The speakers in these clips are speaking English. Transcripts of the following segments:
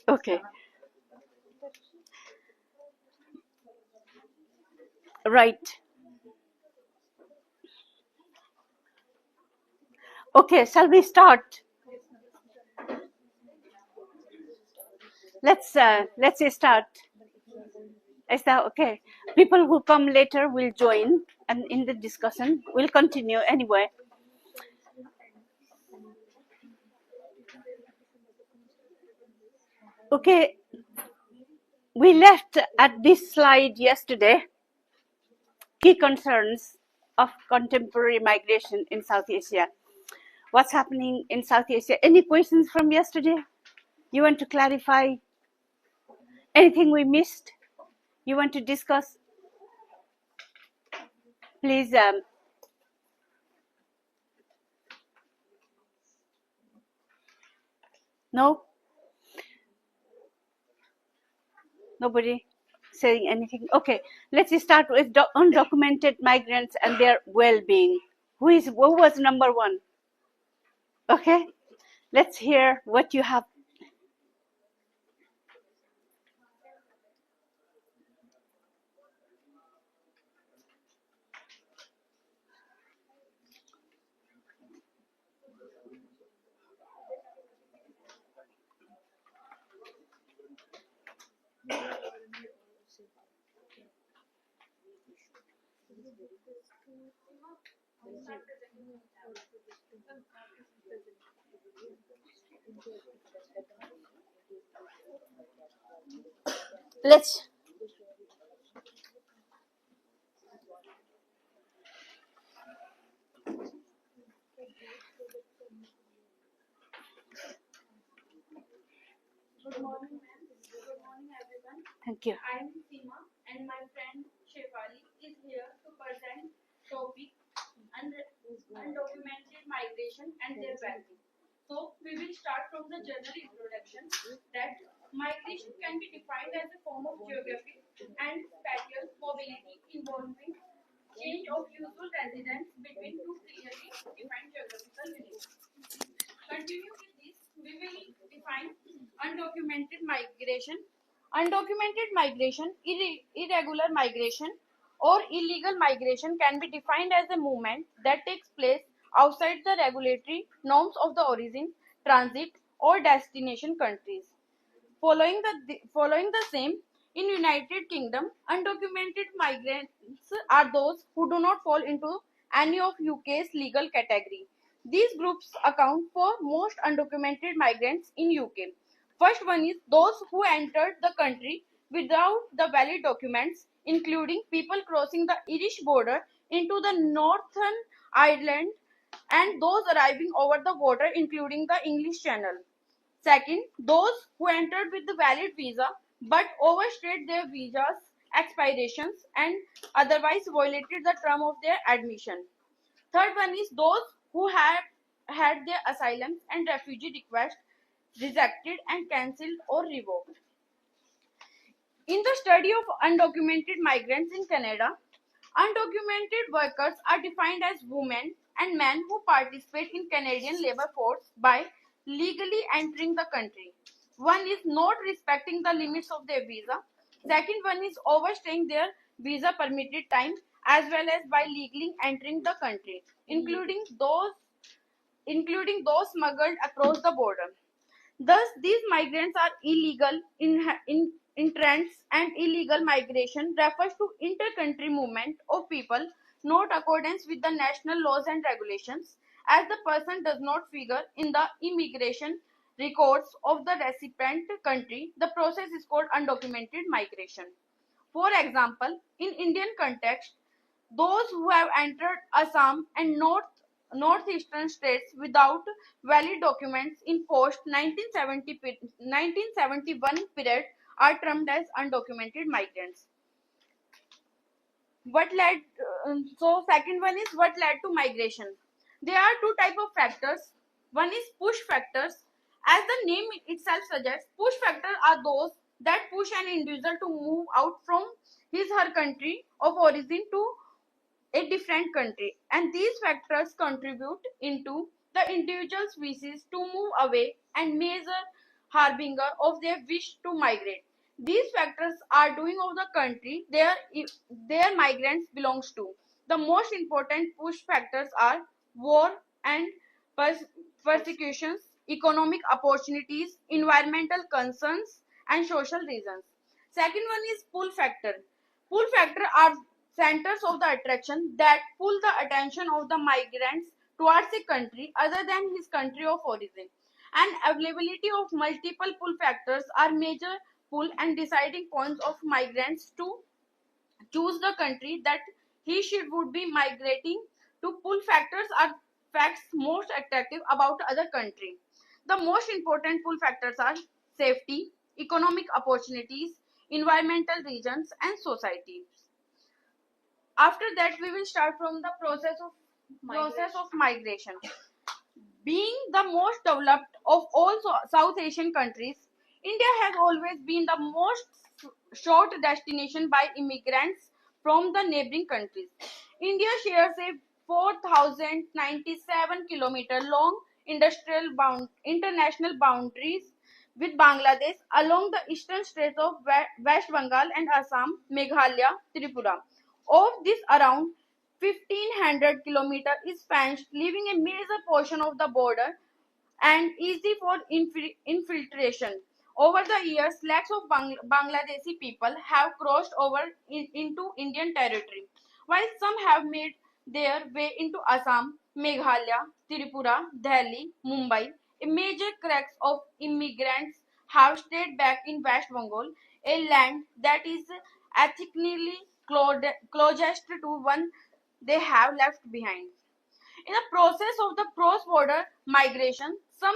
Okay, right. Okay, shall we start? Let's start. Is that okay? People who come later will join, and in the discussion, we'll continue anyway. Okay, we left at this slide yesterday. Key concerns of contemporary migration in South Asia. What's happening in South Asia? Any questions from yesterday? You want to clarify anything we missed? You want to discuss? Please. No? Nobody saying anything? Okay, let's start with undocumented migrants and their well-being. Who was number one? Okay, let's hear what you have. Let's Good morning, ma'am. Good morning, everyone. thank you. I am Seema, and my friend Shefali is here to present topic undocumented migration and their value. So we will start from the general introduction that migration can be defined as a form of geographic and spatial mobility involving change of usual residence between two clearly defined geographical units. Continue with this, we will define undocumented migration. Undocumented migration, irregular migration, or illegal migration can be defined as a movement that takes place outside the regulatory norms of the origin, transit, or destination countries. Following the same, in United Kingdom, undocumented migrants are those who do not fall into any of UK's legal category. These groups account for most undocumented migrants in UK. First one is those who entered the country without the valid documents, including people crossing the Irish border into the Northern Ireland and those arriving over the border, including the English Channel. Second, those who entered with the valid visa but overstayed their visa's expirations and otherwise violated the term of their admission. Third one is those who have had their asylum and refugee request rejected and cancelled or revoked. In the study of undocumented migrants in Canada, undocumented workers are defined as women and men who participate in Canadian labor force by legally entering the country. One is not respecting the limits of their visa. Second one is overstaying their visa permitted time as well as by legally entering the country, including those smuggled across the border. Thus, these migrants are illegal entrants, and illegal migration refers to inter-country movement of people not accordance with the national laws and regulations. As the person does not figure in the immigration records of the recipient country, the process is called undocumented migration. For example, in Indian context, those who have entered Assam and northeastern states without valid documents in post 1971 period are termed as undocumented migrants. What led so second one is what led to migration. There are two type of factors. One is push factors. As the name itself suggests, push factors are those that push an individual to move out from his her country of origin to a different country, and these factors contribute into the individual's wishes to move away and measure harbinger of their wish to migrate. These factors are doing of the country their migrants belongs to. The most important push factors are war and pers- persecutions, economic opportunities, environmental concerns, and social reasons. Second one is pull factor. Pull factor are centers of the attraction that pull the attention of the migrants towards a country other than his country of origin. And availability of multiple pull factors are major pull and deciding points of migrants to choose the country that he should would be migrating to. Pull factors are facts most attractive about other country. The most important pull factors are safety, economic opportunities, environmental regions, and societies. After that, we will start from the process of migration. Being the most developed of all South Asian countries, India has always been the most sought destination by immigrants from the neighboring countries. India shares a 4,097 kilometer long international boundaries with Bangladesh along the eastern states of West Bengal and Assam, Meghalaya, Tripura. Of this, around 1500 kilometer is fenced, leaving a major portion of the border and easy for infiltration. Over the years, lakhs of Bangladeshi people have crossed over into Indian territory, while some have made their way into Assam, Meghalaya, Tripura, Delhi, Mumbai. A major cracks of immigrants have stayed back in West Bengal, a land that is ethnically closest to one they have left behind. In the process of the cross-border migration, some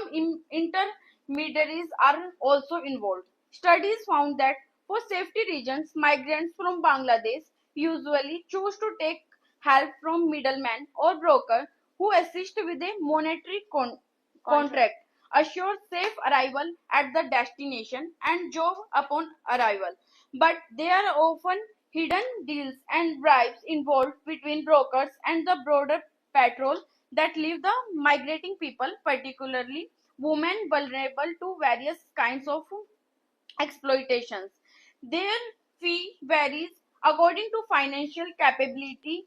intermediaries are also involved. Studies found that for safety reasons, migrants from Bangladesh usually choose to take help from middlemen or brokers who assist with a monetary contract, assure safe arrival at the destination and job upon arrival. But there are often hidden deals and bribes involved between brokers and the broader patrol that leave the migrating people, particularly women, vulnerable to various kinds of exploitations. Their fee varies according to financial capacity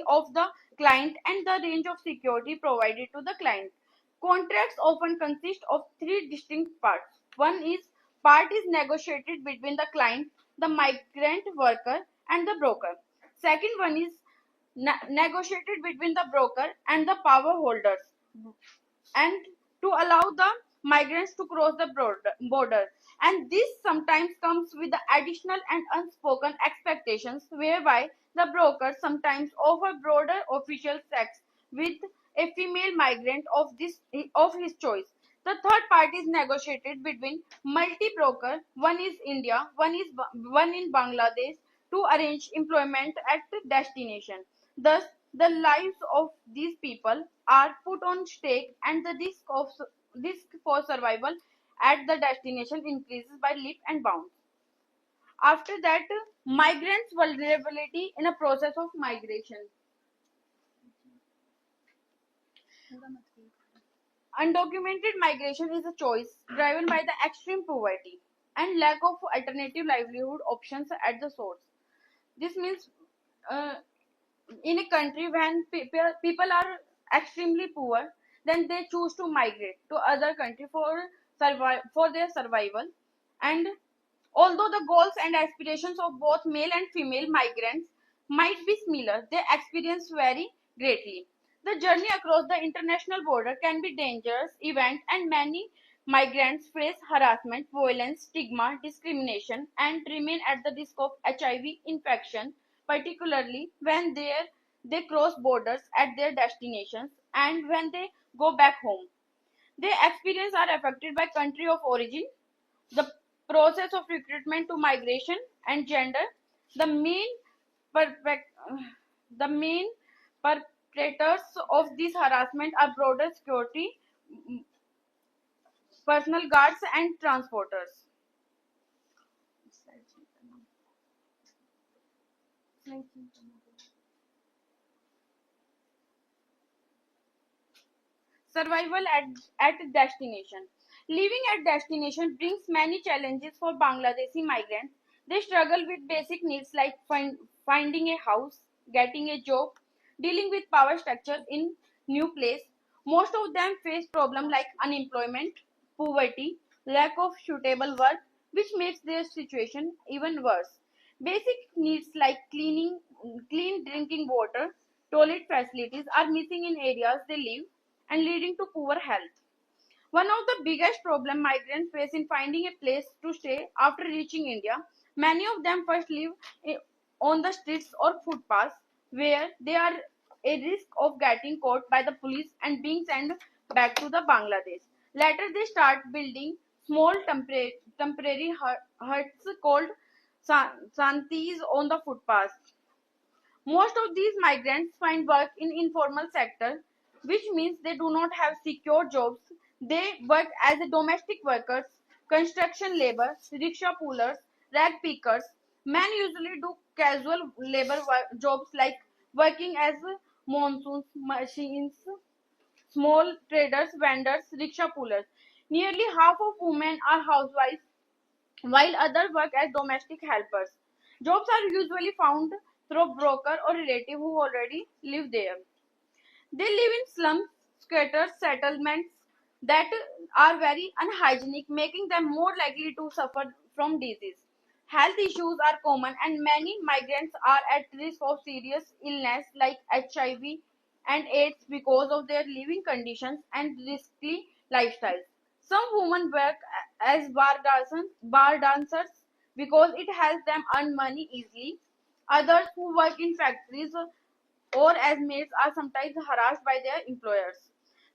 of the client and the range of security provided to the client. Contracts often consist of three distinct parts. One is part is negotiated between the client, the migrant worker, and the broker. Second one is negotiated between the broker and the power holders and to allow the migrants to cross the border. And this sometimes comes with the additional and unspoken expectations whereby the broker sometimes offer broader official sex with a female migrant of his choice. The third part is negotiated between multi broker, one is India, one in Bangladesh, to arrange employment at the destination. Thus, the lives of these people are put on stake and the risk for survival at the destination increases by leap and bounds. After that, migrants' vulnerability in a process of migration. Undocumented migration is a choice driven by the extreme poverty and lack of alternative livelihood options at the source. This means uh, in a country when people are extremely poor, then they choose to migrate to other country for their survival. And although the goals and aspirations of both male and female migrants might be similar, their experience vary greatly. The journey across the international border can be dangerous event and many migrants face harassment, violence, stigma, discrimination and remain at the risk of HIV infection, particularly when they cross borders at their destinations and when they go back home. Their experience are affected by country of origin, the process of recruitment to migration and gender. The main perpec- the main perpetrators of this harassment are border security personal guards and transporters. Survival at destination. Living at destination brings many challenges for Bangladeshi migrants. They struggle with basic needs like finding a house, getting a job, dealing with power structure in new place. Most of them face problems like unemployment, poverty, lack of suitable work, which makes their situation even worse. Basic needs like clean drinking water, toilet facilities are missing in areas they live and leading to poor health. One of the biggest problems migrants face in finding a place to stay after reaching India, many of them first live on the streets or footpaths where they are a risk of getting caught by the police and being sent back to the Bangladesh. Later they start building small temporary huts called santis on the footpaths. Most of these migrants find work in informal sector, which means they do not have secure jobs. They work as a domestic workers, construction labor, rickshaw pullers, rag pickers. Men usually do casual labor jobs like working as monsoons, machines, small traders, vendors, rickshaw pullers. Nearly half of women are housewives while others work as domestic helpers. Jobs are usually found through broker or relative who already live there. They live in slums, squatters, settlements that are very unhygienic, making them more likely to suffer from disease. Health issues are common, and many migrants are at risk of serious illness like HIV and AIDS because of their living conditions and risky lifestyles. Some women work as bar dancers because it helps them earn money easily. Others who work in factories or as maids are sometimes harassed by their employers.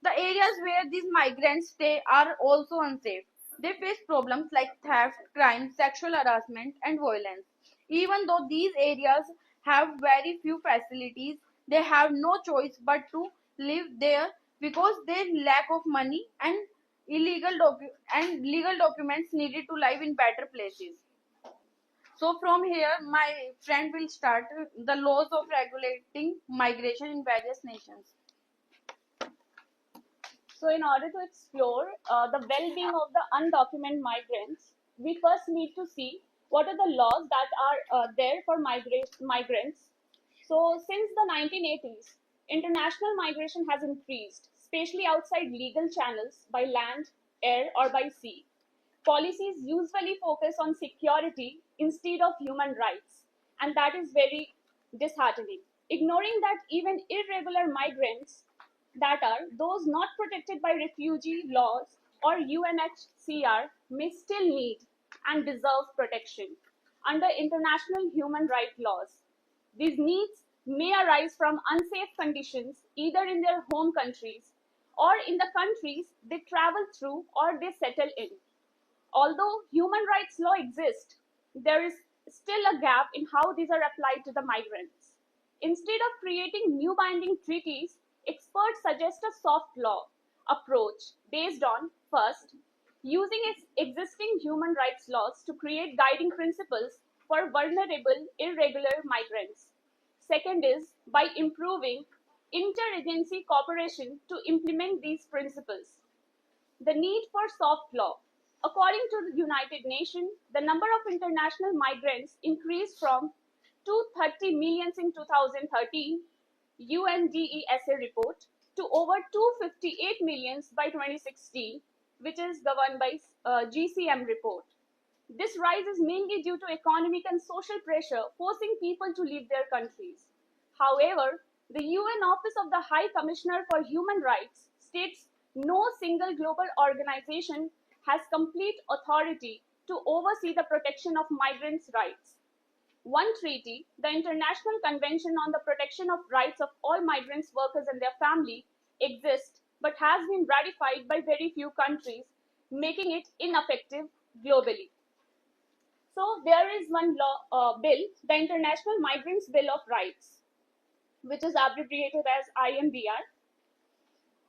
The areas where these migrants stay are also unsafe. They face problems like theft, crime, sexual harassment, and violence. Even though these areas have very few facilities, they have no choice but to live there because their lack of money and legal documents needed to live in better places. So from here, my friend will start the laws of regulating migration in various nations. So, in order to explore the well being of the undocumented migrants, we first need to see what are the laws that are there for migrants. So, since the 1980s, international migration has increased, especially outside legal channels by land, air, or by sea. Policies usually focus on security instead of human rights, and that is very disheartening. Ignoring that even irregular migrants, that are those not protected by refugee laws or UNHCR, may still need and deserve protection under international human rights laws. These needs may arise from unsafe conditions either in their home countries or in the countries they travel through or they settle in. Although human rights law exists, there is still a gap in how these are applied to the migrants. Instead of creating new binding treaties, experts suggest a soft law approach based on, first, using existing human rights laws to create guiding principles for vulnerable, irregular migrants. Second is by improving interagency cooperation to implement these principles. The need for soft law. According to the United Nations, the number of international migrants increased from 230 million in 2013 UNDESA report to over 258 millions by 2016, which is the one by GCM report. This rise is mainly due to economic and social pressure forcing people to leave their countries. However, the UN Office of the High Commissioner for Human Rights states no single global organization has complete authority to oversee the protection of migrants' rights. One treaty, the International Convention on the Protection of Rights of All Migrants, Workers and Their Family, exists but has been ratified by very few countries, making it ineffective globally. So there is one bill, the International Migrants Bill of Rights, which is abbreviated as IMBR.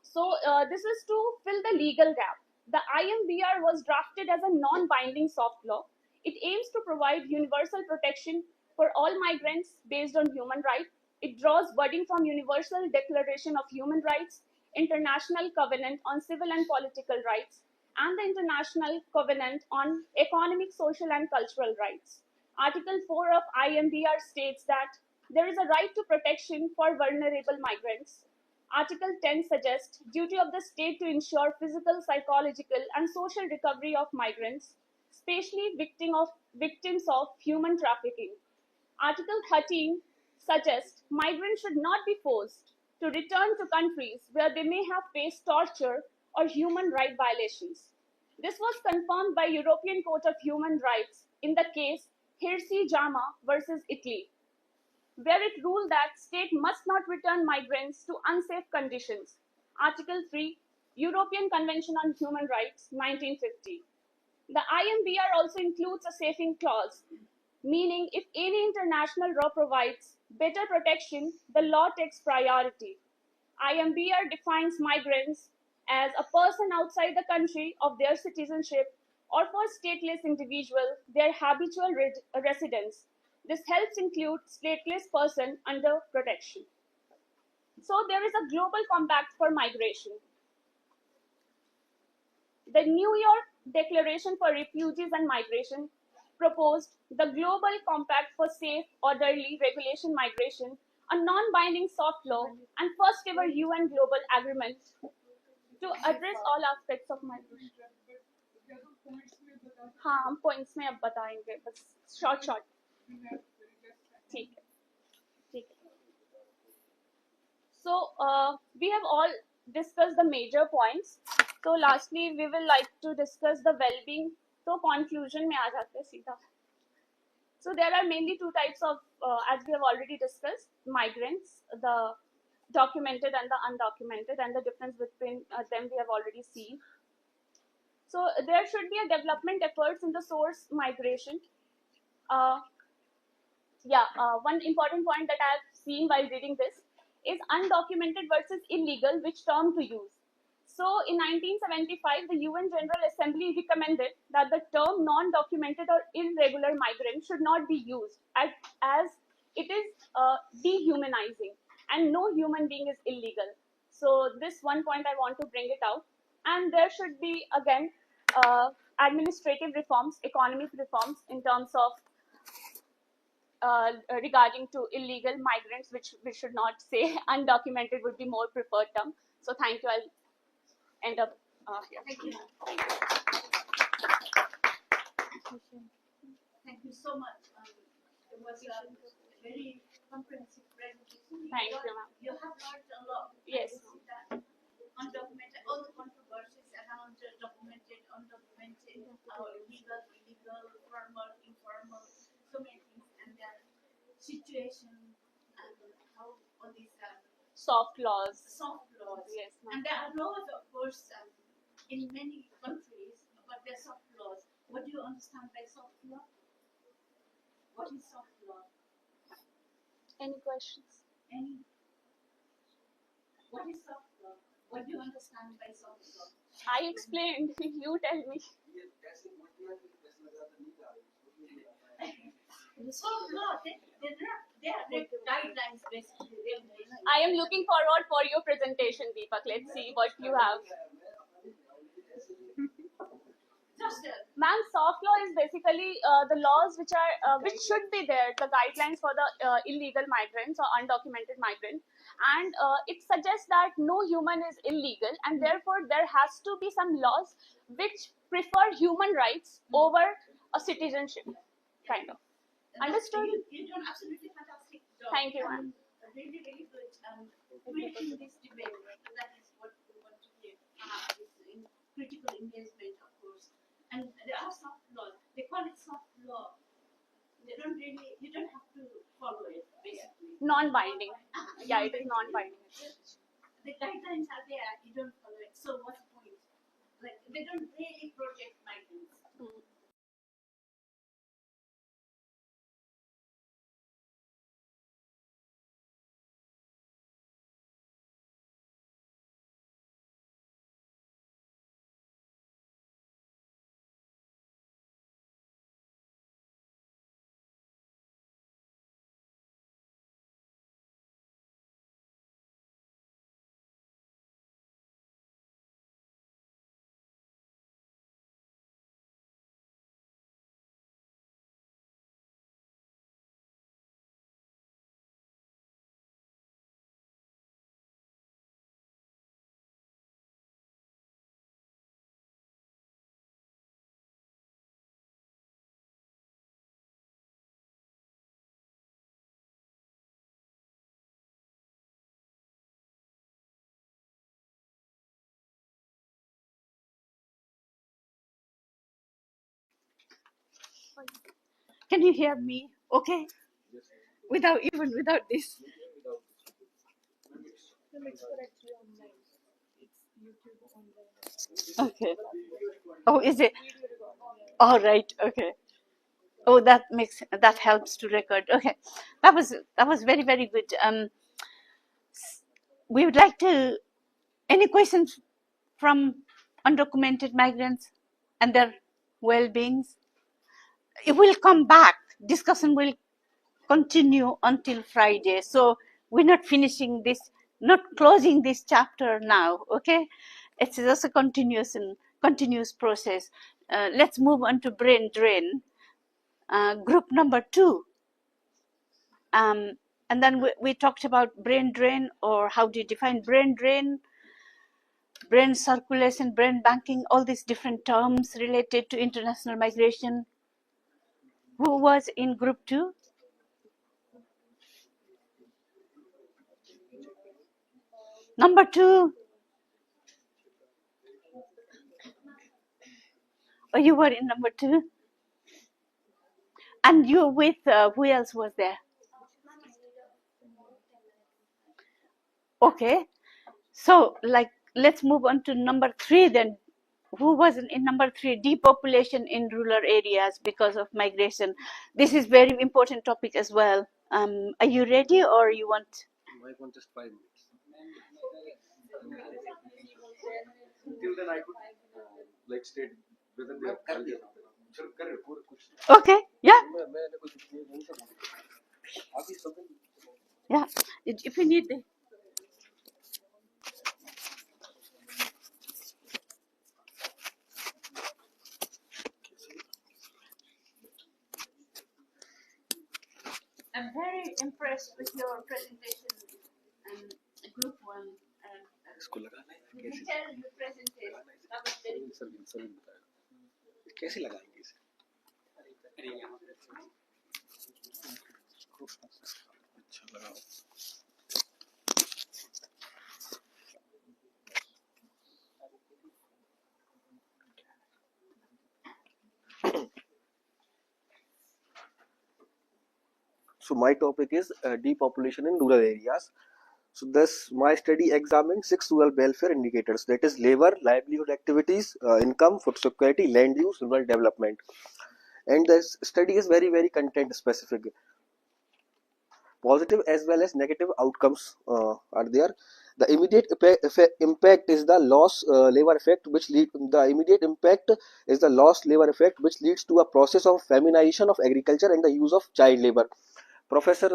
So this is to fill the legal gap. The IMBR was drafted as a non-binding soft law. It aims to provide universal protection for all migrants based on human rights. It draws wording from Universal Declaration of Human Rights International Covenant on Civil and Political Rights, and the International Covenant on Economic, Social, and Cultural Rights. Article 4 of IMBR states that there is a right to protection for vulnerable migrants. Article 10 suggests duty of the state to ensure physical, psychological, and social recovery of migrants, especially victims of human trafficking. Article 13 suggests migrants should not be forced to return to countries where they may have faced torture or human rights violations. This was confirmed by European Court of Human Rights in the case Hirsi Jama versus Italy, where it ruled that state must not return migrants to unsafe conditions. Article 3, European Convention on Human Rights, 1950. The IMBR also includes a safing clause, meaning if any international law provides better protection, the law takes priority. IMBR defines migrants as a person outside the country of their citizenship, or for stateless individuals, their habitual residence. This helps include stateless person under protection. So there is a global compact for migration. The New York Declaration for Refugees and Migration proposed the Global Compact for Safe, Orderly, Regulation Migration, a non-binding soft law and first ever UN global agreement to address all aspects of migration. हाँ हम points में अब बताएंगे बस short ठीक है ठीक है. So we have all discussed the major points. So lastly, we will like to discuss the well-being. So conclusion में आ जाते हैं सीधा. So there are mainly two types of, as we have already discussed, migrants, the documented and the undocumented, and the difference between them we have already seen. So there should be a development efforts in the source migration. One important point that I have seen while reading this is undocumented versus illegal, which term to use. So in 1975, the UN General Assembly recommended that the term non-documented or irregular migrant should not be used as it is dehumanizing, and no human being is illegal. So this one point I want to bring it out. And there should be, again, administrative reforms, economic reforms in terms of regarding to illegal migrants, which we should not say. Undocumented would be more preferred term. So thank you. I'll end up here. Thank you. Thank you so much. It was a very comprehensive presentation. Thank you, ma'am. You have learned a lot. Yes. Undocumented, all the controversies around documented, undocumented, legal, illegal, formal, informal, so many things, and their situation, and how all these Soft laws. Yes, ma'am. and there are laws, of course, in many countries, but they're soft laws. What do you understand by soft law? What is soft law? Any questions? Any? What is soft law? What do you understand by soft law? I explained. You tell me. Soft law, they are guidelines basically. I am looking forward for your presentation, Deepak. Let's see what you have. Ma'am, soft law is basically the laws which should be there, the guidelines for the illegal migrants or undocumented migrants, and it suggests that no human is illegal, and therefore there has to be some laws which prefer human rights over a citizenship, kind of. Understood? You're doing absolutely fantastic job. Thank you, ma'am. Really, really good. Creating this debate, that is what we want to hear. This critical engagement, of course. And there are soft laws. They call it soft law. They don't really, you don't have to follow it, basically. Non-binding. Yeah, it is non-binding. The guidelines are there, you don't follow it. So what's the point? Like, they don't really protect migrants. Can you hear me? Okay. Without this. Okay. Oh, is it? All right. Okay. Oh, that helps to record. Okay, that was very good. We would like to. Any questions from undocumented migrants and their well-beings? It will come back. Discussion will continue until Friday. So we're not finishing this, not closing this chapter now. Okay, it's just a continuous process. Let's move on to brain drain. Group number 2. And then we talked about brain drain, or how do you define brain drain, brain circulation, brain banking, all these different terms related to international migration. Who was in group 2? Number 2. Oh, you were in number 2. And you with, who else was there? Okay. So, let's move on to number 3 then. Who was in number 3? Depopulation in rural areas because of migration. This is very important topic as well. Are you ready, or you want? I want just 5 minutes. Till then, I could stay within the. Okay. Yeah. Yeah. If you need the. I'm very impressed with your presentation, group 1, and the detail you presented. That was very good. कैसे लगाएंगे इसे? अच्छा लगाओ. So my topic is depopulation in rural areas. So thus my study examined 6 rural welfare indicators, that is labor, livelihood activities, income, food security, land use, rural development. And this study is very content specific. Positive as well as negative outcomes are there. The immediate impact is the loss labor effect, which leads to a process of feminization of agriculture and the use of child labor. Professor,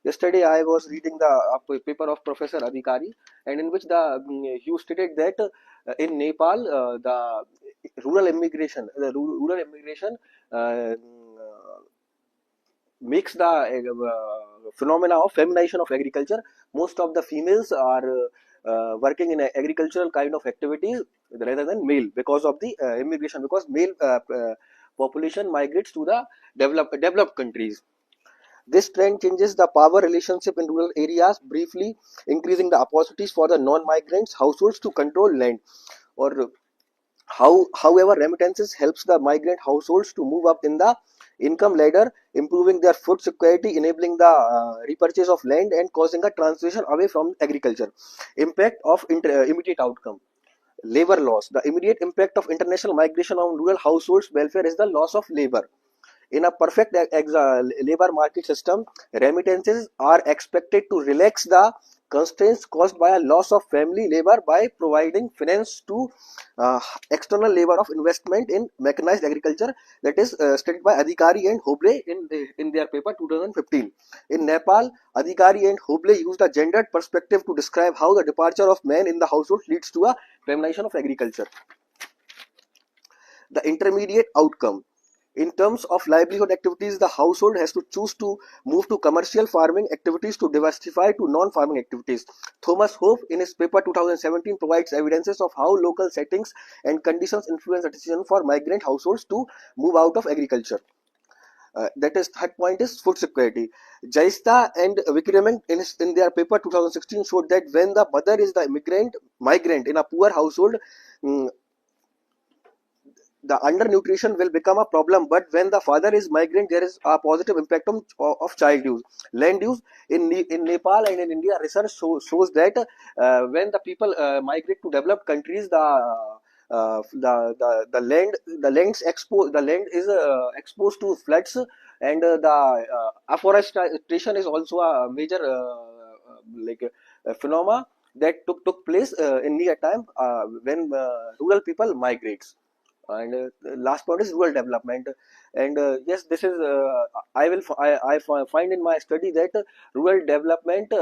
yesterday I was reading the paper of Professor Adhikari, and in which he stated that in Nepal the rural immigration makes the phenomena of feminization of agriculture. Most of the females are working in agricultural kind of activities rather than male, because of the immigration, because male population migrates to the developed countries. This trend changes the power relationship in rural areas, briefly increasing the opportunities for the non-migrants households to control land. Or however, remittances helps the migrant households to move up in the income ladder, improving their food security, enabling the repurchase of land, and causing a transition away from agriculture. Impact of immediate outcome. Labor loss. The immediate impact of international migration on rural households' welfare is the loss of labor. In a perfect labor market system, remittances are expected to relax the constraints caused by a loss of family labor by providing finance to external labor of investment in mechanized agriculture. That is stated by Adhikari and Hoble in their paper 2015. In Nepal, Adhikari and Hoble used a gendered perspective to describe how the departure of men in the household leads to a feminization of agriculture. The intermediate outcome. In terms of livelihood activities, the household has to choose to move to commercial farming activities to diversify to non-farming activities. Thomas Hope, in his paper 2017, provides evidences of how local settings and conditions influence the decision for migrant households to move out of agriculture. That is, third point is food security. Jaista and Vikram in their paper 2016 showed that when the mother is the migrant in a poor household, the undernutrition will become a problem. But when the father is migrant, there is a positive impact of child use, land use. In Nepal and in India, research shows that when the people migrate to developed countries, the land is exposed to floods, and the afforestation is also a major phenomena that took place in near time when rural people migrates. And last point is rural development. And yes, this is I find in my study that rural development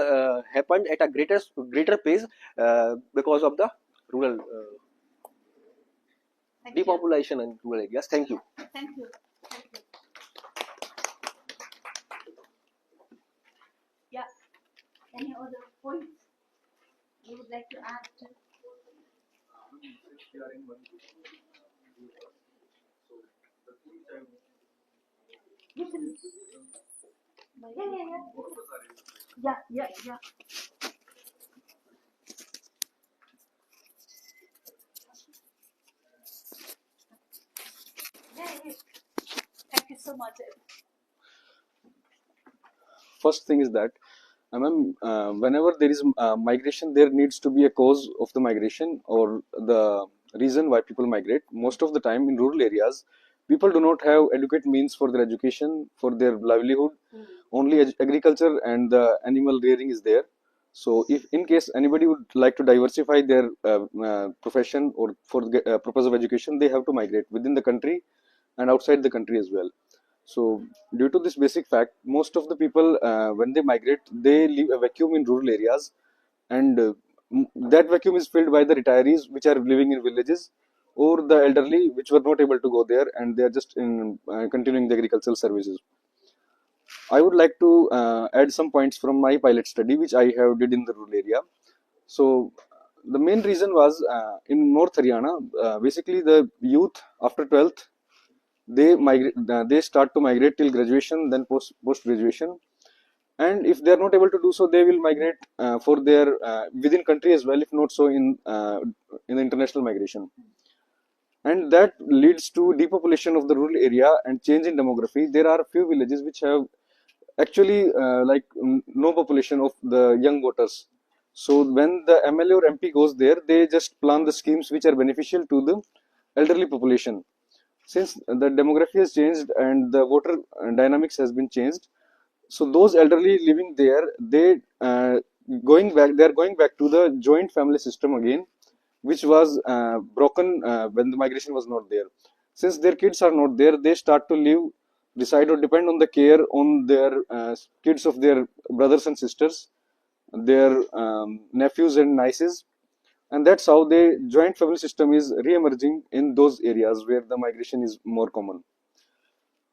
happened at a greater pace because of the rural Thank you. depopulation in rural areas. Thank you. Thank you. Thank you. Yeah. Any other points you would like to add to? You can. Yeah. Yeah. Thank you so much. First thing is that whenever there is migration, there needs to be a cause of the migration or the reason why people migrate. Most of the time in rural areas, people do not have adequate means for their education, for their livelihood. Only agriculture and the animal rearing is there. So if in case anybody would like to diversify their profession or for the purpose of education, they have to migrate within the country and outside the country as well. So, due to this basic fact, most of the people, when they migrate, they leave a vacuum in rural areas, and that vacuum is filled by the retirees which are living in villages, or the elderly which were not able to go there, and they are just in continuing the agricultural services. I would like to add some points from my pilot study which I have did in the rural area. So, the main reason was in North Haryana, basically the youth after 12th they start to migrate till graduation, then post graduation, and if they are not able to do so, they will migrate for their within country as well, if not so in the international migration, and that leads to depopulation of the rural area and change in demography. There are a few villages which have actually no population of the young voters. So when the MLA or MP goes there, they just plan the schemes which are beneficial to the elderly population. Since the demography has changed and the voter dynamics has been changed, so those elderly living there, they are going back to the joint family system again, which was broken when the migration was not there. Since their kids are not there, they start to live, decide or depend on the care on their kids of their brothers and sisters, their nephews and nieces, and that's how the joint family system is re-emerging in those areas where the migration is more common.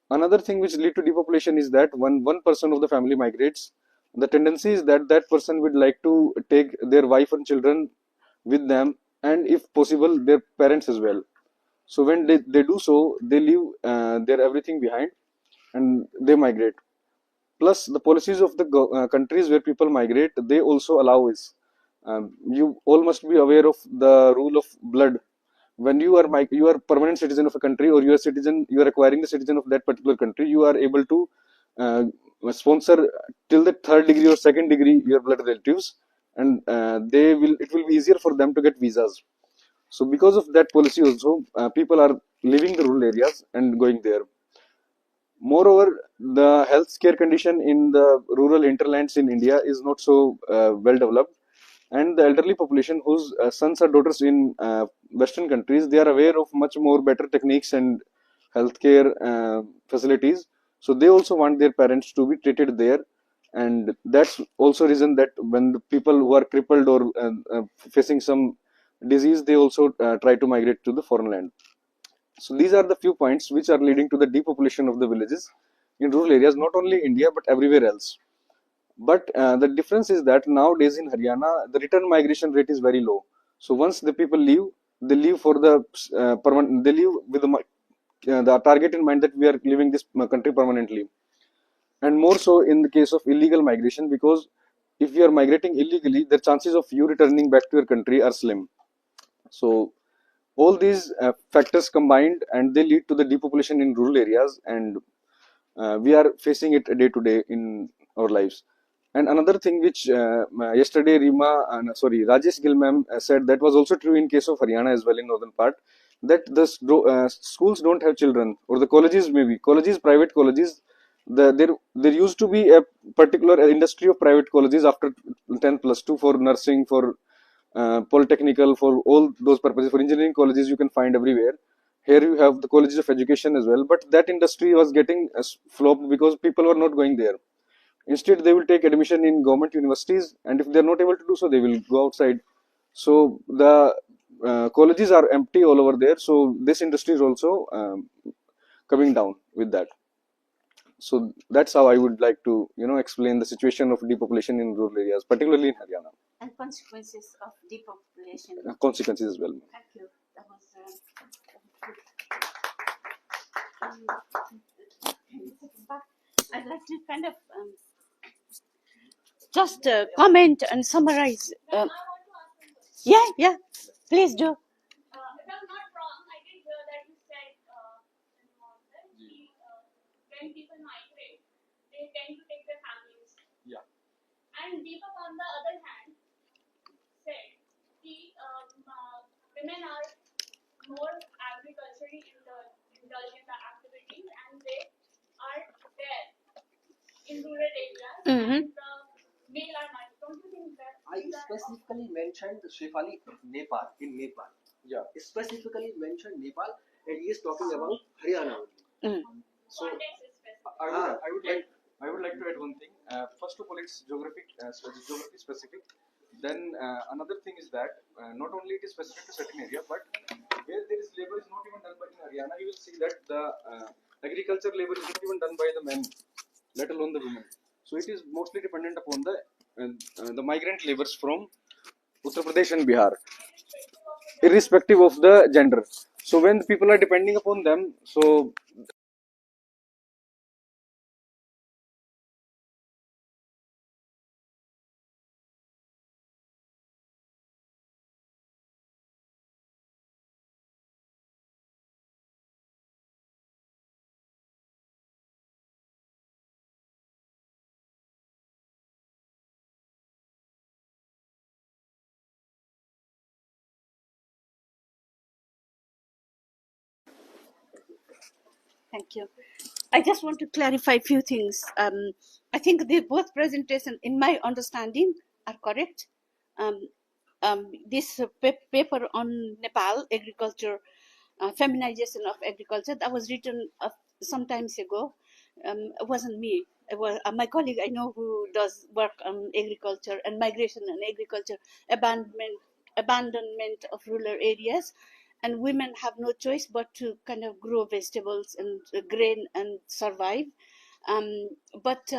Another thing which lead to depopulation is that when one person of the family migrates, the tendency is that that person would like to take their wife and children with them, and if possible their parents as well. So when they do so, they leave their everything behind and they migrate. Plus, the policies of the countries where people migrate, they also allow this. You all must be aware of the rule of blood. When you are permanent citizen of a country, or you are acquiring the citizen of that particular country, you are able to uh, sponsor till the third degree or second degree your blood relatives, and it will be easier for them to get visas. So because of that policy also, people are leaving the rural areas and going there. Moreover, the healthcare condition in the rural hinterlands in India is not so well developed, and the elderly population whose sons or daughters in Western countries, they are aware of much more better techniques and healthcare facilities. So they also want their parents to be treated there, and that's also reason that when the people who are crippled or facing some disease, they also try to migrate to the foreign land. So these are the few points which are leading to the depopulation of the villages in rural areas, not only India but everywhere else. But the difference is that nowadays in Haryana, the return migration rate is very low. So once the people leave, they leave for the permanent. They leave with the target in mind that we are leaving this country permanently, and more so in the case of illegal migration, because if you are migrating illegally, the chances of you returning back to your country are slim. So all these factors combined, and they lead to the depopulation in rural areas, and we are facing it day to day in our lives. And another thing which yesterday Rajesh Gill ma'am said, that was also true in case of Haryana as well, in northern part, that the schools don't have children, or the colleges, maybe colleges, private colleges, there used to be a particular industry of private colleges after 10 plus 2 for nursing, for polytechnical, for all those purposes, for engineering colleges you can find everywhere. Here you have the colleges of education as well, but that industry was getting flopped because people were not going there. Instead, they will take admission in government universities, and if they are not able to do so, they will go outside. So the colleges are empty all over there. So this industry is also coming down with that. So that's how I would like to, explain the situation of depopulation in rural areas, particularly in Haryana. And consequences of depopulation. Consequences as well. Thank you. That was but I'd like to kind of just comment and summarize. Yeah, please do. If I'm not wrong, I did hear that you said when people migrate, they tend to take their families. Yeah. And Deepak, on the other hand, said women are more agriculturally indulged in the activities, and they are there in rural areas, and the male are not. Don't you think that? I specifically mentioned Shefali, Nepal, in Nepal. Yeah. Specifically mentioned Nepal, and he is talking about Haryana only. So, Context is specific. I would like to add one thing. First of all, it's geography specific. Then another thing is that not only it is specific to certain area, but where there is labor is not even done by in Haryana, you will see that the agriculture labor is not even done by the men, let alone the women. So it is mostly dependent upon the migrant laborers from Uttar Pradesh and Bihar, irrespective of the gender. So when people are depending upon them, so Thank you. I just want to clarify a few things. I think both presentations, in my understanding, are correct. This paper on Nepal agriculture, feminization of agriculture, that was written some times ago. It wasn't me. It was my colleague I know who does work on agriculture and migration and agriculture, abandonment of rural areas, and women have no choice but to kind of grow vegetables and grain and survive. But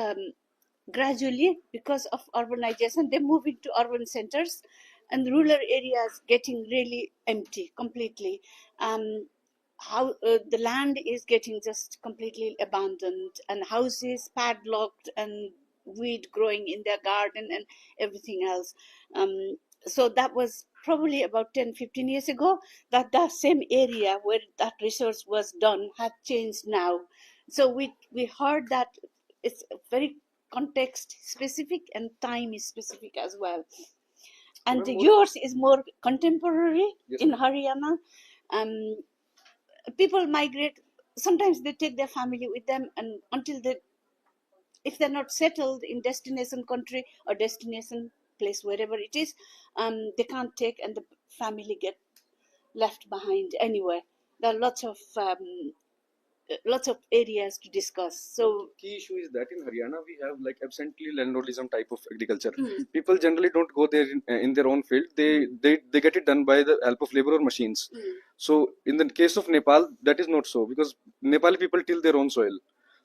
gradually, because of urbanization, they move into urban centers, and rural areas getting really empty completely. How the land is getting just completely abandoned, and houses padlocked, and weed growing in their garden and everything else. So that was probably about 10-15 years ago, that same area where that research was done had changed now. So we heard that it's very context specific and time is specific as well. And yours is more contemporary. Yes, in Haryana. People migrate, sometimes they take their family with them, and until if they're not settled in destination country or destination place, wherever it is, they can't take, and the family get left behind anywhere. There are lots of areas to discuss. So key issue is that in Haryana we have like absentee landlordism type of agriculture. People generally don't go there in their own field. They get it done by the help of labor or machines. So in the case of Nepal, that is not so, because Nepali people till their own soil.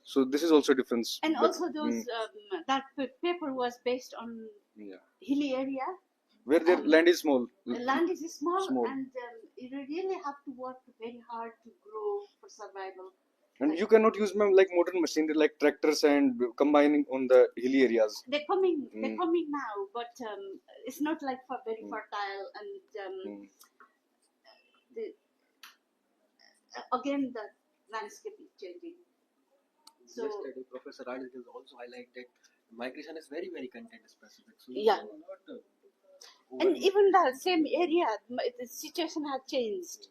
So this is also a difference. And also those that paper was based on hilly area where their land is small. The land is small. And you really have to work very hard to grow for survival. And you cannot use like modern machinery like tractors and combining on the hilly areas. They're coming now, but it's not like for very fertile, and again the landscape is changing. So Yesterday, Professor Raj has also highlighted that migration is very, very content specific. So yeah, you cannot and even the same area, the situation has changed.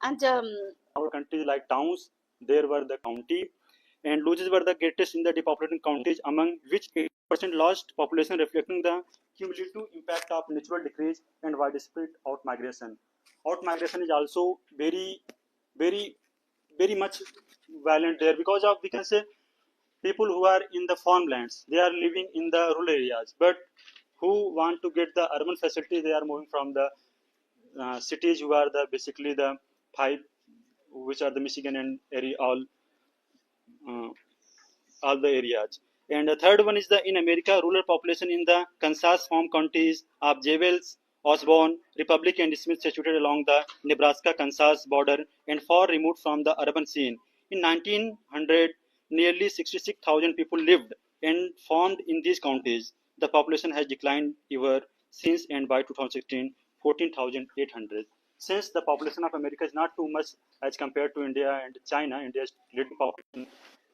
And our countries like towns, there were the county, and losses were the greatest in the depopulating counties, among which 80% lost population, reflecting the cumulative impact of natural decrease and widespread outmigration. Outmigration is also very, very, very much violent there because of, we can say, people who are in the farmlands, they are living in the rural areas, but who want to get the urban facilities, they are moving from the cities, who are the basically the five, which are the Michigan and area, uh, all the areas. And the third one is the in America, rural population in the Kansas farm counties of Jebels, Osborne, Republic, and Smith situated along the Nebraska-Kansas border and far removed from the urban scene. In 1900, nearly 66,000 people lived and farmed in these counties. The population has declined ever since, and by 2016, 14,800. Since the population of America is not too much as compared to India and China, India is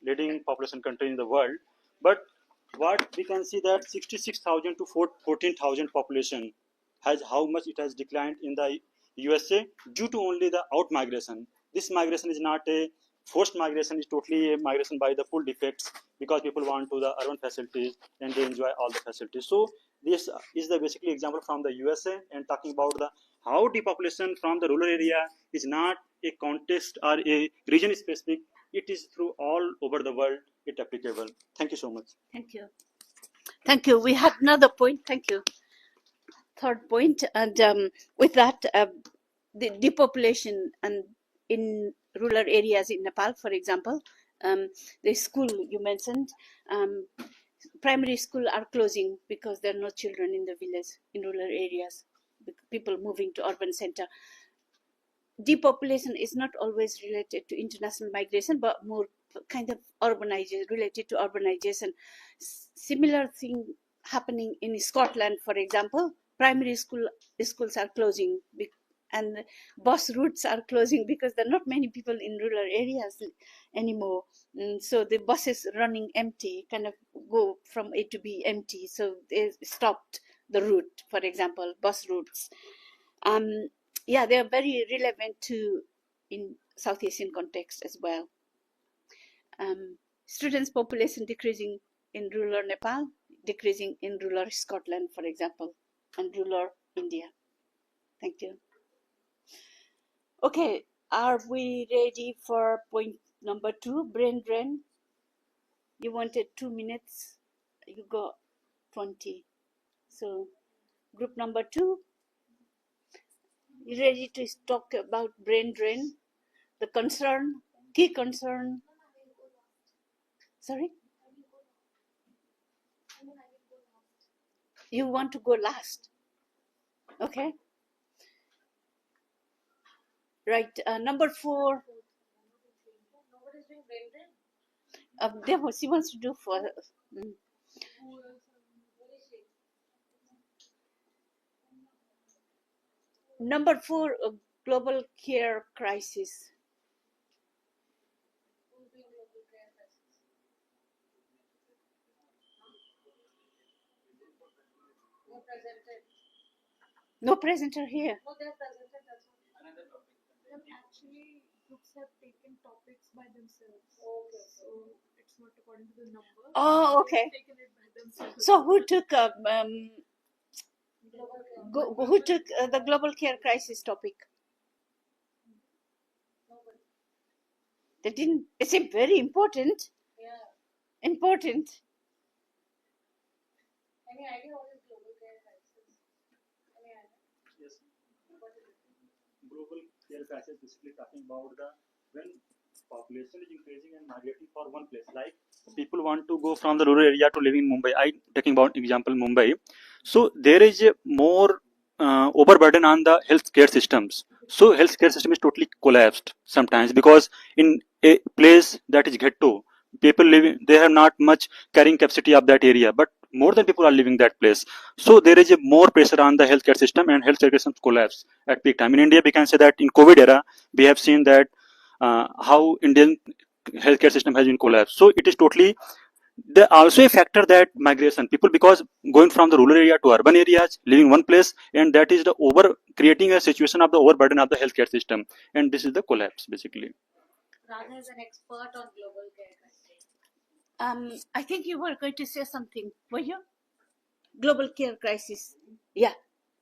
leading population country in the world. But what we can see that 66,000 to 14,000 population has how much it has declined in the USA due to only the out migration. This migration is not a forced migration; is totally a migration by the full defects because people want to the urban facilities and they enjoy all the facilities. So this is the basically example from the USA and talking about the how depopulation from the rural area is not a context or a region specific. It is through all over the world it applicable. Thank you so much. thank you. Thank you. We had another point. Thank you. Third point, and with that, the depopulation and in rural areas in Nepal, for example, the school you mentioned, primary school are closing because there are no children in the village, in rural areas, people moving to urban center. Depopulation is not always related to international migration, but more kind of urbanization, related to urbanization. Similar thing happening in Scotland, for example. Primary schools are closing, and bus routes are closing because there are not many people in rural areas anymore. So the buses running empty, kind of go from A to B empty. So they stopped the route, for example, bus routes. Yeah, they are very relevant to in South Asian context as well. Students population decreasing in rural Nepal, decreasing in rural Scotland, for example, and rural India. Thank you. Okay, are we ready for point number 2, brain drain? You wanted 2 minutes, you got 20. So group number 2, you ready to talk about brain drain? The concern, key concern. Sorry? You want to go last? Okay. Right. Number 4. She wants to do for. Number 4, global care crisis. No presenter here. No, they are presented as well. Another topic. Actually, groups have taken topics by themselves. Okay. So it's not according to the number. Oh, okay. Taken it by themselves. So who took the global care crisis topic? They didn't. It's a very important. Yeah. Important. Any idea what is global care crisis? Any idea? Yes. Global care crisis basically talking about the when population is increasing and migrating for one place. Like people want to go from the rural area to live in Mumbai. I taking about example Mumbai. So there is a more overburden on the healthcare systems. So healthcare system is totally collapsed sometimes because in a place that is ghetto, people living they have not much carrying capacity of that area. But more than people are leaving that place. So there is a more pressure on the healthcare system, and healthcare system collapse at peak time. In India, we can say that in COVID era, we have seen that how Indian healthcare system has been collapsed. So it is totally, there also a factor that migration people, because going from the rural area to urban areas, living one place, and that is the over creating a situation of the overburden of the healthcare system, and this is the collapse basically. Radha is an expert on global care crisis. I think you were going to say something, were you? Global care crisis. Yeah.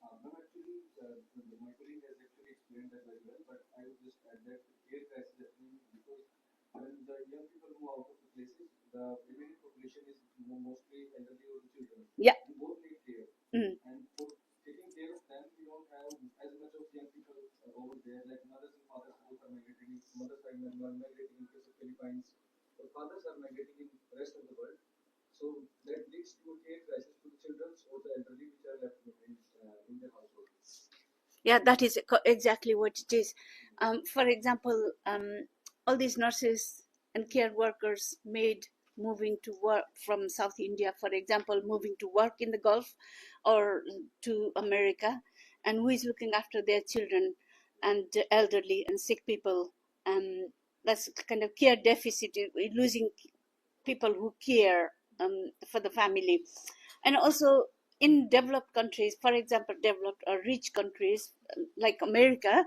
No, actually, my colleague has actually explained that very well, but I would just add that care crisis is happening because when the young people move out of the places, the remaining population is mostly elderly or the children. Yeah. Who both need care. And for taking care of them, we don't have as much of young people over there. Like mothers and fathers both are migrating. Mothers are migrating in case of Philippines, or fathers are migrating in the rest of the world. So that leads to a care crisis to the children or the elderly which are left in their household. Yeah, that is exactly what it is. For example, all these nurses and care workers made moving to work from South India, for example, moving to work in the Gulf or to America, and who is looking after their children and elderly and sick people. That's kind of care deficit, losing people who care for the family. And also in developed countries, for example, developed or rich countries like America,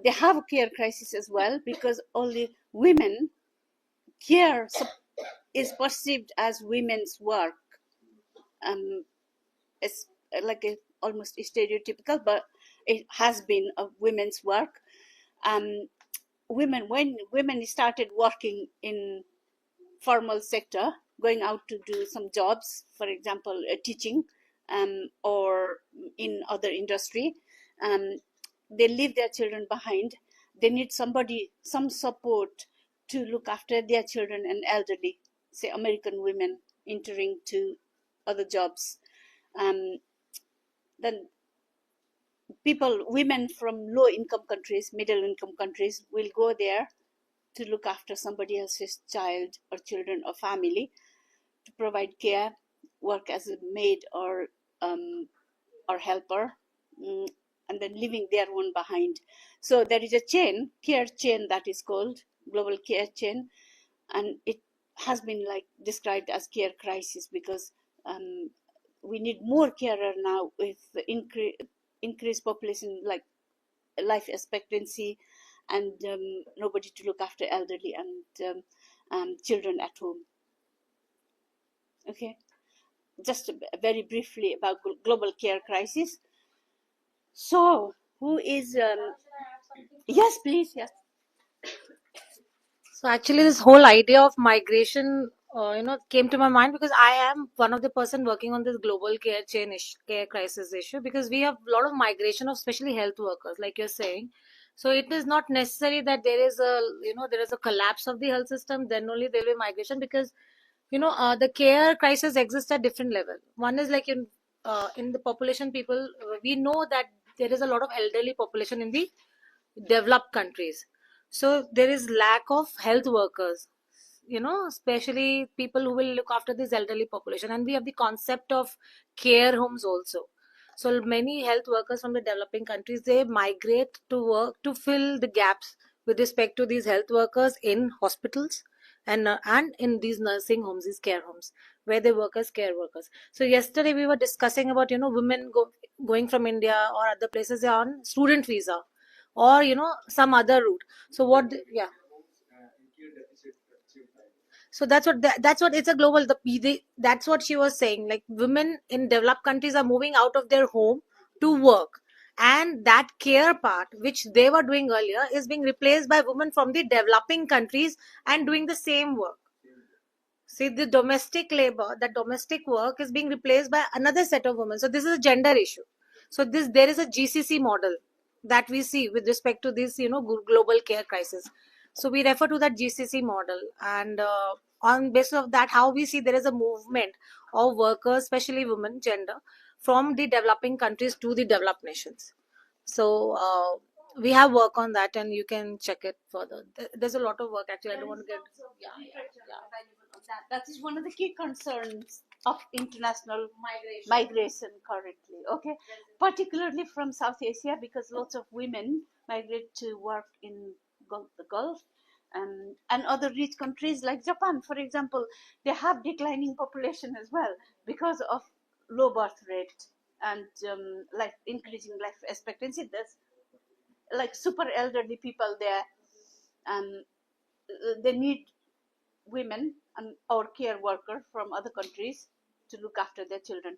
they have a care crisis as well, because only women care is perceived as women's work. It's like almost stereotypical, but it has been a women's work. When women started working in formal sector, going out to do some jobs, for example, teaching, or in other industry, they leave their children behind. They need some support to look after their children and elderly, say American women entering to other jobs. Then women from low income countries, middle income countries will go there to look after somebody else's child or children or family, to provide care, work as a maid or helper, and then leaving their own behind. So there is a care chain, that is called global care chain, and it has been like described as care crisis because we need more carer now with the increased population, like life expectancy, and nobody to look after elderly and children at home. Okay, just very briefly about global care crisis. So, who is? Yes, please. Yes. So actually, this whole idea of migration, came to my mind because I am one of the person working on this global care chain care crisis issue, because we have a lot of migration of especially health workers, like you're saying. So it is not necessary that there is a collapse of the health system, then only there will be migration, because the care crisis exists at different level. One is like in the population, people, we know that there is a lot of elderly population in the developed countries. So there is lack of health workers, especially people who will look after this elderly population. And we have the concept of care homes also. So many health workers from the developing countries, they migrate to work to fill the gaps with respect to these health workers in hospitals and in these nursing homes, these care homes, where they work as care workers. So yesterday we were discussing about women going from India or other places on student visa, or some other route. So what? Yeah. So that's what it's a global. That's what she was saying. Like women in developed countries are moving out of their home to work, and that care part which they were doing earlier is being replaced by women from the developing countries and doing the same work. See, the domestic labor, that domestic work is being replaced by another set of women. So this is a gender issue. So there is a GCC model that we see with respect to this, global care crisis. So we refer to that GCC model, and on basis of that, how we see there is a movement of workers, especially women, gender, from the developing countries to the developed nations. So we have work on that, and you can check it further. There's a lot of work actually. I don't want to get. That is one of the key concerns of international migration currently. Okay, particularly from South Asia, because lots of women migrate to work in the Gulf. And other rich countries like Japan, for example, they have declining population as well because of low birth rate and like increasing life expectancy. There's like super elderly people there, and they need women and or care worker from other countries to look after their children.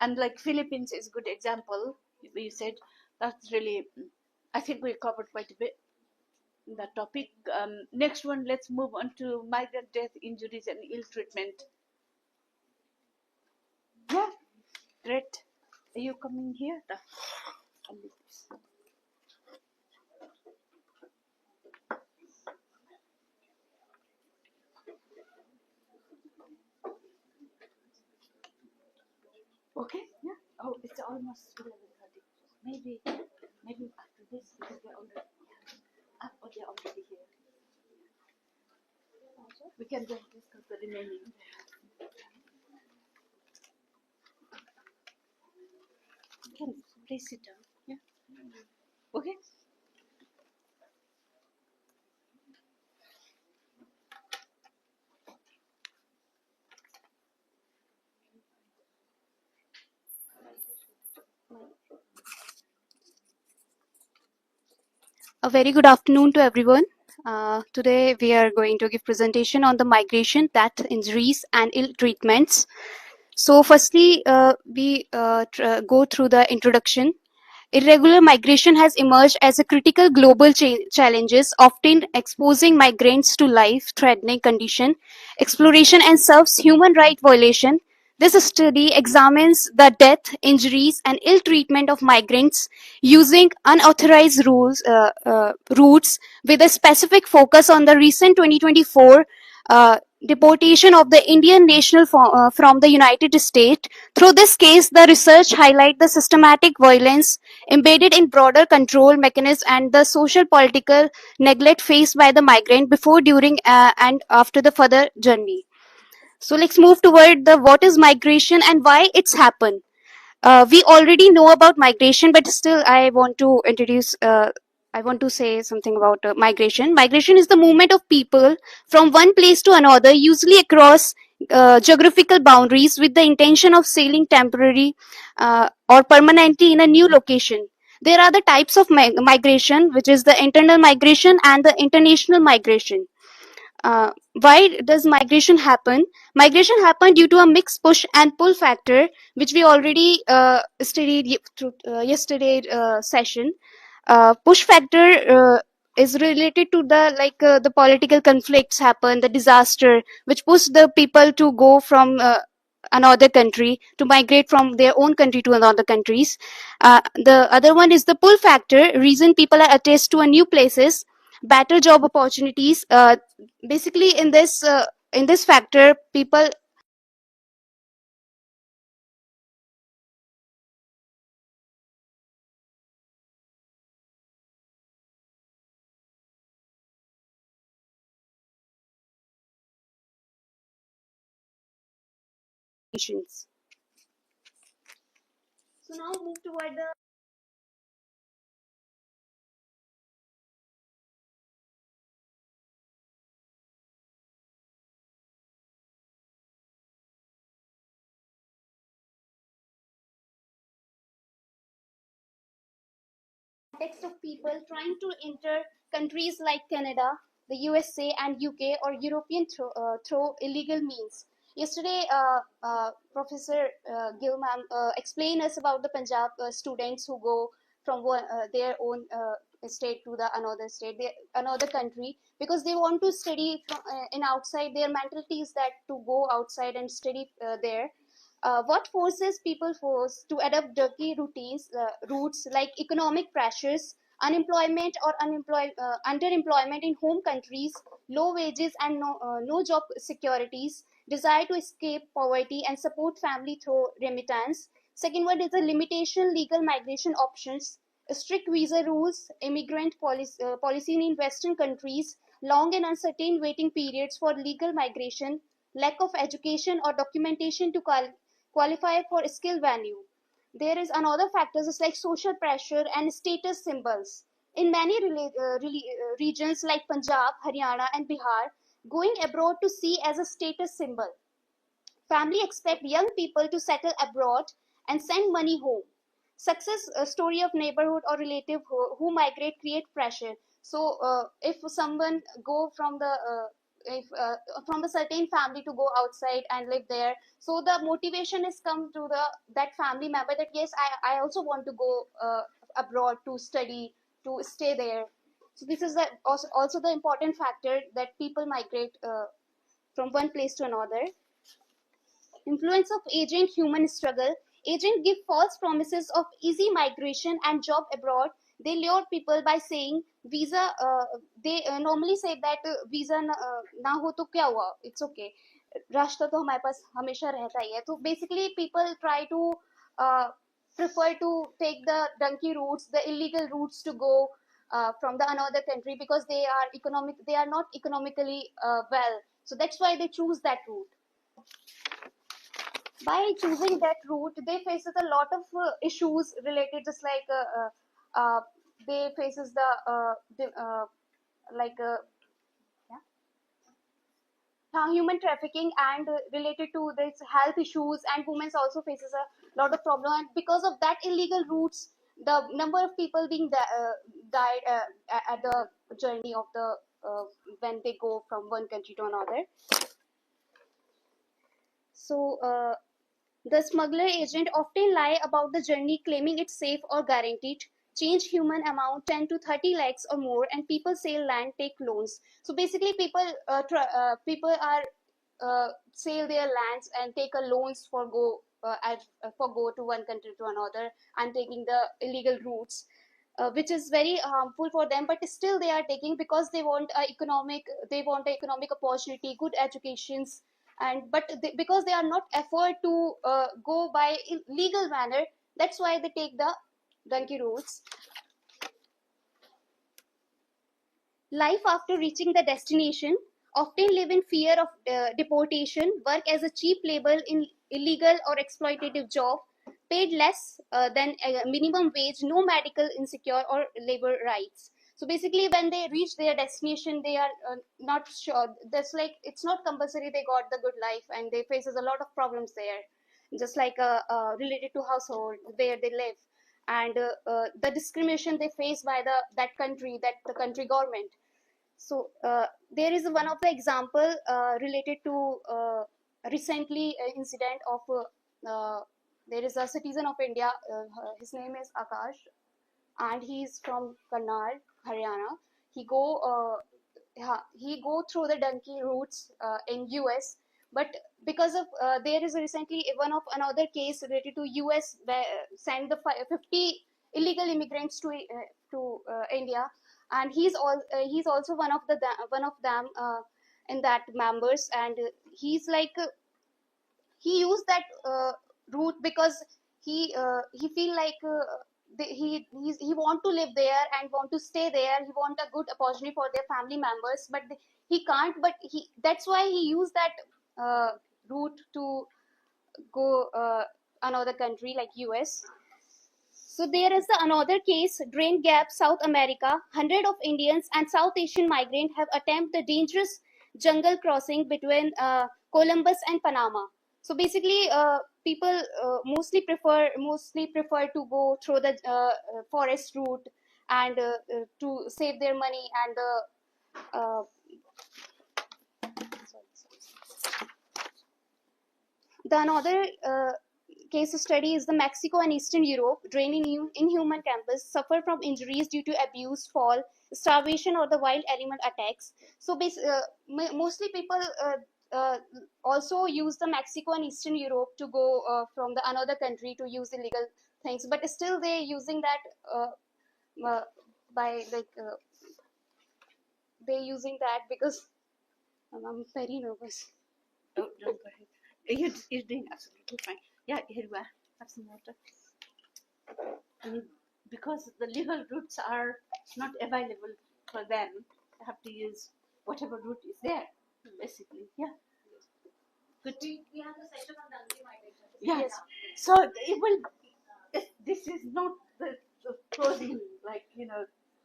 And like Philippines is a good example. You said that's really, I think we covered quite a bit in that topic. Next one, let's move on to migrant death, injuries, and ill treatment. Yeah, great. Are you coming here? Okay, yeah. Oh, it's almost 11:30. Maybe after this, because they're already, they're already here. We can just discuss the remaining. Can please sit down. Yeah. Okay. A very good afternoon to everyone. Today we are going to give presentation on the migration, death, injuries, and ill treatments. So, firstly, we go through the introduction. Irregular migration has emerged as a critical global challenges, often exposing migrants to life-threatening condition, exploration, and serves human right violation. This study examines the death, injuries, and ill treatment of migrants using unauthorized routes, with a specific focus on the recent 2024 deportation of the Indian national from the United States. Through this case, the research highlight the systematic violence embedded in broader control mechanisms and the social political neglect faced by the migrant before, during, and after the further journey. So let's move toward the what is migration and why it's happened. We already know about migration, but still I want to introduce, I want to say something about migration. Migration is the movement of people from one place to another, usually across geographical boundaries, with the intention of sailing temporary or permanently in a new location. There are the types of migration, which is the internal migration and the international migration. Why does migration happen? Migration happen due to a mixed push and pull factor, which we already studied through yesterday session. Push factor is related to the political conflicts happen, the disaster, which push the people to go from another country, to migrate from their own country to another countries. The other one is the pull factor, reason people are attached to a new places, better job opportunities. Basically, in this factor, people nations. So now move toward the context of people trying to enter countries like Canada, the USA, and UK or European through illegal means. Yesterday, Professor Gill ma'am explained us about the Punjab students who go from their own state to the another state, another country, because they want to study in outside. Their mentality is that to go outside and study there. What forces people force to adopt dirty routes like economic pressures, unemployment or underemployment in home countries, low wages and no job securities, desire to escape poverty and support family through remittance. Second one is the limitation legal migration options, strict visa rules, immigrant policy in Western countries, long and uncertain waiting periods for legal migration, lack of education or documentation to qualify for skill value. There is another factors is like social pressure and status symbols. In many regions like Punjab, Haryana, and Bihar, going abroad to sea as a status symbol. Family expect young people to settle abroad and send money home. Success story of neighborhood or relative who migrate create pressure. So if someone go from the if from the certain family to go outside and live there, so the motivation is come to the that family member that yes, I also want to go abroad to study, to stay there. So this is the, also the important factor that people migrate from one place to another. Influence of agent human struggle. Agents give false promises of easy migration and job abroad. They lure people by saying visa. They normally say that visa ना हो तो क्या हुआ? It's okay. रास्ता तो हमारे पास हमेशा रहता ही है. So basically, people try to prefer to take the donkey routes, the illegal routes to go from the another country because they are economic. They are not economically well. So that's why they choose that route. By choosing that route, they faces a lot of issues related, just like they faces like human trafficking and related to this health issues, and women also faces a lot of problem. And because of that illegal routes, the number of people being died at the journey of the when they go from one country to another. So. The smuggler agent often lie about the journey, claiming it's safe or guaranteed. Change human amount 10 to 30 lakhs or more, and people sell land, take loans. So basically, people are sell their lands and take a loans for go to one country to another and taking the illegal routes. Which is very harmful for them, but still they are taking because they want a economic opportunity, good educations, and because they are not afford to go by legal manner, that's why they take the donkey routes. Life after reaching the destination, often live in fear of deportation, work as a cheap labor in illegal or exploitative job, paid less than minimum wage, no medical insecure or labor rights. So basically, when they reach their destination, they are not sure. That's like it's not compulsory they got the good life, and they faces a lot of problems there, just like related to household where they live, and the discrimination they face by the country government. So there is one of the example related to recently incident of there is a citizen of India. His name is Akash, and he's from Karnal, Haryana. He go through the donkey routes in US, but because of there is recently one of another case related to US where sent the 50 illegal immigrants to India, and he's also one of them in that members, and he's like he used that route because he feel like he want to live there and want to stay there. He want a good opportunity for their family members, but he can't. But that's why he used that route to go another country like US. So there is another case, Drain Gap, South America. Hundreds of Indians and South Asian migrants have attempted the dangerous jungle crossing between Columbus and Panama. So basically, people mostly prefer to go through the forest route and to save their money and the another case study is the Mexico and Eastern Europe, draining inhuman campus, suffer from injuries due to abuse, fall, starvation, or the wild animal attacks. So mostly people also use the Mexico and Eastern Europe to go from the another country to use illegal things, but still they using that by like they using that because I'm very nervous. Oh, don't go ahead. You're doing absolutely fine. Yeah, here you are. Have some water. Because the legal routes are not available for them, they have to use whatever route is there, basically. Yeah. Good. We have the session on Dundee migration. Yes. So it will. This is not the closing, like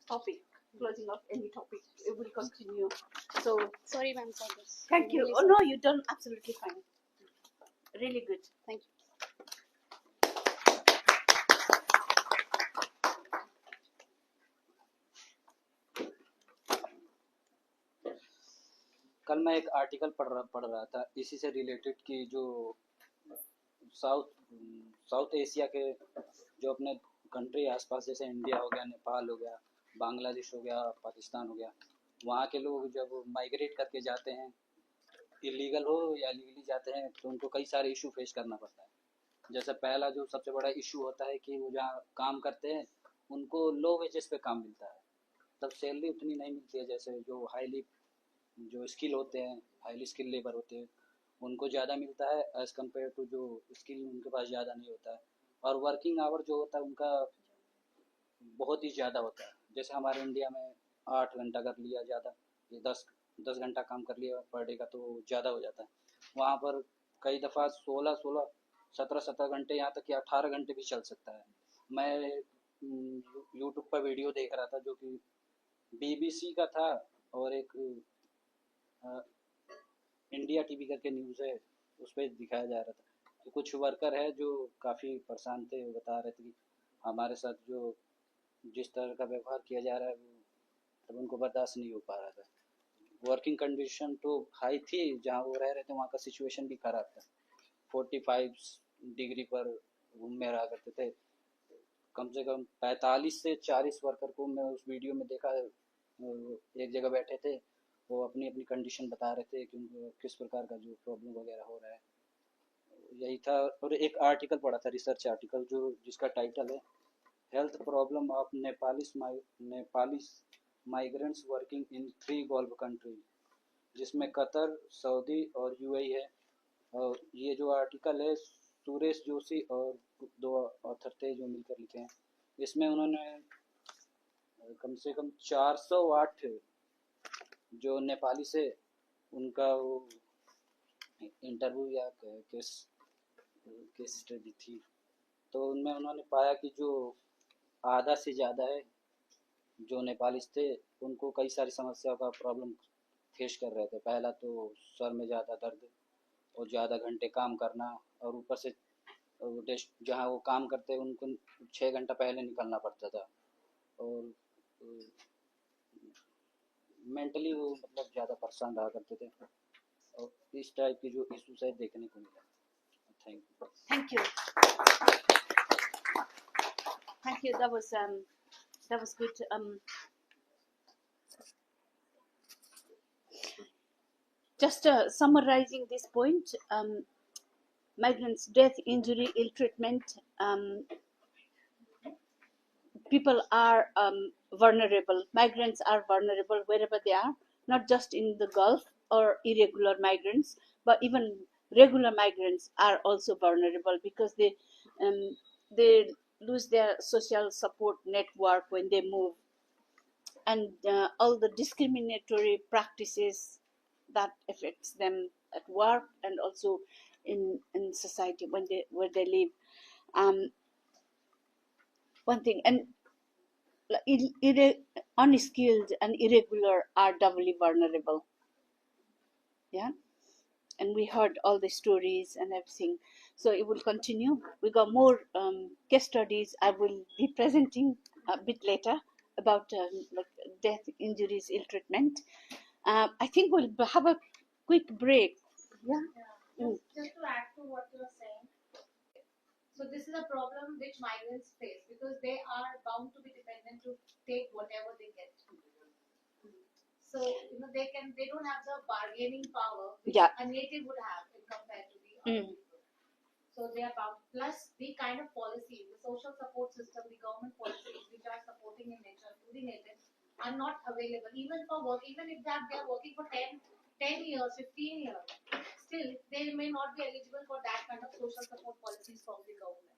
topic. Closing of any topic. It will continue. So Sorry, ma'am, for this. thank you. Really Oh sorry. no, you done absolutely fine. Really good. Thank you. कल मैं एक article पढ़ रहा था इसी से related कि जो साउथ एशिया के जो अपने कंट्री आसपास जैसे इंडिया हो गया, नेपाल हो गया, बांग्लादेश हो गया, पाकिस्तान हो गया, वहाँ के लोग जब माइग्रेट करके जाते हैं, इलीगल हो या लीगली जाते हैं, तो उनको कई सारे इशू फेस करना पड़ता है। जैसे पहला जो सबसे बड़ा इशू होता है कि वो जहाँ काम करते हैं उनको लो वेजेस पे काम मिलता है, तब सैलरी उतनी नहीं मिलती है जैसे जो स्किल होते हैं, हाईली स्किल लेबर होते हैं, उनको ज़्यादा मिलता है एज़ कम्पेयर टू जो स्किल उनके पास ज़्यादा नहीं होता है। और वर्किंग आवर जो होता है उनका बहुत ही ज़्यादा होता है। जैसे हमारे इंडिया में 8 घंटा कर लिया ज़्यादा, ये 10 घंटा काम कर लिया पर डे का तो ज़्यादा हो जाता है। वहाँ पर कई दफ़ा 16 17 घंटे, यहाँ तक कि 18 घंटे भी चल सकता है। मैं यूट्यूब पर वीडियो देख रहा था जो कि BBC का था और एक इंडिया टीवी करके न्यूज़ है, उस पर दिखाया जा रहा था कि कुछ वर्कर है जो काफ़ी परेशान थे, वो बता रहे थे कि हमारे साथ जो जिस तरह का व्यवहार किया जा रहा है वो तब उनको बर्दाश्त नहीं हो पा रहा था। वर्किंग कंडीशन तो हाई थी, जहाँ वो रह रहे थे वहाँ का सिचुएशन भी ख़राब था। 45 डिग्री पर रूम में रहा करते थे। कम से कम 45 से 40 वर्कर को मैं उस वीडियो में देखा, एक जगह बैठे थे, वो अपनी अपनी कंडीशन बता रहे थे कि उनको किस प्रकार का जो प्रॉब्लम वगैरह हो रहा है, यही था। और एक आर्टिकल पढ़ा था, रिसर्च आर्टिकल, जो जिसका टाइटल है health problem of Nepalis migrants working in 3 gulf country, जिसमें कतर, सऊदी और UAE है। और ये जो आर्टिकल है सुरेश जोशी और 2 ऑथर थे जो मिलकर लिखे हैं। इसमें उन्होंने कम से कम 408 जो नेपाली से उनका वो इंटरव्यू या केस स्टडी थी, तो उनमें उन्होंने पाया कि जो आधा से ज़्यादा है जो नेपाली थे उनको कई सारी समस्याओं का प्रॉब्लम फेस कर रहे थे। पहला तो सर में ज़्यादा दर्द और ज़्यादा घंटे काम करना, और ऊपर से जहाँ वो काम करते उनको 6 घंटा पहले निकलना पड़ता था, और मेंटली वो मतलब ज़्यादा परेशान रहा करते थे, और इस टाइप की जो इशूज है देखने को मिला। Thank you. Thank you. Thank you. That was good. Just summarizing this point, migrants' death, injury, ill treatment. People are vulnerable. Migrants are vulnerable wherever they are, not just in the Gulf or irregular migrants, but even regular migrants are also vulnerable because they lose their social support network when they move, and all the discriminatory practices that affects them at work and also in society where they live. One thing, and unskilled and irregular are doubly vulnerable. Yeah, and we heard all the stories and everything, so it will continue. We got more case studies I will be presenting a bit later about like death, injuries, ill treatment. I think we'll have a quick break. Yeah. Just to add to what you were saying, so this is a problem which migrants face because they are bound to be dependent to take whatever they get. So they don't have the bargaining power which Yeah. a native would have in compared to the other people. So they are bound. Plus the kind of policies, the social support system, the government policies which are supporting in nature to the natives are not available even for work. Even if they are working for 10 years, 15 years, still they may not be eligible for that kind of social support policies from the government.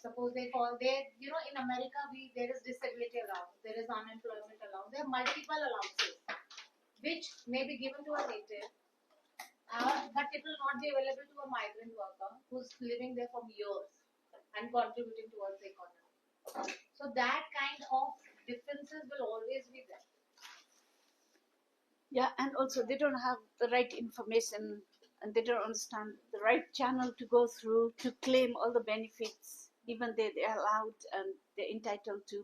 Suppose they in America there is disability allowance, there is unemployment allowance, there are multiple allowances which may be given to a native but it will not be available to a migrant worker who's living there for years and contributing towards the economy. So that kind of differences will always be there. Yeah, and also they don't have the right information and they don't understand the right channel to go through to claim all the benefits, even they're allowed and they're entitled to.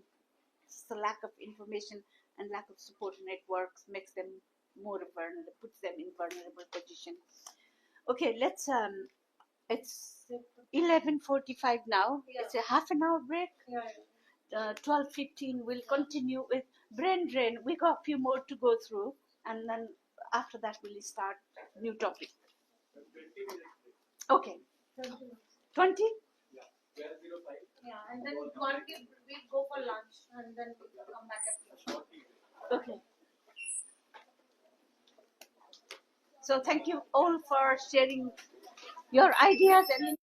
The lack of information and lack of support networks makes them more vulnerable, puts them in vulnerable position. Okay, let's it's 11:45 now. Yeah. It's a half an hour break. Yeah. 12:15 we'll continue with brain drain. We got a few more to go through, and then after that we'll start new topic. Okay. 20? Yeah, and then we'll go for lunch and then we'll come back at lunch. Okay. So thank you all for sharing your ideas and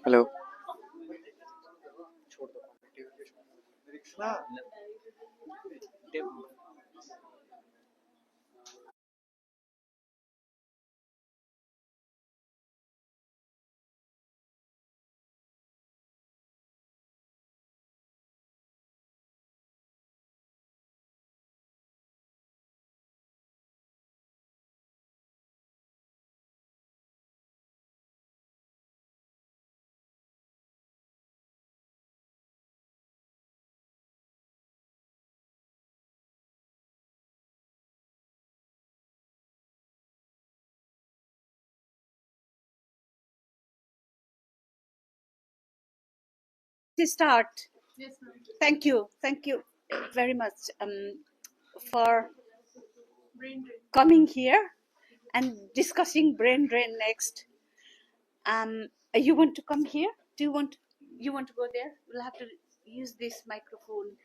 Hello. To start. Thank you. Thank you very much for coming here and discussing brain drain next. You want to come here? Do you want to go there? We'll have to use this microphone.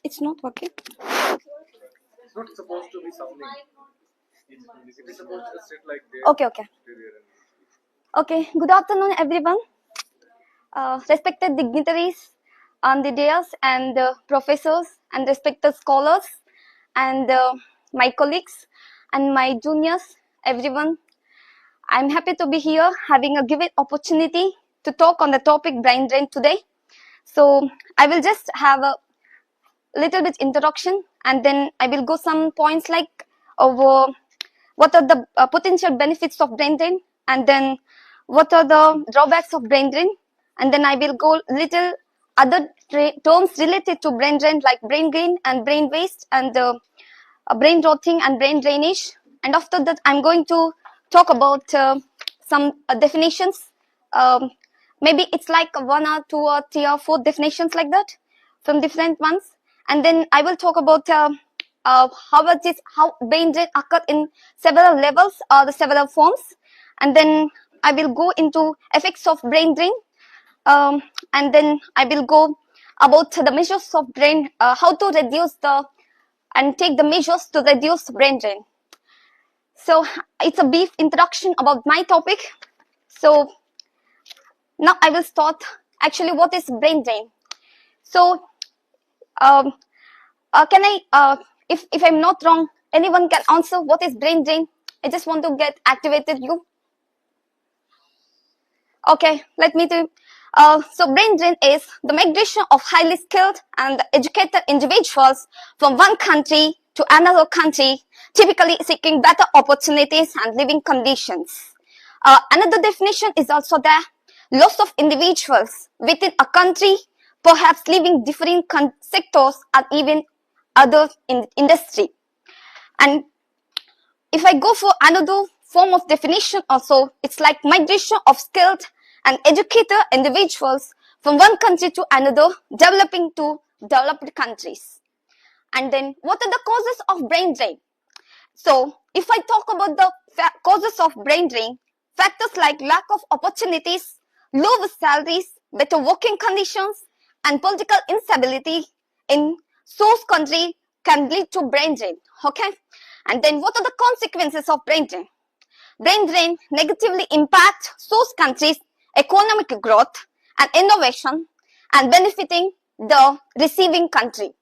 It's not working. It's not supposed to be sounding. It is supposed to sit like there. Okay. Good afternoon, everyone. Respected dignitaries on the dais and professors and respected scholars and my colleagues and my juniors, everyone. I'm happy to be here having a given opportunity to talk on the topic brain drain today. So I will just have a little bit introduction and then I will go some points like over what are the potential benefits of brain drain and then what are the drawbacks of brain drain and then I will go little other terms related to brain drain like brain gain and brain waste and brain rotting and brain drainage, and after that I'm going to talk about some definitions. Maybe it's like one or two or three or four definitions like that from different ones, and then I will talk about how brain drain occur in several levels or the several forms, and then I will go into effects of brain drain, and then I will go about the measures of brain, how to reduce the and take the measures to reduce brain drain. So it's a brief introduction about my topic. So now I will start actually what is brain drain. So can I, if I'm not wrong, anyone can answer what is brain drain? I just want to get activated you. Okay, let me do. So brain drain is the migration of highly skilled and educated individuals from one country to another country, typically seeking better opportunities and living conditions. Another definition is also there: loss of individuals within a country, perhaps leaving different sectors and even other industry. And if I go for another form of definition also, it's like migration of skilled and educated individuals from one country to another, developing to developed countries. And then what are the causes of brain drain? So if I talk about the causes of brain drain, factors like lack of opportunities, low salaries, better working conditions, and political instability in source country can lead to brain drain. Okay, and then what are the consequences of brain drain? Brain drain negatively impact source countries' economic growth and innovation, and benefiting the receiving country.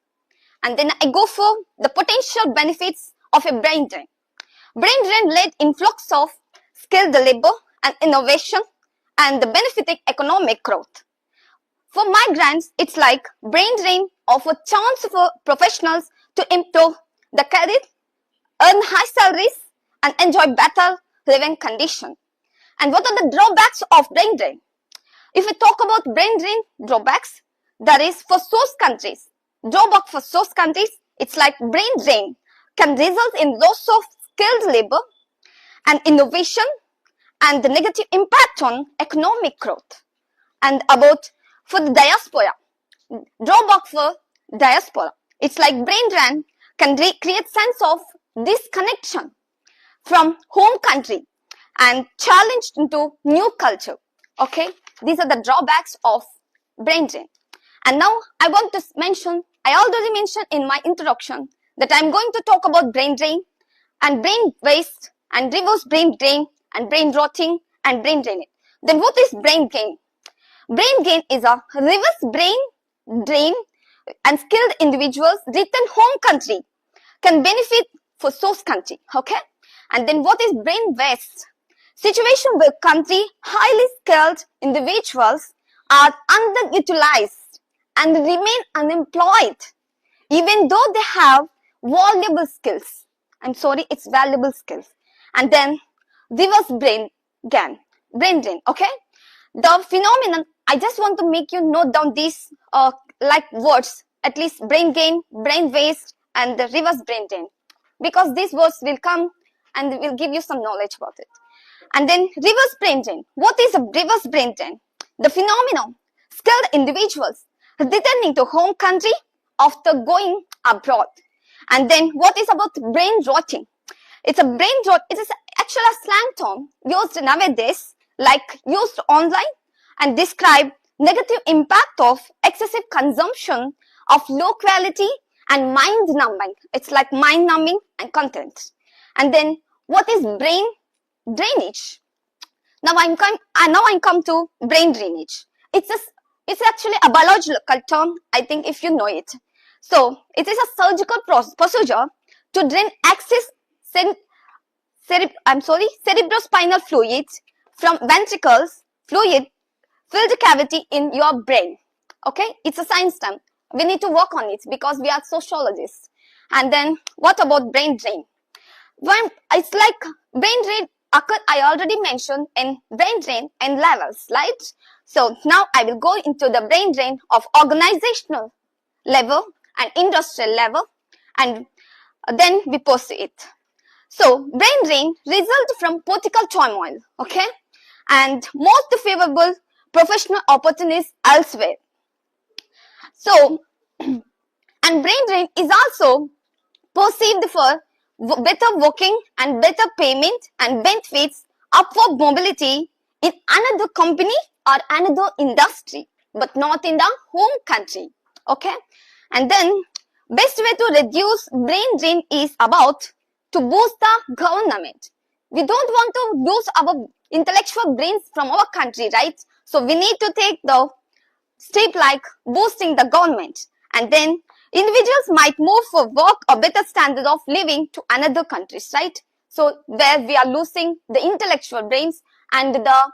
And then I go for the potential benefits of a brain drain. Brain drain led influx of skilled labor and innovation and the benefiting economic growth. For migrants, it's like brain drain of a chance for professionals to improve the career, earn high salaries, and enjoy better living conditions. And what are the drawbacks of brain drain? If we talk about brain drain drawbacks, that is for source countries. Drawback for source countries, it's like brain drain can result in loss of skilled labor and innovation and the negative impact on economic growth. And about for the diaspora. Drawback for diaspora. It's like brain drain can create sense of disconnection from home country and challenged into new culture. Okay, these are the drawbacks of brain drain. And now I want to mention, I already mentioned in my introduction that I'm going to talk about brain drain and brain waste and reverse brain drain and brain rotting and brain drainage. Then what is brain gain? Brain gain is a reverse brain drain and skilled individuals return home country can benefit for source country. Okay. And then what is brain waste? Situation where country highly skilled individuals are underutilized and remain unemployed even though they have valuable skills. I'm sorry, it's valuable skills. And then reverse brain drain. Okay. The phenomenon, I just want to make you note down these like words, at least brain gain, brain waste, and the reverse brain drain, because these words will come and will give you some knowledge about it. And then reverse brain drain. What is a reverse brain drain? The phenomenon, skilled individuals returning to home country after going abroad. And then what is about brain rotting? It's a brain rot. It is actually a slang term used nowadays, like used online, and describe negative impact of excessive consumption of low quality and mind numbing. It's like mind numbing and content. And then what is brain drainage? Now I'm come to brain drainage. It's actually a biological term, I think, if you know it. So it is a surgical procedure to drain excess cerebrospinal fluid from ventricles fluid filled cavity in your brain. Okay, it's a science term. We need to work on it because we are sociologists. And then what about brain drain? When it's like brain drain occur, I already mentioned in brain drain and levels, right? So now I will go into the brain drain of organizational level and industrial level, and then we proceed. So brain drain result from political turmoil, okay, and most favorable professional opportunities elsewhere. So, and brain drain is also perceived for better working and better payment and benefits, upward mobility in another company or another industry, but not in the home country. Okay. And then best way to reduce brain drain is about to boost the government. We don't want to lose our intellectual brains from our country, right? So we need to take the step like boosting the government. And then individuals might move for work or better standard of living to another countries, right? So where we are losing the intellectual brains and the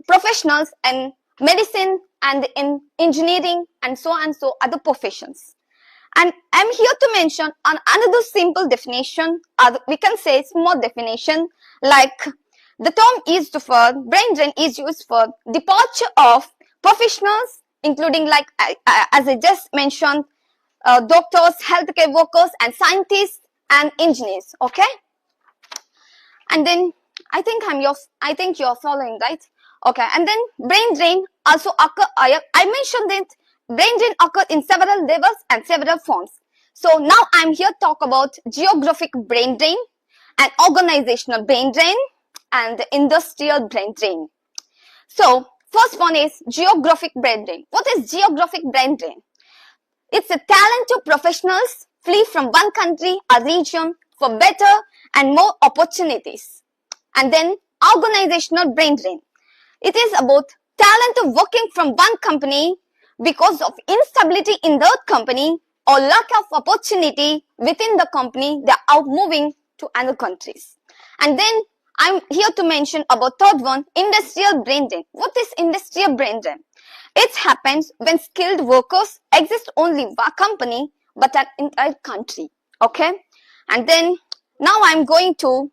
professionals in medicine and in engineering and so other professions. And I'm here to mention another simple definition, or we can say small definition, like the term used for brain drain is used for departure of professionals, including like as I just mentioned, doctors, healthcare workers, and scientists and engineers. Okay, and then I think you're following, right? Okay, and then brain drain also occur. I mentioned that brain drain occurs in several levels and several forms. So now I'm here to talk about geographic brain drain and organizational brain drain and industrial brain drain. So first one is geographic brain drain. What is geographic brain drain? It's a talent to professionals flee from one country or region for better and more opportunities. And then organizational brain drain. It is about talent of working from one company because of instability in that company or lack of opportunity within the company. They are moving to other countries. And then I'm here to mention about third one, industrial brain drain. What is industrial brain drain? It happens when skilled workers exist only one company but an entire country. Okay. And then now I'm going to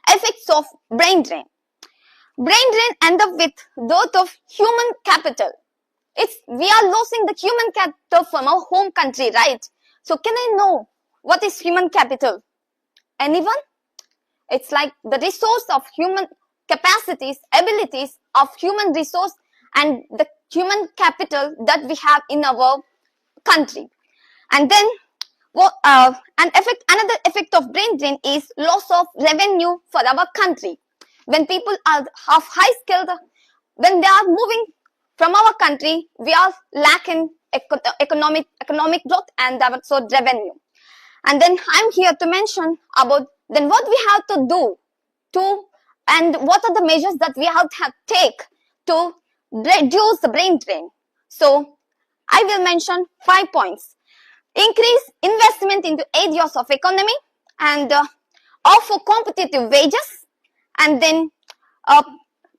effects of brain drain. Brain drain end up with dearth of human capital. We are losing the human capital from our home country, right? So can I know what is human capital? Anyone? It's like the resource of human capacities, abilities of human resource and the human capital that we have in our country. And then another effect of brain drain is loss of revenue for our country. When people are of high skilled, when they are moving from our country, we are lacking economic growth and also revenue. And then I'm here to mention about then what we have to do to, and what are the measures that we have to take to reduce the brain drain. So I will mention 5 points. Increase investment into areas of economy and offer competitive wages, and then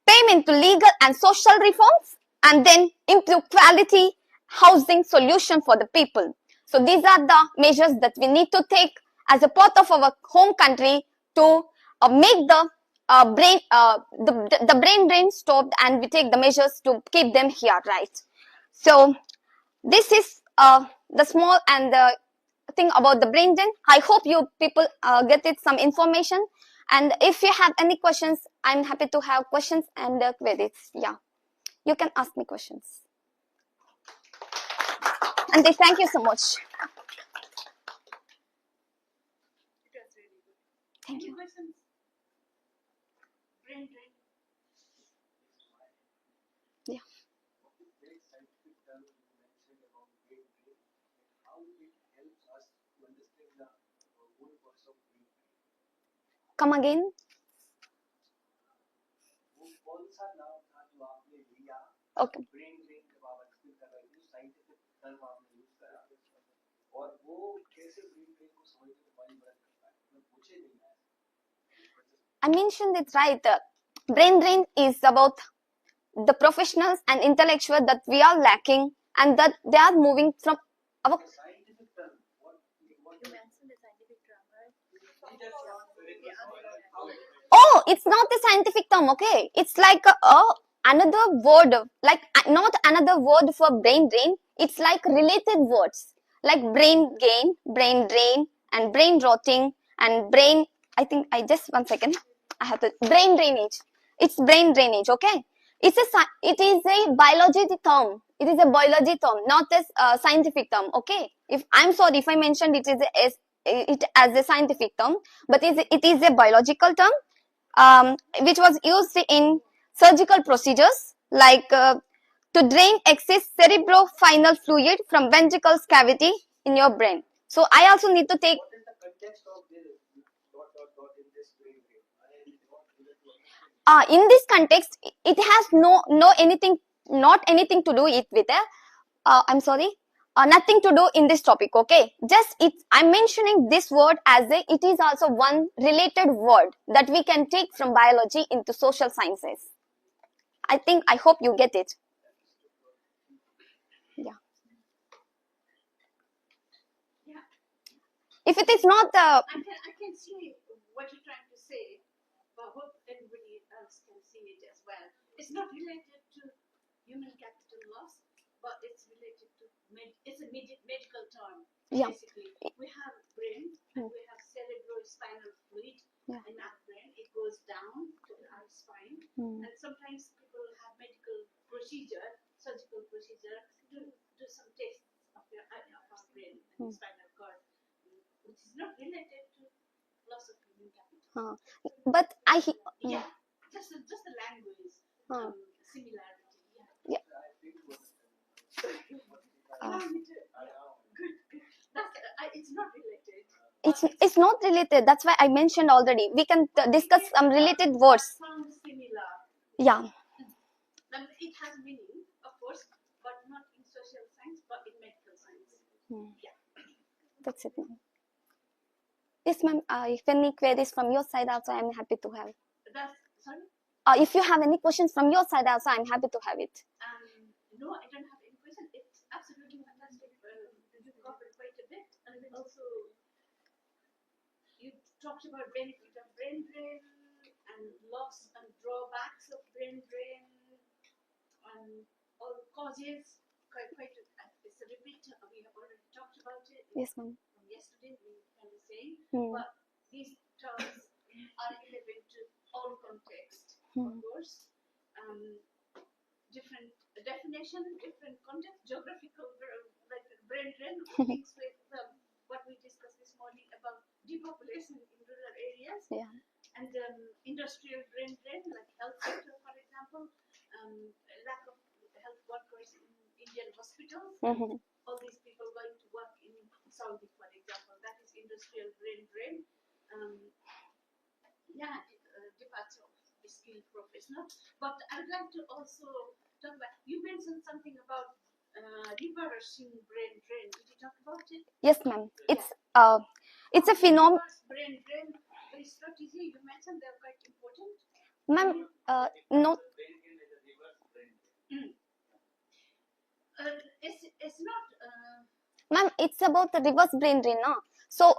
payment to legal and social reforms, and then improve quality housing solution for the people. So these are the measures that we need to take as a part of our home country to make the brain drain stopped, and we take the measures to keep them here, right? So this is the small and the thing about the brain drain. I hope you people get it some information, and if you have any questions, I'm happy to have questions and queries. Yeah, you can ask me questions. And thank you so much. Thank you. Questions? Brain drain. Yeah. Come again. Okay. I mentioned it right. Brain drain is about the professionals and intellectual that we are lacking, and that they are moving from our. Oh, it's not a scientific term, okay? It's like another word, like not another word for brain drain. It's like related words, like brain gain, brain drain, and brain rotting, and brain. I think I just 1 second. I have to brain drainage. It's brain drainage, okay? It is a biology term. It is a biology term, not a scientific term, okay? If I'm sorry if I mentioned it as a scientific term, but it is a biological term, which was used in surgical procedures, like to drain excess cerebrospinal fluid from ventricles cavity in your brain. So I also need to take. In this context, it has not anything to do it with I'm sorry, nothing to do in this topic, okay? Just I'm mentioning this word as it is also one related word that we can take from biology into social sciences. I hope you get it. Yeah. If it is not I can see what you're trying to say, but I hope everybody else can see it as well. It's not related to human capital loss, but it's related to it's a medical term. Yeah. Basically, we have brain and we have cerebrospinal fluid in our brain. It goes down to our spine, and sometimes people have medical surgical procedure to do some tests of our brain and spinal cord, which is not related to loss of human capital. But just the language similarity. Yeah. Good. It's not related. It's not related. That's why I mentioned already. We can discuss some related words. Sounds similar. Yeah. It has meaning, of course, but not in social science, but in medical science. Yeah. That's it, ma'am. Yes, ma'am. If any queries from your side also, I'm happy to have. Sorry? If you have any questions from your side also, I'm happy to have it. No, I don't have any questions. It's absolutely fantastic. You covered quite a bit, and then also you talked about benefit of brain drain and loss and drawbacks of brain drain and all causes. It's a repeat. We have already talked about it. Yes, ma'am. From yesterday, we kind of saying, but these terms are relevant to all context, of course. different definition, different context, geographical brain drain links with what we discussed this morning about depopulation in rural areas. Yeah. And industrial brain drain, like health sector, for example, lack of health workers in Indian hospitals. All these people going to work in Saudi, for example, that is industrial brain drain. Departure of the skilled professional. But I would like to also talk about, you mentioned something about reversing brain drain. Did you talk about it? Yes, ma'am. It's a phenomenon. Brain drain, the strategy you mentioned, they're quite important. Ma'am, no. It's not. Ma'am, it's about the reverse brain drain, no? So,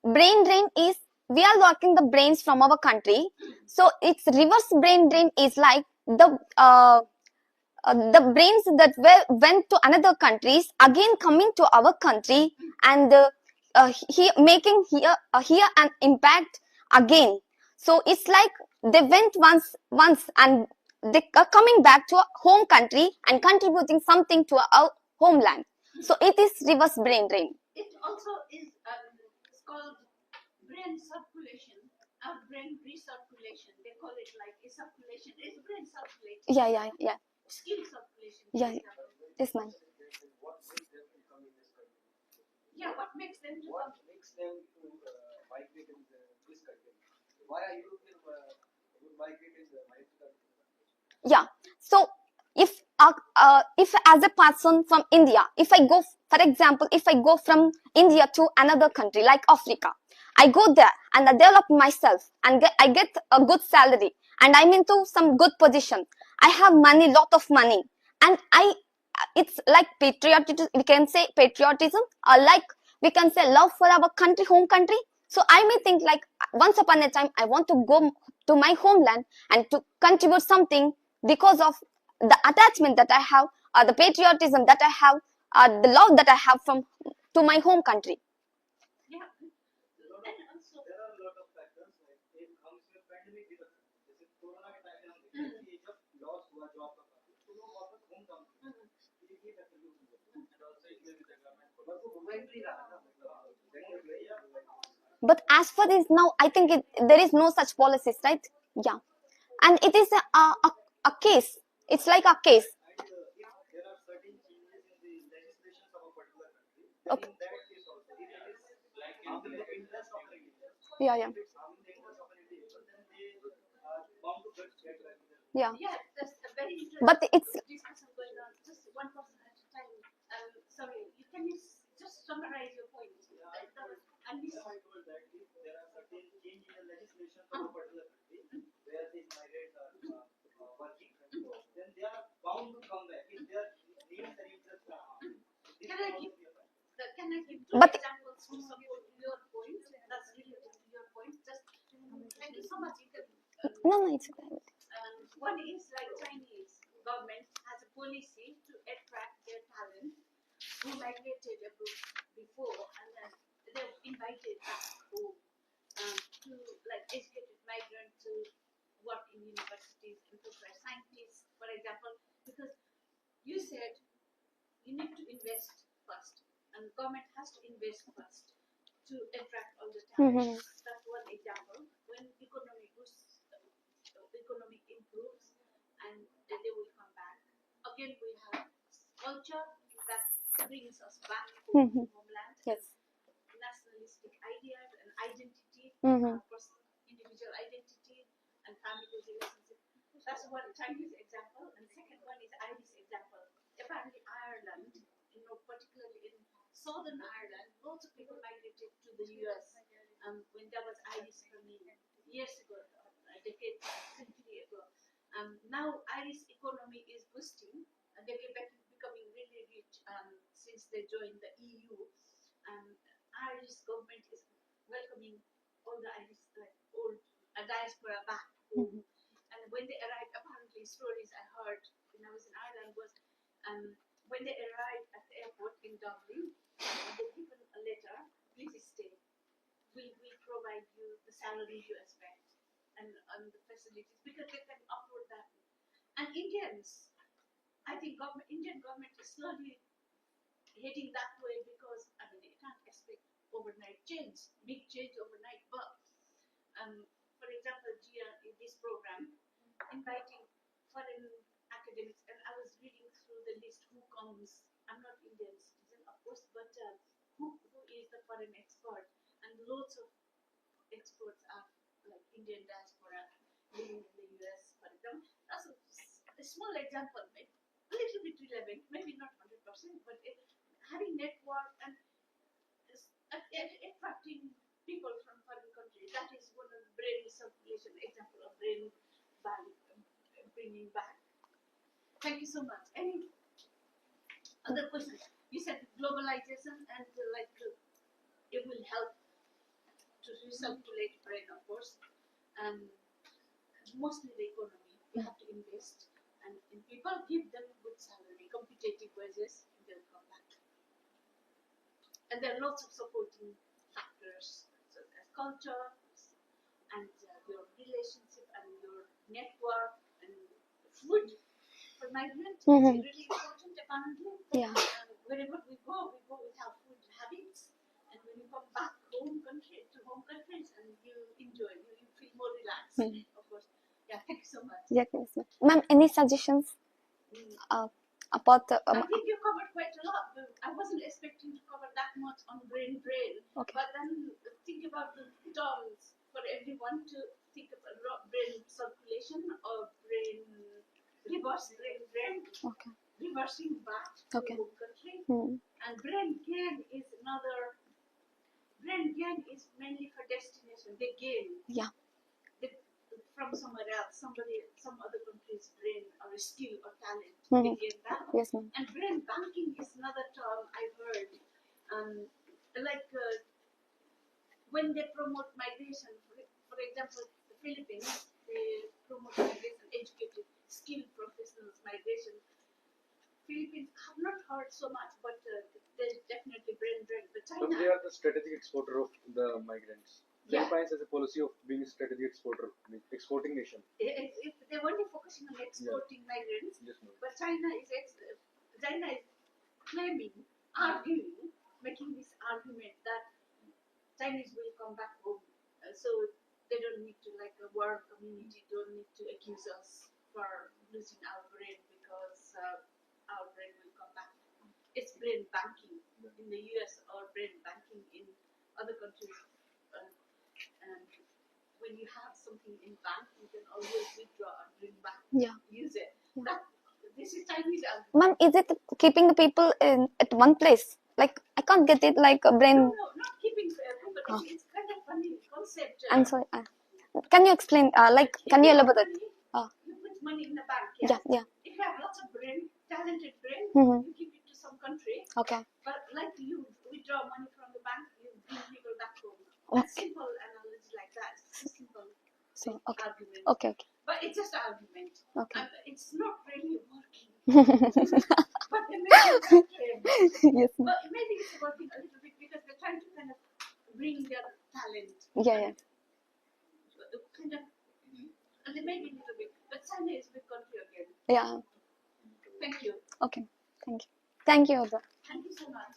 brain drain is, we are locking the brains from our country. So, it's reverse brain drain is like the brains that went to another countries again coming to our country and making here an impact again. So it's like they went once and they are coming back to our home country and contributing something to our homeland. So it is reverse brain drain. It also is it's called brain circulation or brain recirculation. They call it like a circulation. It's brain circulation. Yeah. Skill circulation. Yeah. Yes, ma'am. Yeah, what makes them to What makes them to migrate in this country? Why are you migrate in my country? Yeah. So if as a person from India, if I go, for example, if I go from India to another country like Africa, I go there and I develop myself and I get a good salary and I'm into some good position. I have money, lot of money, and it's like patriotism. We can say patriotism, or like we can say love for our country, home country. So I may think like once upon a time I want to go to my homeland and to contribute something because of the attachment that I have, or the patriotism that I have, or the love that I have to my home country. Yeah. And also there are a lot of factors like it comes with pandemic because this is corona के time में हम देखते हैं कि जब loss हुआ job का तो लोग वापस home town गए ये factor use हुआ and also it may be development but वो momentary रहा ना But as for this now, I think there is no such policies, right? Yeah, and it is a case. It's like a case. and if there are certain changes in the legislation of a particular country Okay. in that case also if it is like harming the interest of an individual Yeah. if it's harming the interest of an individual then they are bound to get back to their Yeah. Yeah, that's a very interesting But it's discussion going on. Just one person at a time. Sorry, can you just summarize your point? I missed. I told that if there are certain changes in the legislation of a particular country where these migrants are working, then they are bound to come back if their needs and interests are harmed. Can I give two But- examples to support your point? That's related to your point. Just thank you so much. You can, no, it's okay. one is like Chinese government has a policy to attract their talent who migrated abroad before and then they've invited back home to like educated migrants to work in universities and to be scientists, for example, because you said you need to invest first and government has to invest first to attract all the talent. That's one example. When economy improves and they will come back. Again, we have culture that brings us back to homeland. Yes. Nationalistic ideas and identity, individual identity and family relationship. That's one Chinese example. And second one is Irish example. Apparently Ireland, particularly in Southern Ireland, lots of people migrated to the US when there was Irish famine years ago, a decade, century ago. Now Irish economy is boosting and they're becoming really rich since they joined the EU. Irish government is welcoming all the Irish diaspora back home. And when they arrived, apparently stories I heard when I was in Ireland was when they arrived at the airport in Dublin, they given a letter, please stay. We provide you the salary you expect and the facilities because they can afford that. And Indians, I think Indian government is slowly heading that way because I mean they can't expect overnight change, big change overnight. But for example, Gia in this program inviting foreign academics, and I was reading through the list who comes. I'm not Indian citizen, of course, but who is the foreign expert? And lots of experts are like Indian diaspora living in the US, for example. That's a small example, maybe a little bit relevant, maybe not 100%, but having network and attracting people from foreign countries. That is one of the brain circulation example of brain bank bringing back. Thank you so much. Any other questions? You said globalization and it will help to recirculate brain, of course, and mostly the economy. You have to invest, and in people, give them good salary, competitive wages, they'll come back. And there are lots of supporting factors, such as culture and your relationship and your network and food. For migrants, it's really important apparently. Yeah. Wherever we go with our food habits, and when you come back to home countries, and you enjoy, you feel more relaxed. Of course. Yeah, thank you so much. Yes. Ma'am, any suggestions about the? I think you covered quite a lot. I wasn't expecting to cover that much on brain, Okay. but then think about the terms for everyone to think about brain circulation or brain reverse brain. Okay. Reversing back to Okay. home country. And Mm. brain gain is mainly for destination. They gain Yeah. from somewhere else, some other country's brain or a skill or talent. Mhm. They gain that. Yes, ma'am. And brain banking is another term I've heard. When they promote migration, for example, the Philippines, they promote migration, educated, skilled professionals migration. Philippines have not heard so much, but there's definitely brain drain. But China, But they are the strategic exporter of the migrants. Yeah. Philippines has a policy of being a strategic exporter, exporting nation. if they're only focusing on exporting migrants, Yes, ma'am. but China is claiming, arguing, making this argument that Chinese will come back home, so they don't need to, like a world community, don't need to accuse us for losing our brain because our brain will come back. It's brain banking in the US or brain banking in other countries. And when you have something in bank, you can always withdraw and bring back, Yeah. use it. Yeah. This is Chinese argument. Ma'am, is it keeping the people at one place? Like, I can't get it like a brain. No, not keeping people. Oh. It's kind of funny concept. I'm sorry. Can you explain? Can you elaborate? You put money in the bank. Yeah, yeah. If you have lots of brain, talented brain, Mhm. you give it to some country. Okay. But like you withdraw money from the bank, you bring people back home. Okay. A simple analogy like that. It's a simple So, okay. argument. Okay. But it's just argument. Okay. It's not really working. But they make that claim. Yes, ma'am. But maybe it's working a little bit because they're trying to kind of bring their talent. Yeah, yeah. Kind of, and they maybe a little bit. But China is a big country again. Yeah. Thank you. Okay. Thank you. Thank you, Oda. Thank you so much.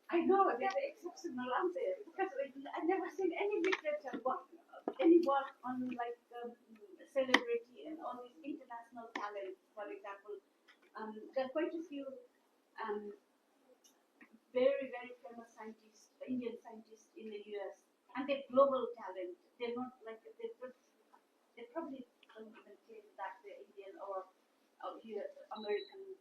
I know they're exceptional, aren't they? Because I've never seen any literature any work on like celebrity and all these international talent, for example. There are quite a few very, very famous scientists, Indian scientists in the US, and they're global talent. They're not like they probably don't even claim that they're Indian or US, American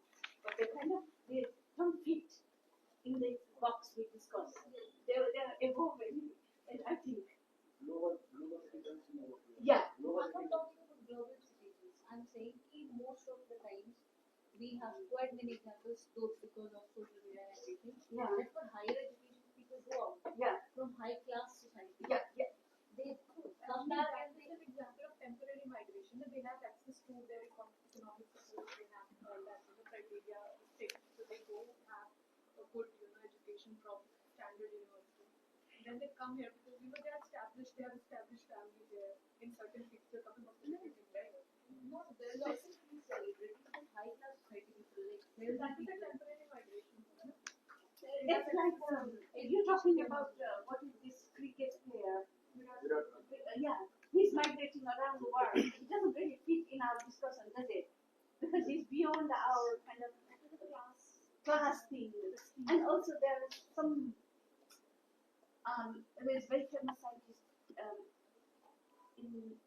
quite many examples, those because of social media and everything. Yeah. That for higher education, people go out. Yeah. From high class society. Yeah. Yeah. They come back and they an example of temporary migration. They have access to their economic support. They have that criteria fixed, so they go have a good education from standard university. Then they come here because they are established. They have established family there in certain fixed couple of things, right? No, there's also celebrating high class society people. Like there's that is a temporary migration. It's like you're talking about what is this cricket player? Yeah, he's migrating around the world. It doesn't really fit in our discussion, does it? Because it's beyond our kind of class thing. And also there's some there's very famous scientist in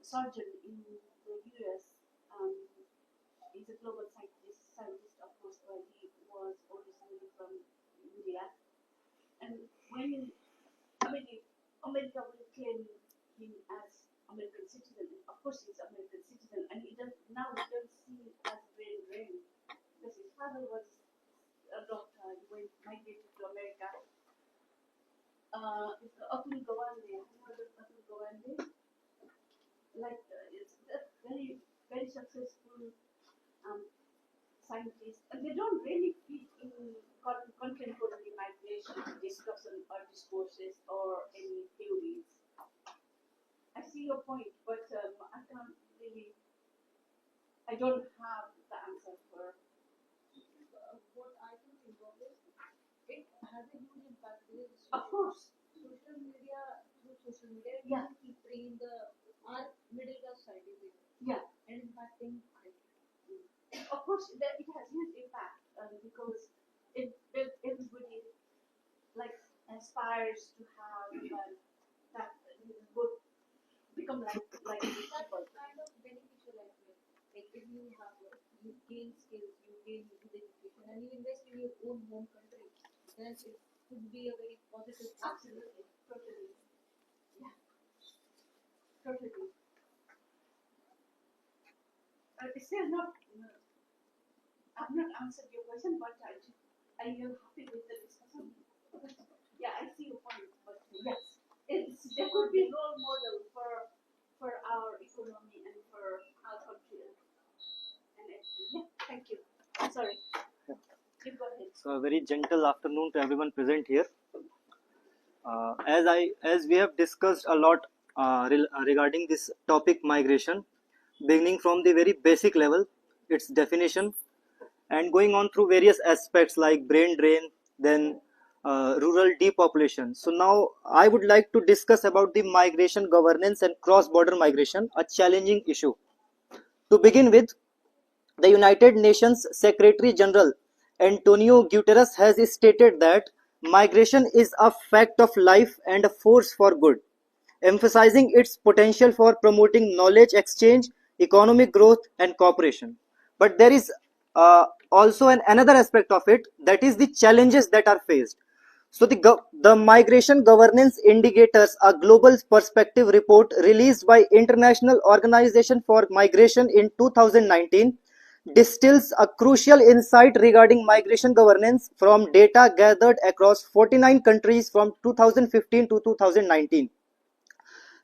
surgeon in the US. He's a global scientist of course, but he was originally from India. And when America will claim him as American citizen, of course he's American citizen, and he doesn't see him as brain drain because his father was a doctor. He migrated to America. It's Atul Gawande. You know Atul Gawande? Like it's a very very successful scientists, and they don't really fit in contemporary migration discussion or discourses or any theories. I see your point, but I can't really. I don't have the answer for. What I can think of is it has a huge impact. Of course. Social media, through social media, Yeah. keep bringing our middle class society there. Yeah. And impacting. Of course, it has huge impact because everybody like aspires to have that would become like these people. That's kind of beneficial as well. Like if you have you gain skills, you gain good education, and you invest in your own home country, then it could be a very positive. Absolutely, totally, yeah, totally. It's still not. I've not answered your question, but are you happy with the discussion? Yeah, I see your point, but yes, there could be role model for our economy and for our country and everything. Yeah, thank you. Sorry. You go ahead. So a very gentle afternoon to everyone present here. As we have discussed a lot regarding this topic migration, beginning from the very basic level, its definition, and going on through various aspects like brain drain, then rural depopulation. So now I would like to discuss about the migration governance and cross-border migration, a challenging issue. To begin with, the United Nations Secretary General Antonio Guterres has stated that migration is a fact of life and a force for good, emphasizing its potential for promoting knowledge exchange, economic growth, and cooperation. But there is also another aspect of it, that is the challenges that are faced. So the Migration Governance Indicators, a global perspective report released by International Organization for Migration in 2019, distills a crucial insight regarding migration governance from data gathered across 49 countries from 2015 to 2019.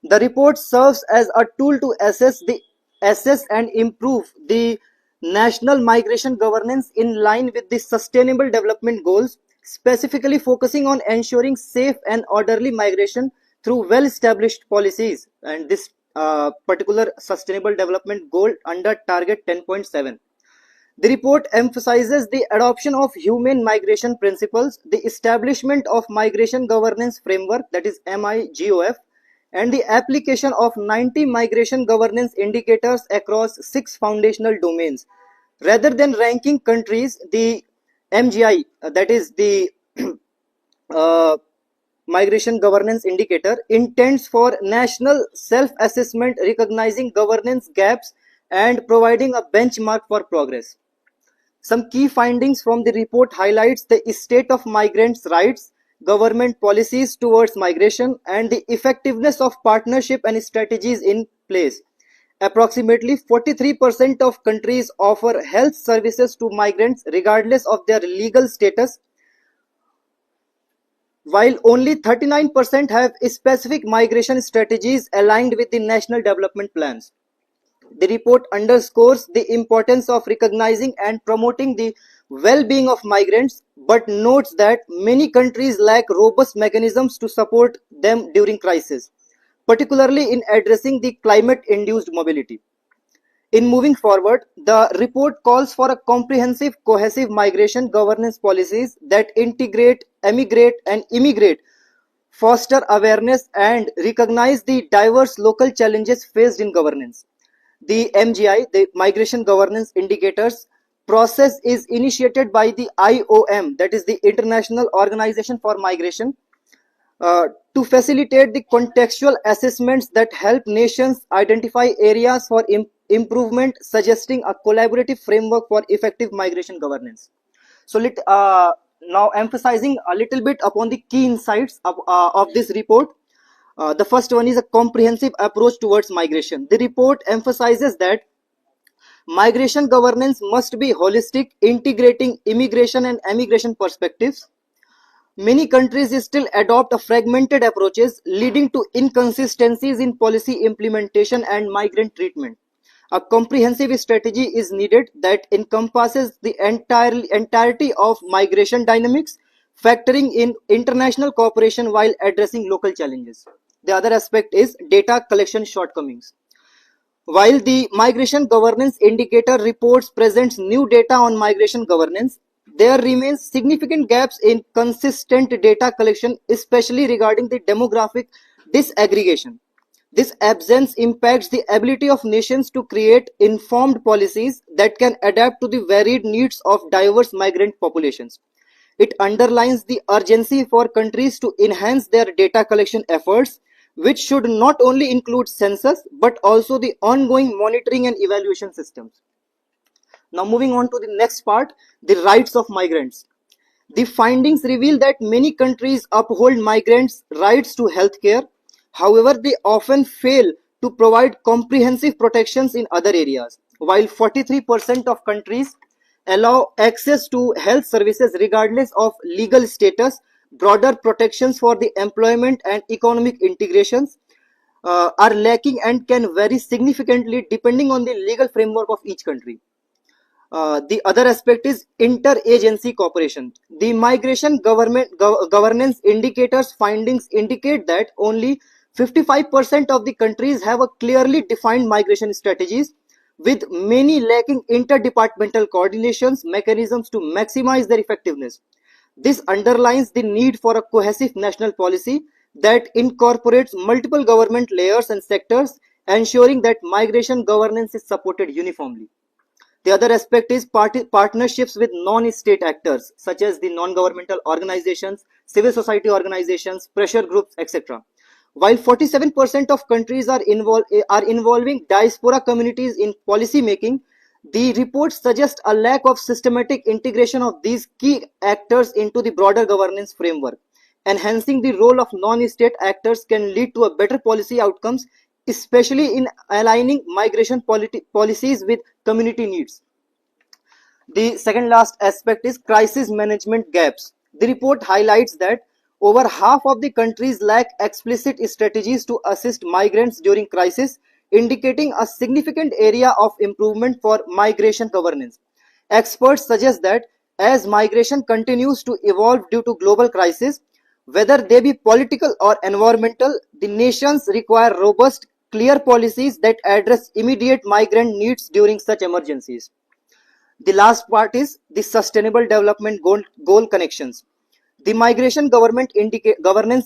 The report serves as a tool to assess and improve the national migration governance in line with the Sustainable Development Goals, specifically focusing on ensuring safe and orderly migration through well-established policies, and this particular Sustainable Development Goal under Target 10.7. The report emphasizes the adoption of humane migration principles, the establishment of migration governance framework, that is MIGOF, and the application of 90 migration governance indicators across 6 foundational domains. Rather than ranking countries, the MGI, that is the migration governance indicator, intends for national self-assessment, recognizing governance gaps and providing a benchmark for progress. Some key findings from the report highlights the state of migrants' rights, government policies towards migration, and the effectiveness of partnership and strategies in place. Approximately 43% of countries offer health services to migrants regardless of their legal status, while only 39% have specific migration strategies aligned with the national development plans. The report underscores the importance of recognizing and promoting the well-being of migrants, but notes that many countries lack robust mechanisms to support them during crisis, particularly in addressing the climate-induced mobility. In moving forward, the report calls for a comprehensive, cohesive migration governance policies that integrate, emigrate, and immigrate, foster awareness, and recognize the diverse local challenges faced in governance. The MGI, the Migration Governance Indicators process, is initiated by the IOM, that is the International Organization for Migration, to facilitate the contextual assessments that help nations identify areas for improvement, suggesting a collaborative framework for effective migration governance. So now emphasizing a little bit upon the key insights of this report. The first one is a comprehensive approach towards migration. The report emphasizes that migration governance must be holistic, integrating immigration and emigration perspectives. Many countries still adopt a fragmented approaches, leading to inconsistencies in policy implementation and migrant treatment. A comprehensive strategy is needed that encompasses the entirety of migration dynamics, factoring in international cooperation while addressing local challenges. The other aspect is data collection shortcomings. While the Migration Governance Indicator reports presents new data on migration governance, there remains significant gaps in consistent data collection, especially regarding the demographic disaggregation. This absence impacts the ability of nations to create informed policies that can adapt to the varied needs of diverse migrant populations. It underlines the urgency for countries to enhance their data collection efforts, which should not only include census but also the ongoing monitoring and evaluation systems. Now, moving on to the next part, the rights of migrants. The findings reveal that many countries uphold migrants' rights to healthcare. However, they often fail to provide comprehensive protections in other areas. While 43% of countries allow access to health services regardless of legal status, broader protections for the employment and economic integrations are lacking and can vary significantly depending on the legal framework of each country. The other aspect is interagency cooperation. The migration governance indicators findings indicate that only 55% of the countries have a clearly defined migration strategies, with many lacking interdepartmental coordinations mechanisms to maximize their effectiveness. This underlines the need for a cohesive national policy that incorporates multiple government layers and sectors, ensuring that migration governance is supported uniformly. The other aspect is partnerships with non-state actors such as the non-governmental organizations, civil society organizations, pressure groups, etc. While 47% of countries are involving diaspora communities in policy making, the report suggests a lack of systematic integration of these key actors into the broader governance framework. Enhancing the role of non-state actors can lead to a better policy outcomes, especially in aligning migration policies with community needs. The second last aspect is crisis management gaps. The report highlights that over half of the countries lack explicit strategies to assist migrants during crisis, indicating a significant area of improvement for migration governance. Experts suggest that as migration continues to evolve due to global crisis, whether they be political or environmental, the nations require robust, clear policies that address immediate migrant needs during such emergencies. The last part is the sustainable development goal connections. The migration governance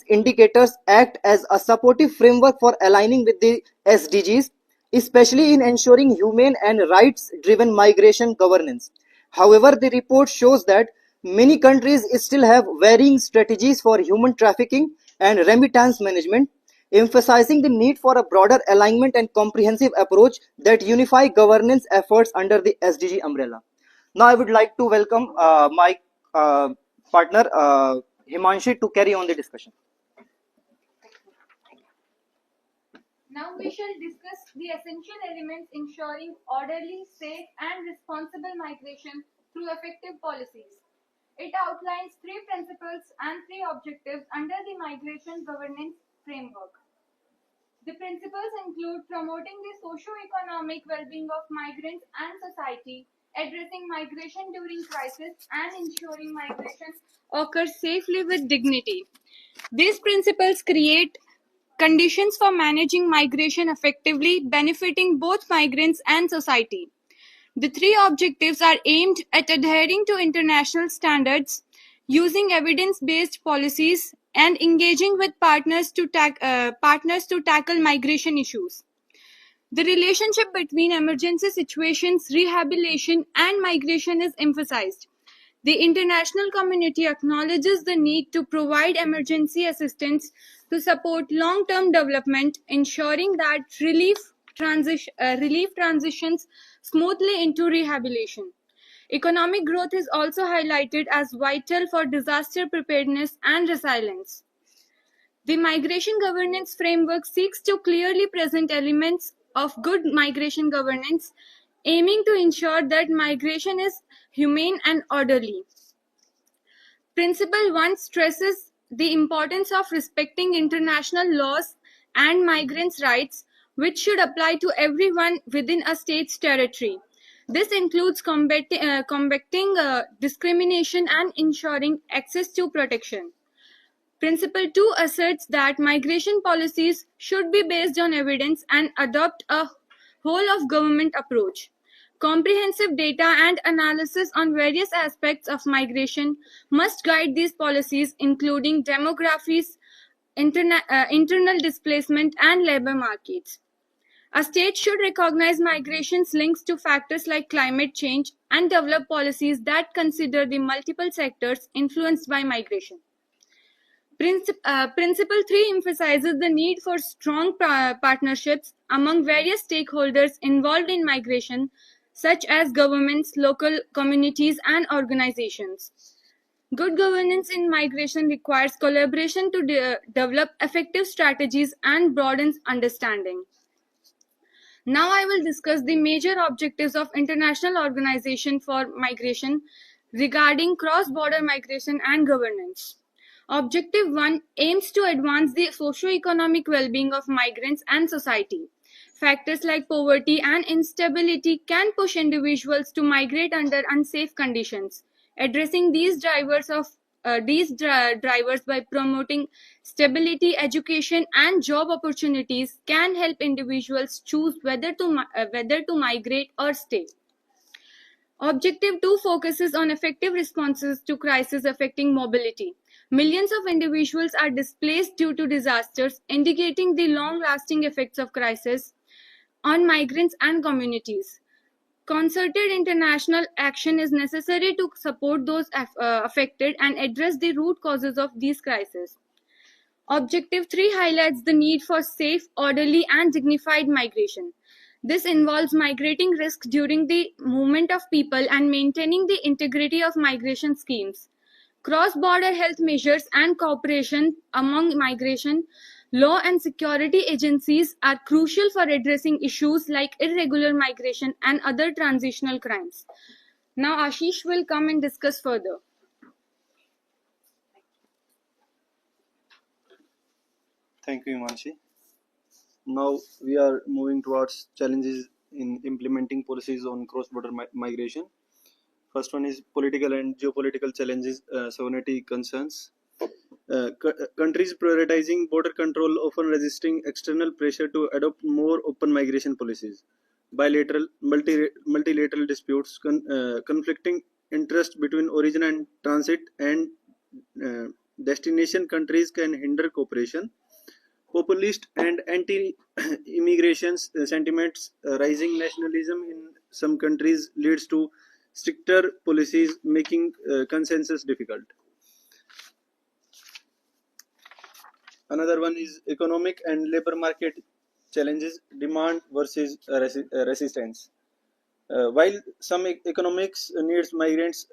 indicators act as a supportive framework for aligning with the SDGs, especially in ensuring humane and rights-driven migration governance. However, the report shows that many countries still have varying strategies for human trafficking and remittance management, emphasizing the need for a broader alignment and comprehensive approach that unify governance efforts under the SDG umbrella. Now, I would like to welcome my partner Himanshi to carry on the discussion. Now we shall discuss the essential elements ensuring orderly, safe and responsible migration through effective policies. It outlines 3 principles and 3 objectives under the migration governance framework. The principles include promoting the socio-economic well-being of migrants and society, addressing migration during crisis, and ensuring migration occurs safely with dignity. These principles create conditions for managing migration effectively, benefiting both migrants and society. The 3 objectives are aimed at adhering to international standards, using evidence-based policies, and engaging with partners to tackle migration issues. The relationship between emergency situations, rehabilitation, and migration is emphasized. The international community acknowledges the need to provide emergency assistance to support long-term development, ensuring that relief transitions smoothly into rehabilitation. Economic growth is also highlighted as vital for disaster preparedness and resilience. The migration governance framework seeks to clearly present elements of good migration governance, aiming to ensure that migration is humane and orderly. Principle 1 stresses the importance of respecting international laws and migrants' rights, which should apply to everyone within a state's territory. This includes combating discrimination and ensuring access to protection. Principle 2 asserts that migration policies should be based on evidence and adopt a whole-of-government approach. Comprehensive data and analysis on various aspects of migration must guide these policies, including demographies, internal displacement, and labor markets. A state should recognize migration's links to factors like climate change and develop policies that consider the multiple sectors influenced by migration. Principle 3 emphasizes the need for strong partnerships among various stakeholders involved in migration, such as governments, local communities, and organizations. Good governance in migration requires collaboration to develop effective strategies and broadens understanding. Now I will discuss the major objectives of International Organization for Migration regarding cross-border migration and governance. Objective 1 aims to advance the socio-economic well-being of migrants and society. Factors like poverty and instability can push individuals to migrate under unsafe conditions. Addressing these drivers by promoting stability, education, and job opportunities can help individuals choose whether to migrate or stay. Objective 2 focuses on effective responses to crises affecting mobility. Millions of individuals are displaced due to disasters, indicating the long-lasting effects of crisis on migrants and communities. Concerted international action is necessary to support those affected and address the root causes of these crises. Objective 3 highlights the need for safe, orderly, and dignified migration. This involves migrating risk during the movement of people and maintaining the integrity of migration schemes. Cross-border health measures and cooperation among migration, law and security agencies are crucial for addressing issues like irregular migration and other transitional crimes. Now Ashish will come and discuss further. Thank you, Himanshi. Now we are moving towards challenges in implementing policies on cross-border migration. First one is political and geopolitical challenges, sovereignty concerns. Countries prioritizing border control often resisting external pressure to adopt more open migration policies. Bilateral, multilateral disputes, conflicting interest between origin and transit and destination countries can hinder cooperation. Populist and anti-immigration sentiments, rising nationalism in some countries leads to stricter policies, making consensus difficult. Another one is economic and labor market challenges, demand versus resistance. While some economics needs migrants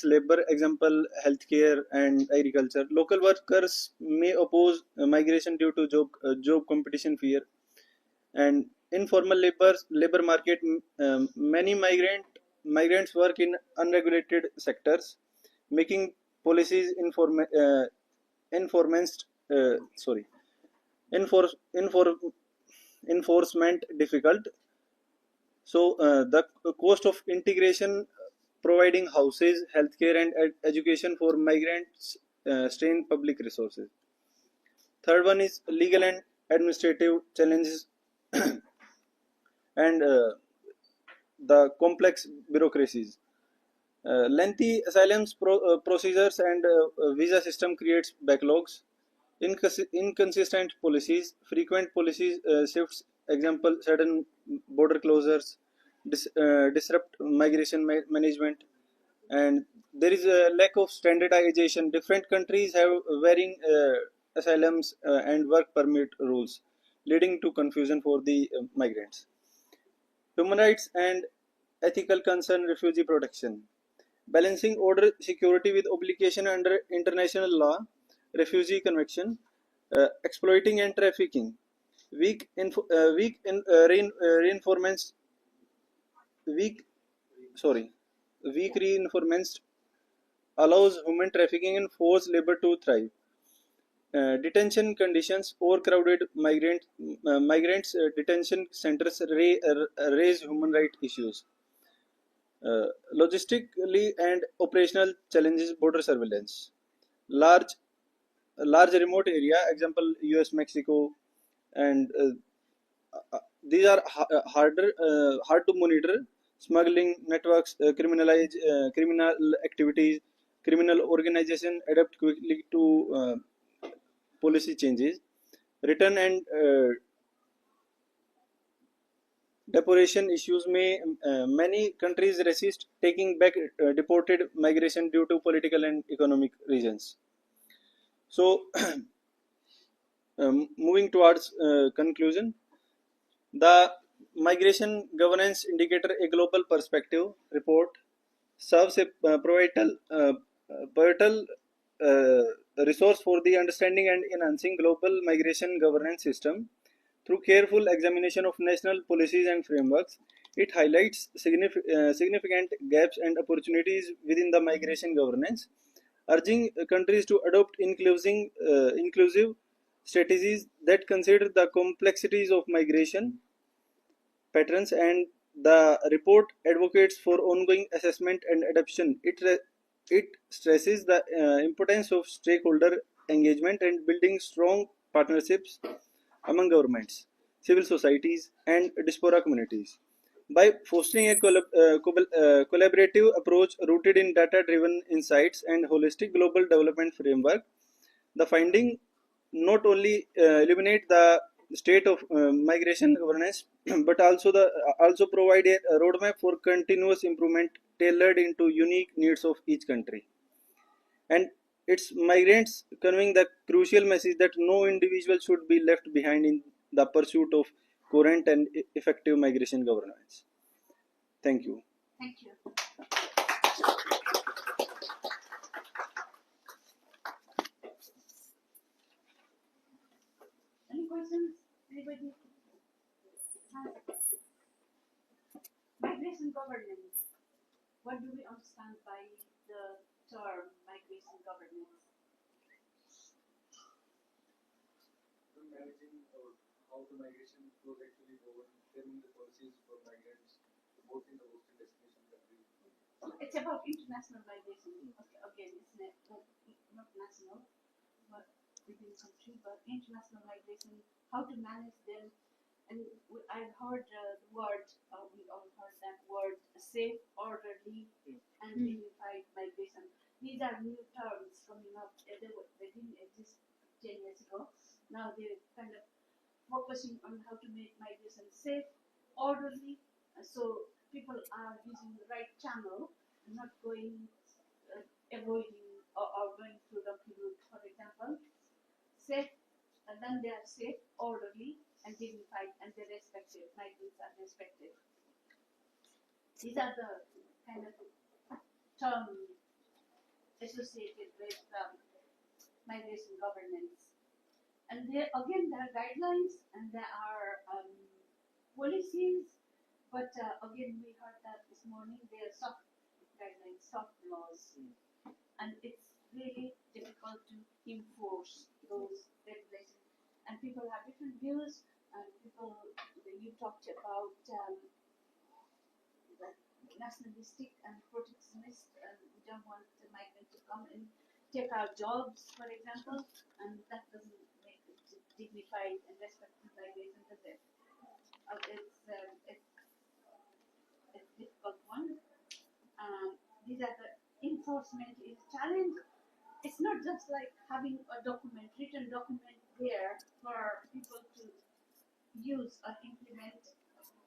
labor, example healthcare and agriculture, local workers may oppose migration due to job competition fear. And informal labor market, many migrants work in unregulated sectors, making policies informants sorry enforce, enfor, enforcement difficult. So the cost of integration, providing houses, healthcare, and education for migrants strain public resources. Third one is legal and administrative challenges and the complex bureaucracies. Lengthy procedures and visa system creates backlogs. Inconsistent policies, frequent policies shifts, example sudden border closures, disrupt migration management, and there is a lack of standardization. Different countries have varying asylums and work permit rules, leading to confusion for the migrants. Human rights and ethical concern, refugee protection. Balancing order security with obligation under international law, refugee convention, exploiting and trafficking, reinforcements, weak, weak reinforcements allows human trafficking and forced labor to thrive. Detention conditions, overcrowded migrants detention centers raise human rights issues. Logistically and operational challenges, border surveillance, large remote area, example US, Mexico, and these are hard to monitor. Smuggling networks, criminal activities, criminal organization adapt quickly to policy changes. Return and deportation issues, many countries resist taking back deported migration due to political and economic reasons. So moving towards conclusion, the Migration Governance Indicator, a global perspective report, serves a pivotal resource for the understanding and enhancing global migration governance system. Through careful examination of national policies and frameworks, it highlights significant gaps and opportunities within the migration governance, urging countries to adopt inclusive strategies that consider the complexities of migration patterns. And the report advocates for ongoing assessment and adoption. It stresses the importance of stakeholder engagement and building strong partnerships among governments, civil societies, and diaspora communities. By fostering a collaborative approach rooted in data-driven insights and holistic global development framework, the finding not only illuminate the state of migration governance, but also provide a roadmap for continuous improvement tailored into unique needs of each country. And its migrants conveying the crucial message that no individual should be left behind in the pursuit of coherent and effective migration governance. Thank you. Thank you. Any questions? Anybody? Migration governance. What do we understand by the term migration governance? Managing how the migration flows actually govern, framing the policies for migrants both in the host and destination countries. It's about international migration. Okay, again, it's not national, but within country, but international migration, how to manage them. And I've heard the word, we all heard that word, safe, orderly, and unified migration. These are new terms coming up. They didn't exist 10 years ago. Now they're kind of focusing on how to make migration safe, orderly, so people are using the right channel, not going, avoiding or going through the route, for example. Safe, and then they are safe, orderly, and dignified, and they're respected. Migrants are respected. These are the kind of terms associated with migration governance. And there again, there are guidelines and there are policies, but again, we heard that this morning, there are soft guidelines, soft laws, and it's really difficult to enforce those regulations. And people have different views, and people, you talked about the nationalistic and protectionist, and we don't want the migrant to come and take our jobs, for example, and that doesn't make it dignified and respectful migration, does it? It's a difficult one. These are the enforcement is challenge. It's not just like having a document, written document there for people to use or implement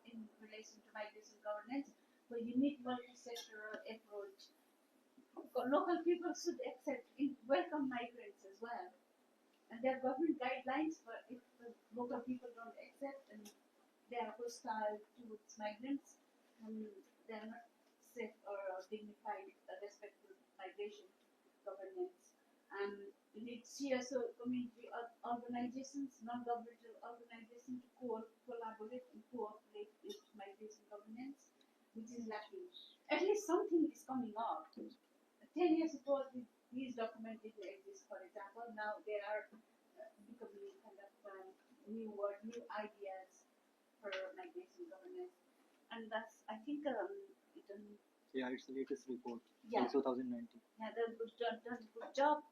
in relation to migration governance, but you need multi-sectoral approach. Local people should accept, welcome migrants as well. And there are government guidelines, but if the local people don't accept and they are hostile towards migrants, they are not safe or dignified, respectful migration governance. And you need CSO community organizations, non-governmental organizations to collaborate and cooperate with migration governance, which is lacking. At least something is coming up. 10 years ago, these documents didn't exist, for example. Now they are becoming kind of new word, new ideas for migration governance. And that's, I think, Yeah, it's the latest report yeah. in 2019. Yeah, they've done a good job,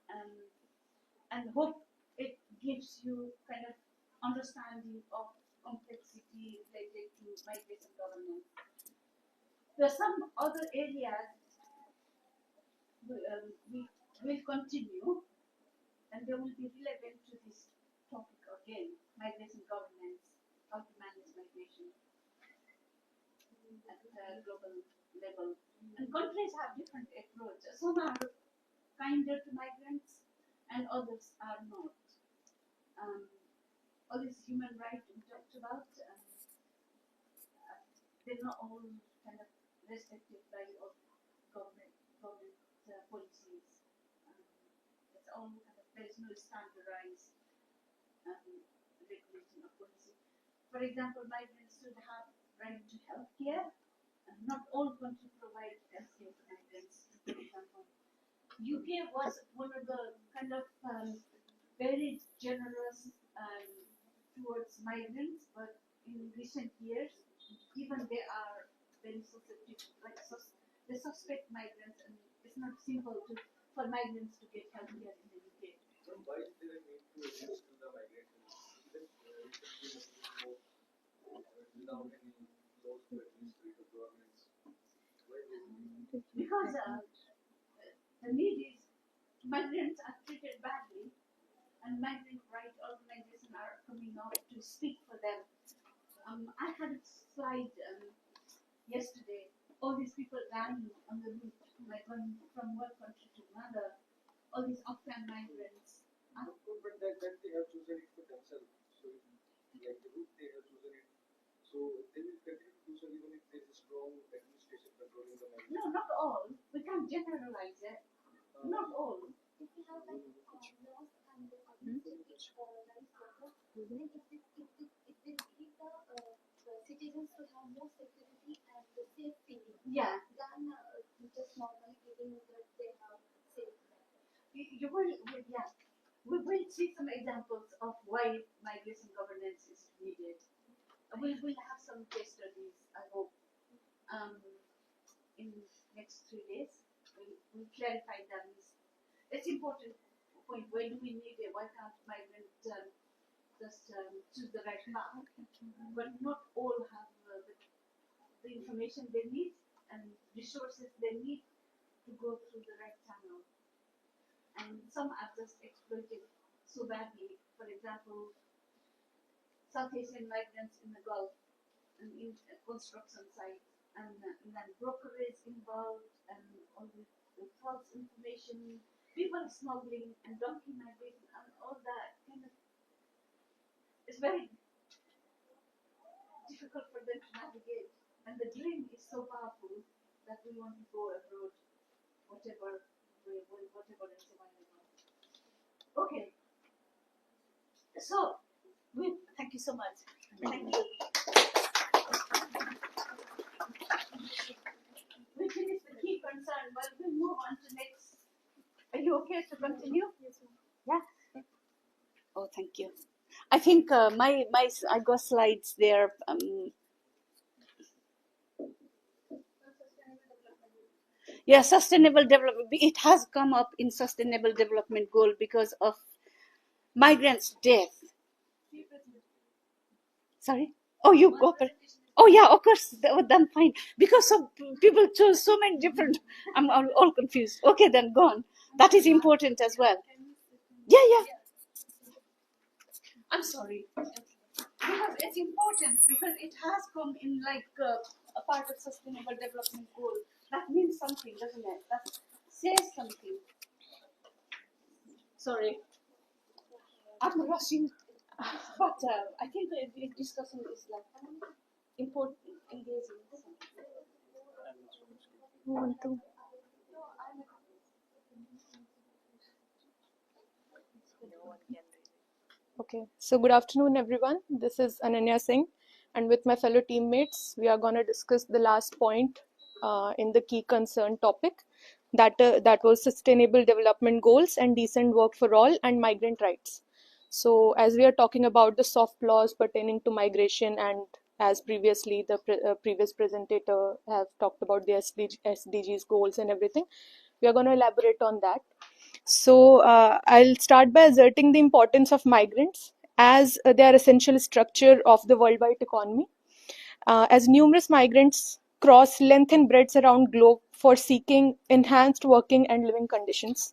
and hope it gives you kind of understanding of complexity related to migration governance. There are some other areas we will continue, and they will be relevant to this topic again, migration governance, how to manage migration at the global level. And countries have different approaches. Some are kinder to migrants, and others are not. All these human rights we talked about, they're not all kind of respected by all government policies. It's all kind of, there is no standardized regulation of policy. For example, migrants should have right to health care. Not all countries provide health care to migrants. For example, UK was one of the kind of very generous towards migrants, but in recent years, even they are very susceptible, like they suspect migrants, and it's not simple for migrants to get health care in the UK. So why is there a need to reduce to the migration? Without any laws to administrate the governments, why is there a need? Because the need is migrants are treated badly, and migrant rights organizations are coming out to speak for them. I had a slide yesterday. All these people dying on the route, like going from one country to another. All these Afghan migrants. But that they have chosen it for themselves. So, like the route they have chosen it. So they will continue to do so even if there is a strong administration controlling the migration. No, not all. We can't generalize it. Not all. If we have like laws and the administrative rights proper, then it will give the citizens to have more security and the safe feeling. Yeah. Than just normally giving that they have safe. You will, yeah. We will see some examples of why migration governance is needed. We will have some case studies, I hope, in next 3 days. We'll clarify them. It's important point. Why do we need it? Why can't migrants just choose the right path? But not all have the information they need and resources they need to go through the right channel. And some are just exploited so badly. For example, South Asian migrants in the Gulf and in construction sites, and then brokerage involved, and all the false information, people smuggling and donkey migration, and all that kind of. It's very difficult for them to navigate. And the dream is so powerful that we want to go abroad, whatever is available. Okay. So, thank you so much. Thank you. We finished the key concern, but we'll move on to next. Are you okay to continue? Yes, ma'am. Yeah. Oh, thank you. I think I got slides there. Yeah, sustainable development. It has come up in sustainable development goal because of migrants' death. Sorry. Oh, you go. Oh yeah, of course. Then fine. Because some people chose so many different. I'm all confused. Okay, then go on. That is important as well. Yeah. I'm sorry. Because it's important because it has come in like a part of sustainable development goal. That means something, doesn't it? That says something. Sorry. I'm rushing, but I think the discussion is like important, engaging. Okay, so good afternoon, everyone. This is Ananya Singh, and with my fellow teammates, we are going to discuss the last point in the key concern topic, that was sustainable development goals and decent work for all and migrant rights. So, as we are talking about the soft laws pertaining to migration, and as previously the previous presenter have talked about the SDGs goals and everything, we are going to elaborate on that. So I'll start by asserting the importance of migrants as they are essential structure of the worldwide economy. As numerous migrants cross length and breadth around globe for seeking enhanced working and living conditions.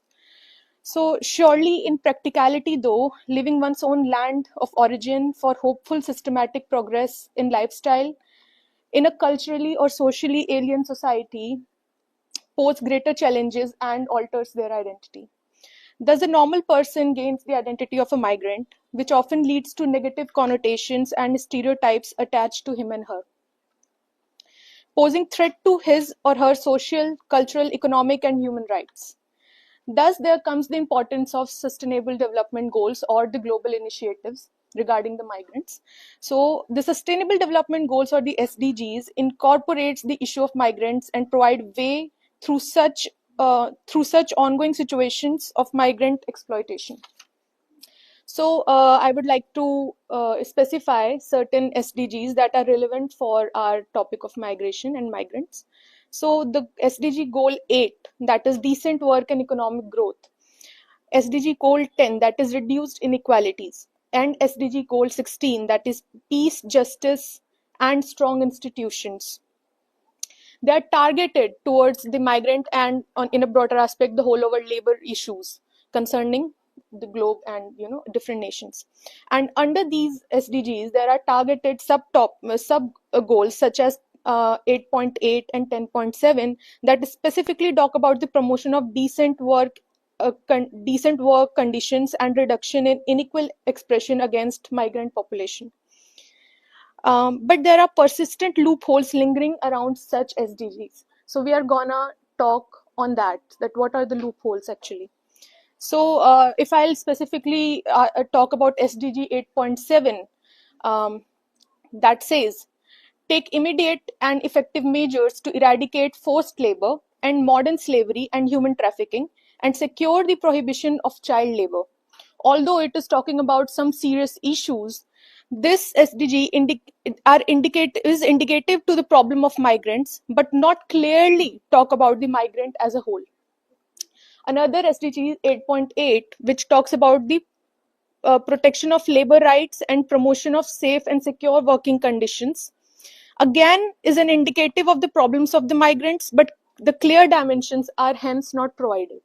So surely in practicality though, leaving one's own land of origin for hopeful systematic progress in lifestyle in a culturally or socially alien society pose greater challenges and alters their identity. Thus, a normal person gains the identity of a migrant, which often leads to negative connotations and stereotypes attached to him and her, posing threat to his or her social, cultural, economic, and human rights. Thus, there comes the importance of sustainable development goals or the global initiatives regarding the migrants. So, the sustainable development goals or the SDGs incorporates the issue of migrants and provide way through such ongoing situations of migrant exploitation. So I would like to specify certain SDGs that are relevant for our topic of migration and migrants. So the SDG goal 8, that is decent work and economic growth. SDG goal 10, that is reduced inequalities. And SDG goal 16, that is peace, justice, and strong institutions. They are targeted towards the migrant and in a broader aspect, the whole over labor issues concerning the globe and different nations. And under these SDGs, there are targeted sub goals such as 8.8 and 10.7 that specifically talk about the promotion of decent work conditions and reduction in unequal expression against migrant population. But there are persistent loopholes lingering around such SDGs. So we are gonna talk on that what are the loopholes actually. So if I'll specifically talk about SDG 8.7, that says, take immediate and effective measures to eradicate forced labor and modern slavery and human trafficking and secure the prohibition of child labor. Although it is talking about some serious issues, this SDG is indicative to the problem of migrants, but not clearly talk about the migrant as a whole. Another SDG 8.8, which talks about the protection of labor rights and promotion of safe and secure working conditions, again is an indicative of the problems of the migrants, but the clear dimensions are hence not provided.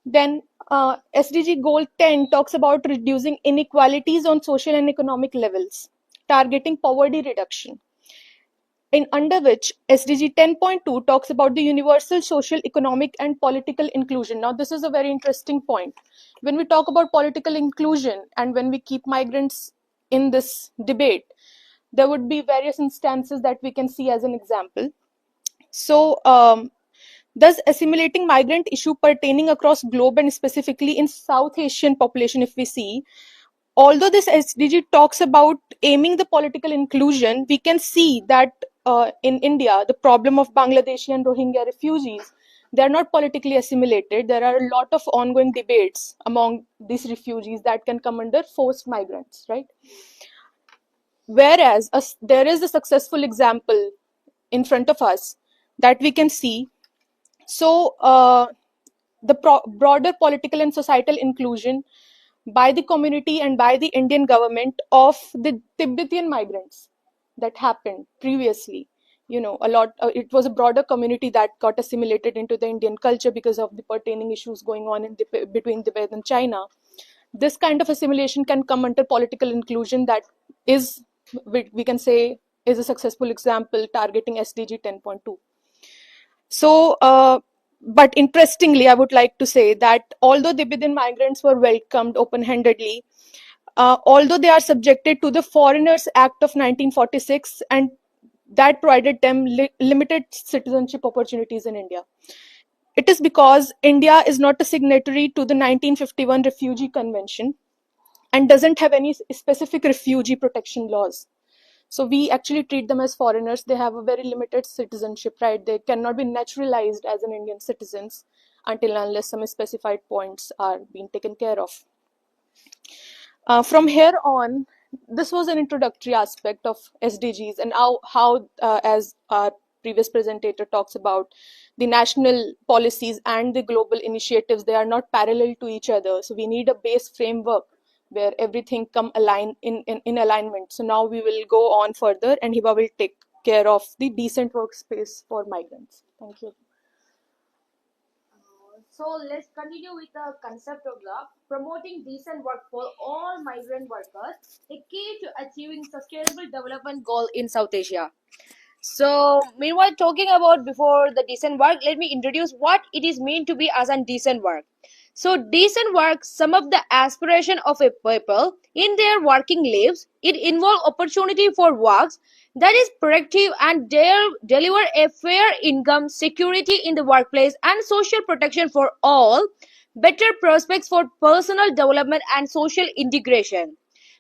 Then SDG goal 10 talks about reducing inequalities on social and economic levels, targeting poverty reduction. Under which SDG 10.2 talks about the universal social, economic, and political inclusion. Now, this is a very interesting point. When we talk about political inclusion and when we keep migrants in this debate, there would be various instances that we can see as an example. So thus assimilating migrant issue pertaining across globe and specifically in South Asian population, if we see, although this SDG talks about aiming the political inclusion, we can see that in India, the problem of Bangladeshi and Rohingya refugees, they are not politically assimilated. There are a lot of ongoing debates among these refugees that can come under forced migrants, right? Whereas there is a successful example in front of us that we can see. So the broader political and societal inclusion by the community and by the Indian government of the Tibetan migrants that happened previously. You know, it was a broader community that got assimilated into the Indian culture because of the pertaining issues going on between Tibet and China. This kind of assimilation can come under political inclusion that is, we can say, is a successful example targeting SDG 10.2. So, but interestingly, I would like to say that although Tibetan migrants were welcomed open-handedly, although they are subjected to the Foreigners Act of 1946 and that provided them limited citizenship opportunities in India, it is because India is not a signatory to the 1951 Refugee Convention and doesn't have any specific refugee protection laws. So we actually treat them as foreigners. They have a very limited citizenship, right? They cannot be naturalized as an Indian citizens until unless some specified points are being taken care of. From here on, this was an introductory aspect of SDGs and how as our previous presenter talks about, the national policies and the global initiatives, they are not parallel to each other. So we need a base framework where everything come in alignment. So now we will go on further and Hiba will take care of the decent workspace for migrants. Thank you. So let's continue with the concept of the promoting decent work for all migrant workers, a key to achieving sustainable development goal in South Asia. So meanwhile, talking about before the decent work, let me introduce what it is meant to be as a decent work. So decent work sum up the aspiration of a people in their working lives. It involves opportunity for works that is productive and deliver a fair income, security in the workplace and social protection for all, better prospects for personal development and social integration.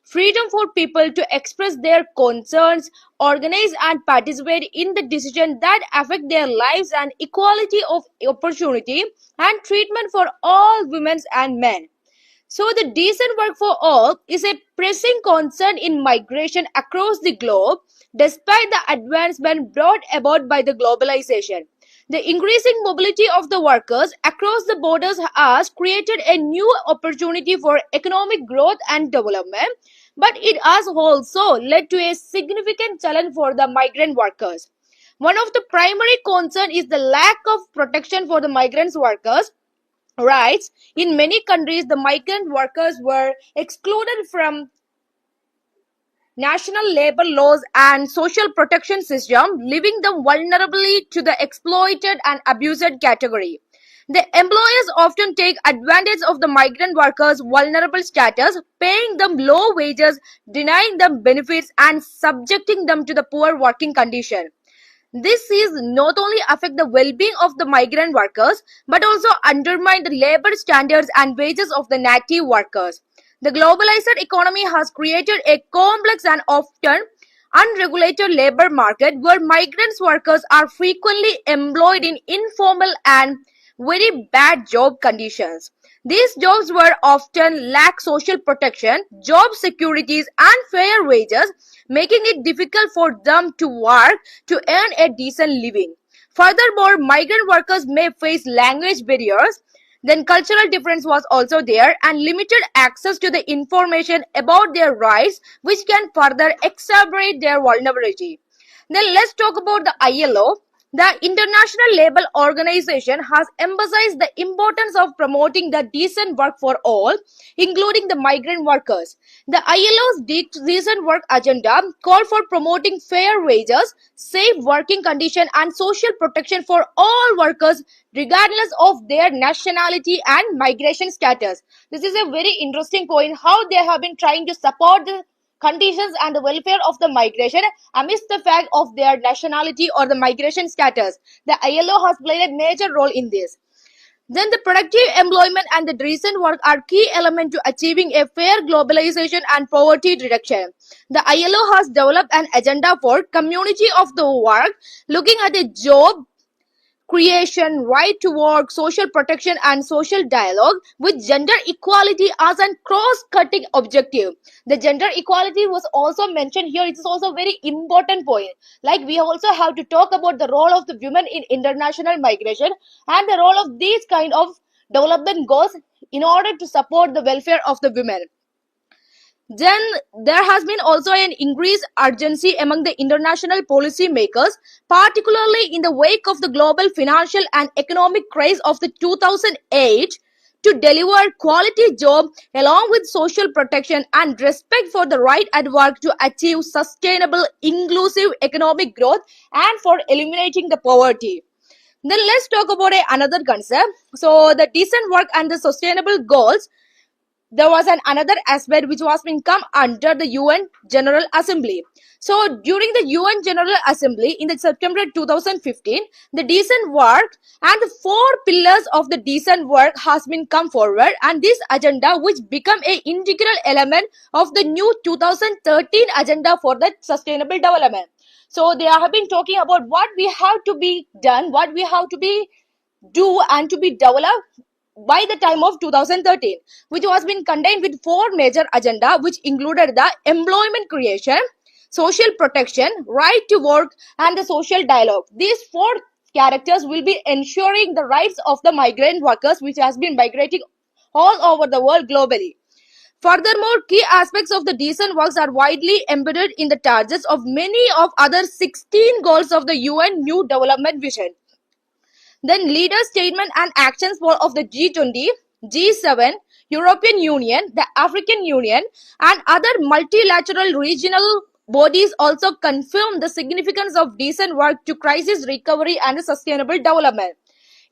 Freedom for people to express their concerns, organize and participate in the decisions that affect their lives, and equality of opportunity and treatment for all women and men. So the decent work for all is a pressing concern in migration across the globe, despite the advancement brought about by the globalization. The increasing mobility of the workers across the borders has created a new opportunity for economic growth and development, but it has also led to a significant challenge for the migrant workers. One of the primary concerns is the lack of protection for the migrant workers' rights. In many countries, the migrant workers were excluded from national labor laws and social protection system, leaving them vulnerably to the exploited and abused category. The employers often take advantage of the migrant workers' vulnerable status, paying them low wages, denying them benefits, and subjecting them to the poor working condition. This is not only affect the well-being of the migrant workers, but also undermine the labor standards and wages of the native workers. The globalized economy has created a complex and often unregulated labor market where migrant workers are frequently employed in informal and very bad job conditions. These jobs were often lack social protection, job securities, and fair wages, making it difficult for them to work to earn a decent living. Furthermore, migrant workers may face language barriers. Then cultural difference was also there and limited access to the information about their rights, which can further exacerbate their vulnerability. Then let's talk about the ILO. The International Labour Organization has emphasized the importance of promoting the decent work for all, including the migrant workers. The ILO's decent work agenda called for promoting fair wages, safe working conditions, and social protection for all workers, regardless of their nationality and migration status. This is a very interesting point, how they have been trying to support the conditions and the welfare of the migration amidst the fact of their nationality or the migration status. The ILO has played a major role in this. Then the productive employment and the decent work are key elements to achieving a fair globalization and poverty reduction. The ILO has developed an agenda for community of the work, looking at the job creation, right to work, social protection, and social dialogue with gender equality as a cross-cutting objective. The gender equality was also mentioned here. It is also a very important point. Like we also have to talk about the role of the women in international migration and the role of these kind of development goals in order to support the welfare of the women. Then there has been also an increased urgency among the international policy makers, particularly in the wake of the global financial and economic crisis of the 2008, to deliver quality job along with social protection and respect for the right at work to achieve sustainable, inclusive economic growth and for eliminating the poverty. Then let's talk about another concept. So the decent work and the sustainable goals, there was another aspect which was been come under the UN General Assembly. So during the UN General Assembly in the September 2015, the decent work and the four pillars of the decent work has been come forward, and this agenda which become a integral element of the new 2013 agenda for the sustainable development. So they have been talking about what we have to be done, what we have to be do and to be developed by the time of 2013, which was been contained with four major agenda, which included the employment creation, social protection, right to work, and the social dialogue. These four characters will be ensuring the rights of the migrant workers which has been migrating all over the world globally. Furthermore, key aspects of the decent works are widely embedded in the targets of many of other 16 goals of the UN New Development Vision. Then leader statement and actions for of the G20, G7, European Union, the African Union, and other multilateral regional bodies also confirm the significance of decent work to crisis recovery and sustainable development.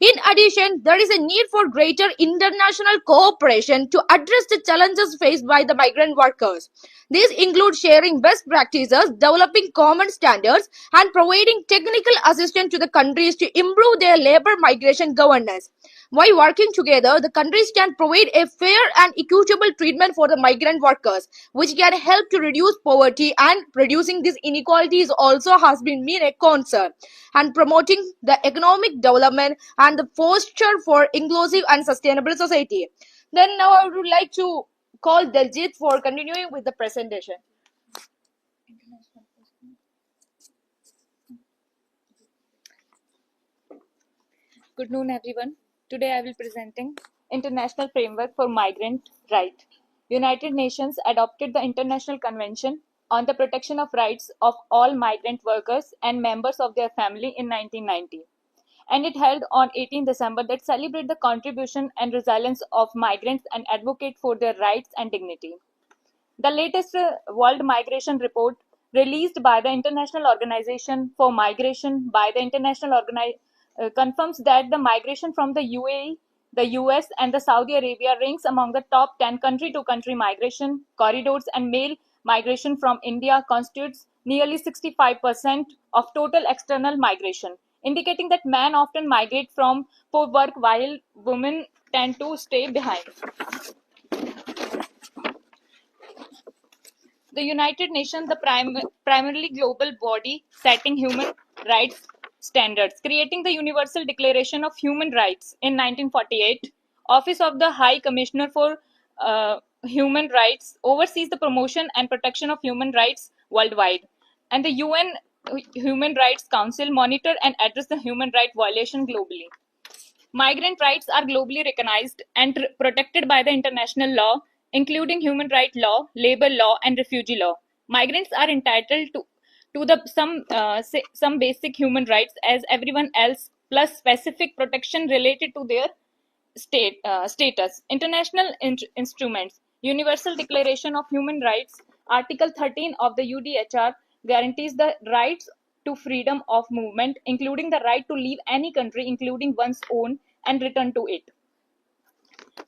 In addition, there is a need for greater international cooperation to address the challenges faced by the migrant workers. These include sharing best practices, developing common standards, and providing technical assistance to the countries to improve their labor migration governance. By working together, the countries can provide a fair and equitable treatment for the migrant workers, which can help to reduce poverty, and reducing these inequalities also has been a concern, and promoting the economic development and the posture for inclusive and sustainable society. Then now I would like to call Daljit for continuing with the presentation. Good noon, everyone. Today I will presenting International Framework for Migrant Right. United Nations adopted the International Convention on the Protection of Rights of all migrant workers and members of their family in 1990. And it held on 18 December that celebrate the contribution and resilience of migrants and advocate for their rights and dignity. The latest World Migration Report, released by the International Organization for Migration by the confirms that the migration from the UAE, the US, and the Saudi Arabia ranks among the top 10 country-to-country migration corridors, and male migration from India constitutes nearly 65% of total external migration, indicating that men often migrate for work while women tend to stay behind. The United Nations, the primarily global body setting human rights standards, creating the Universal Declaration of Human Rights in 1948. Office of the High Commissioner for Human Rights oversees the promotion and protection of human rights worldwide, and the UN Human Rights Council monitor and address the human rights violation globally. Migrant rights are globally recognized and protected by the international law, including human rights law, labor law, and refugee law. Migrants are entitled to some basic human rights as everyone else, plus specific protection related to their status. International instruments. Universal Declaration of Human Rights, Article 13 of the UDHR guarantees the rights to freedom of movement, including the right to leave any country, including one's own, and return to it.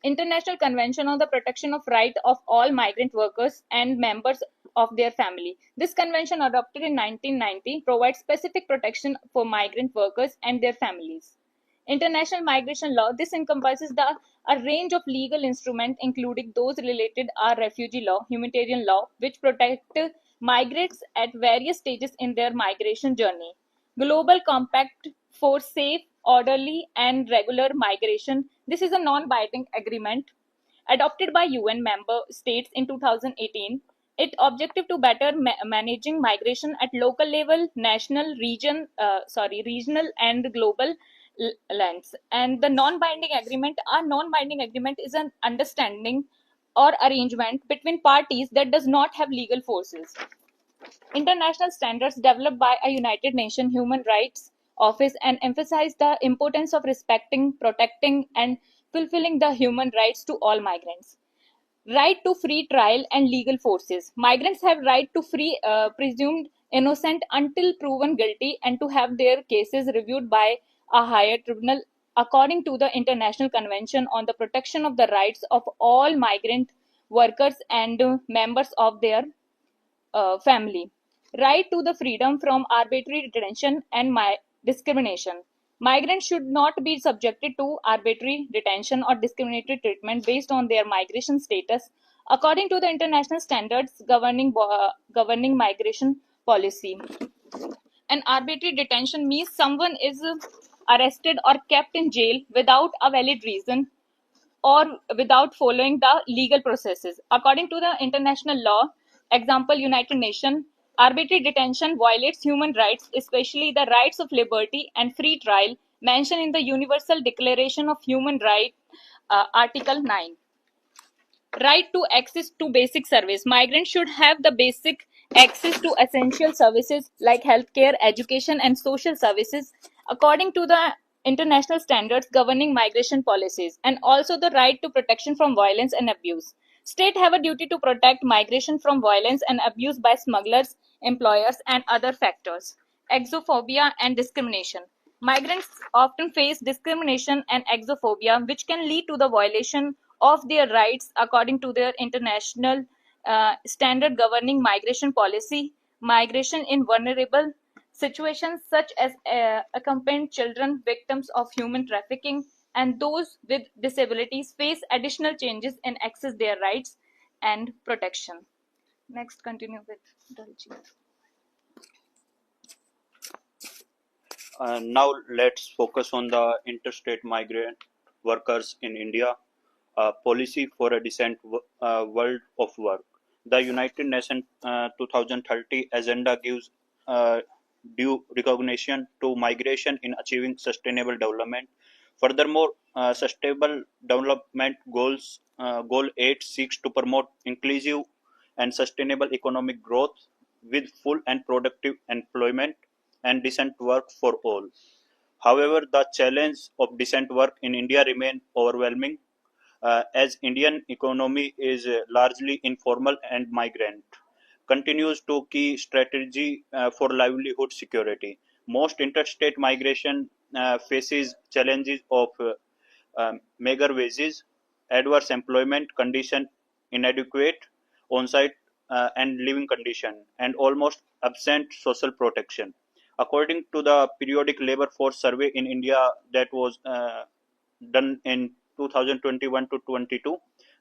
International Convention on the Protection of Rights of all Migrant Workers and Members of their family. This convention, adopted in 1990, provides specific protection for migrant workers and their families. International migration law, this encompasses a range of legal instruments, including those related are refugee law, humanitarian law, which protect migrants at various stages in their migration journey. Global Compact for Safe, Orderly, and Regular Migration. This is a non-binding agreement adopted by UN member states in 2018. It objective to better managing migration at local level, regional and global lands. And the non-binding agreement, a non-binding agreement is an understanding or arrangement between parties that does not have legal forces. International standards developed by a United Nations Human Rights Office and emphasize the importance of respecting, protecting, and fulfilling the human rights to all migrants. Right to free trial and legal forces. Migrants have right to free presumed innocent until proven guilty and to have their cases reviewed by a higher tribunal according to the International Convention on the Protection of the Rights of all migrant workers and members of their family. Right to the freedom from arbitrary detention and discrimination. Migrants should not be subjected to arbitrary detention or discriminatory treatment based on their migration status, according to the international standards governing migration policy. An arbitrary detention means someone is arrested or kept in jail without a valid reason or without following the legal processes. According to the international law, example United Nations, arbitrary detention violates human rights, especially the rights of liberty and free trial mentioned in the Universal Declaration of Human Rights, Article 9. Right to access to basic service. Migrants should have the basic access to essential services like healthcare, education, and social services according to the international standards governing migration policies, and also the right to protection from violence and abuse. States have a duty to protect migration from violence and abuse by smugglers, employers, and other factors. Exophobia and discrimination. Migrants often face discrimination and exophobia, which can lead to the violation of their rights according to their international standard governing migration policy. Migration in vulnerable situations such as accompanied children, victims of human trafficking, and those with disabilities face additional changes in access their rights and protection. Next, continue with Daljeet. Now let's focus on the interstate migrant workers in India, a policy for a decent world of work. The United Nations 2030 agenda gives due recognition to migration in achieving sustainable development. Furthermore, Sustainable Development Goal 8 seeks to promote inclusive and sustainable economic growth with full and productive employment and decent work for all. However, the challenge of decent work in India remains overwhelming as Indian economy is largely informal and migrant continues to key strategy for livelihood security. Most interstate migration faces challenges of meager wages, adverse employment condition, inadequate on-site and living condition, and almost absent social protection. According to the periodic labor force survey in India that was done in 2021 to 22,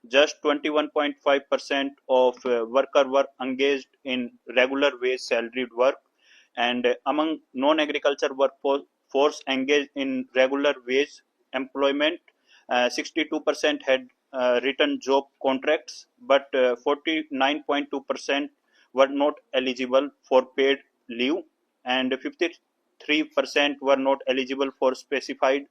just 21.5% of workers were engaged in regular wage salaried work, and among non-agriculture workforce engaged in regular wage employment, 62% had written job contracts, but 49.2% were not eligible for paid leave, and 53% were not eligible for specified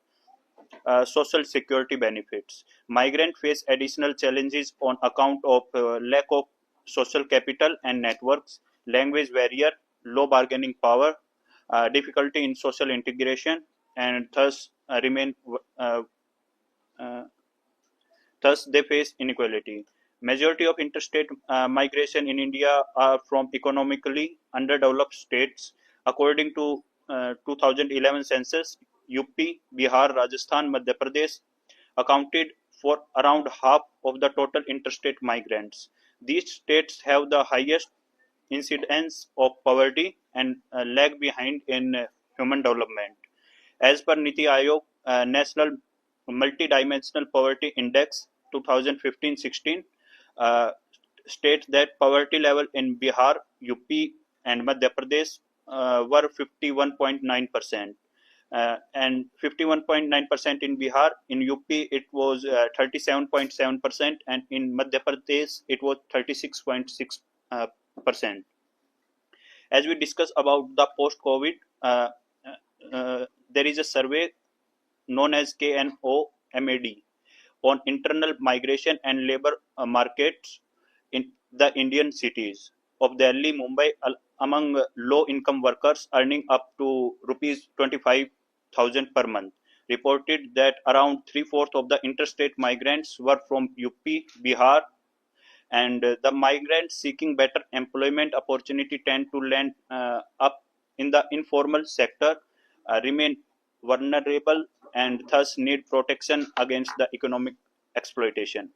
social security benefits. Migrants face additional challenges on account of lack of social capital and networks, language barrier, low bargaining power, difficulty in social integration, and uh, uh, thus they face inequality. Majority of interstate migration in India are from economically underdeveloped states. According to 2011 census, UP, Bihar, Rajasthan, Madhya Pradesh accounted for around half of the total interstate migrants. These states have the highest incidence of poverty and lag behind in human development. As per Niti Aayog National Multidimensional Poverty Index 2015-16, states that poverty level in Bihar, UP, and Madhya Pradesh were 51.9%. And 51.9% in Bihar. In UP, it was 37.7%, and in Madhya Pradesh, it was 36.6%. As we discuss about the post-COVID, there is a survey known as KNOMAD on internal migration and labor markets in the Indian cities of Delhi, Mumbai, among low-income workers earning up to rupees 25,000 per month, reported that around three-fourths of the interstate migrants were from UP, Bihar, and the migrants seeking better employment opportunity tend to land up in the informal sector, remain vulnerable, and thus need protection against the economic exploitation.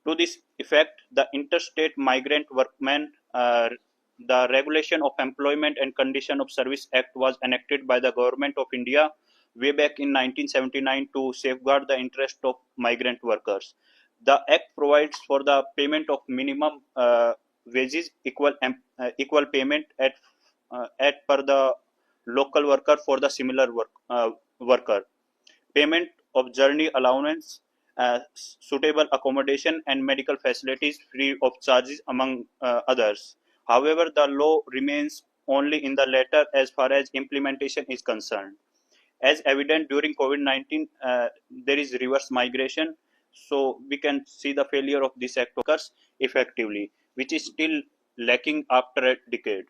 To this effect, the Interstate Migrant Workmen, the Regulation of Employment and Condition of Service Act was enacted by the Government of India way back in 1979 to safeguard the interest of migrant workers. The Act provides for the payment of minimum wages, equal payment at per the local worker for the similar worker, payment of journey allowance, suitable accommodation, and medical facilities free of charges, among others. However, the law remains only in the letter as far as implementation is concerned. As evident during COVID-19, there is reverse migration, so we can see the failure of this act occurs effectively, which is still lacking after a decade.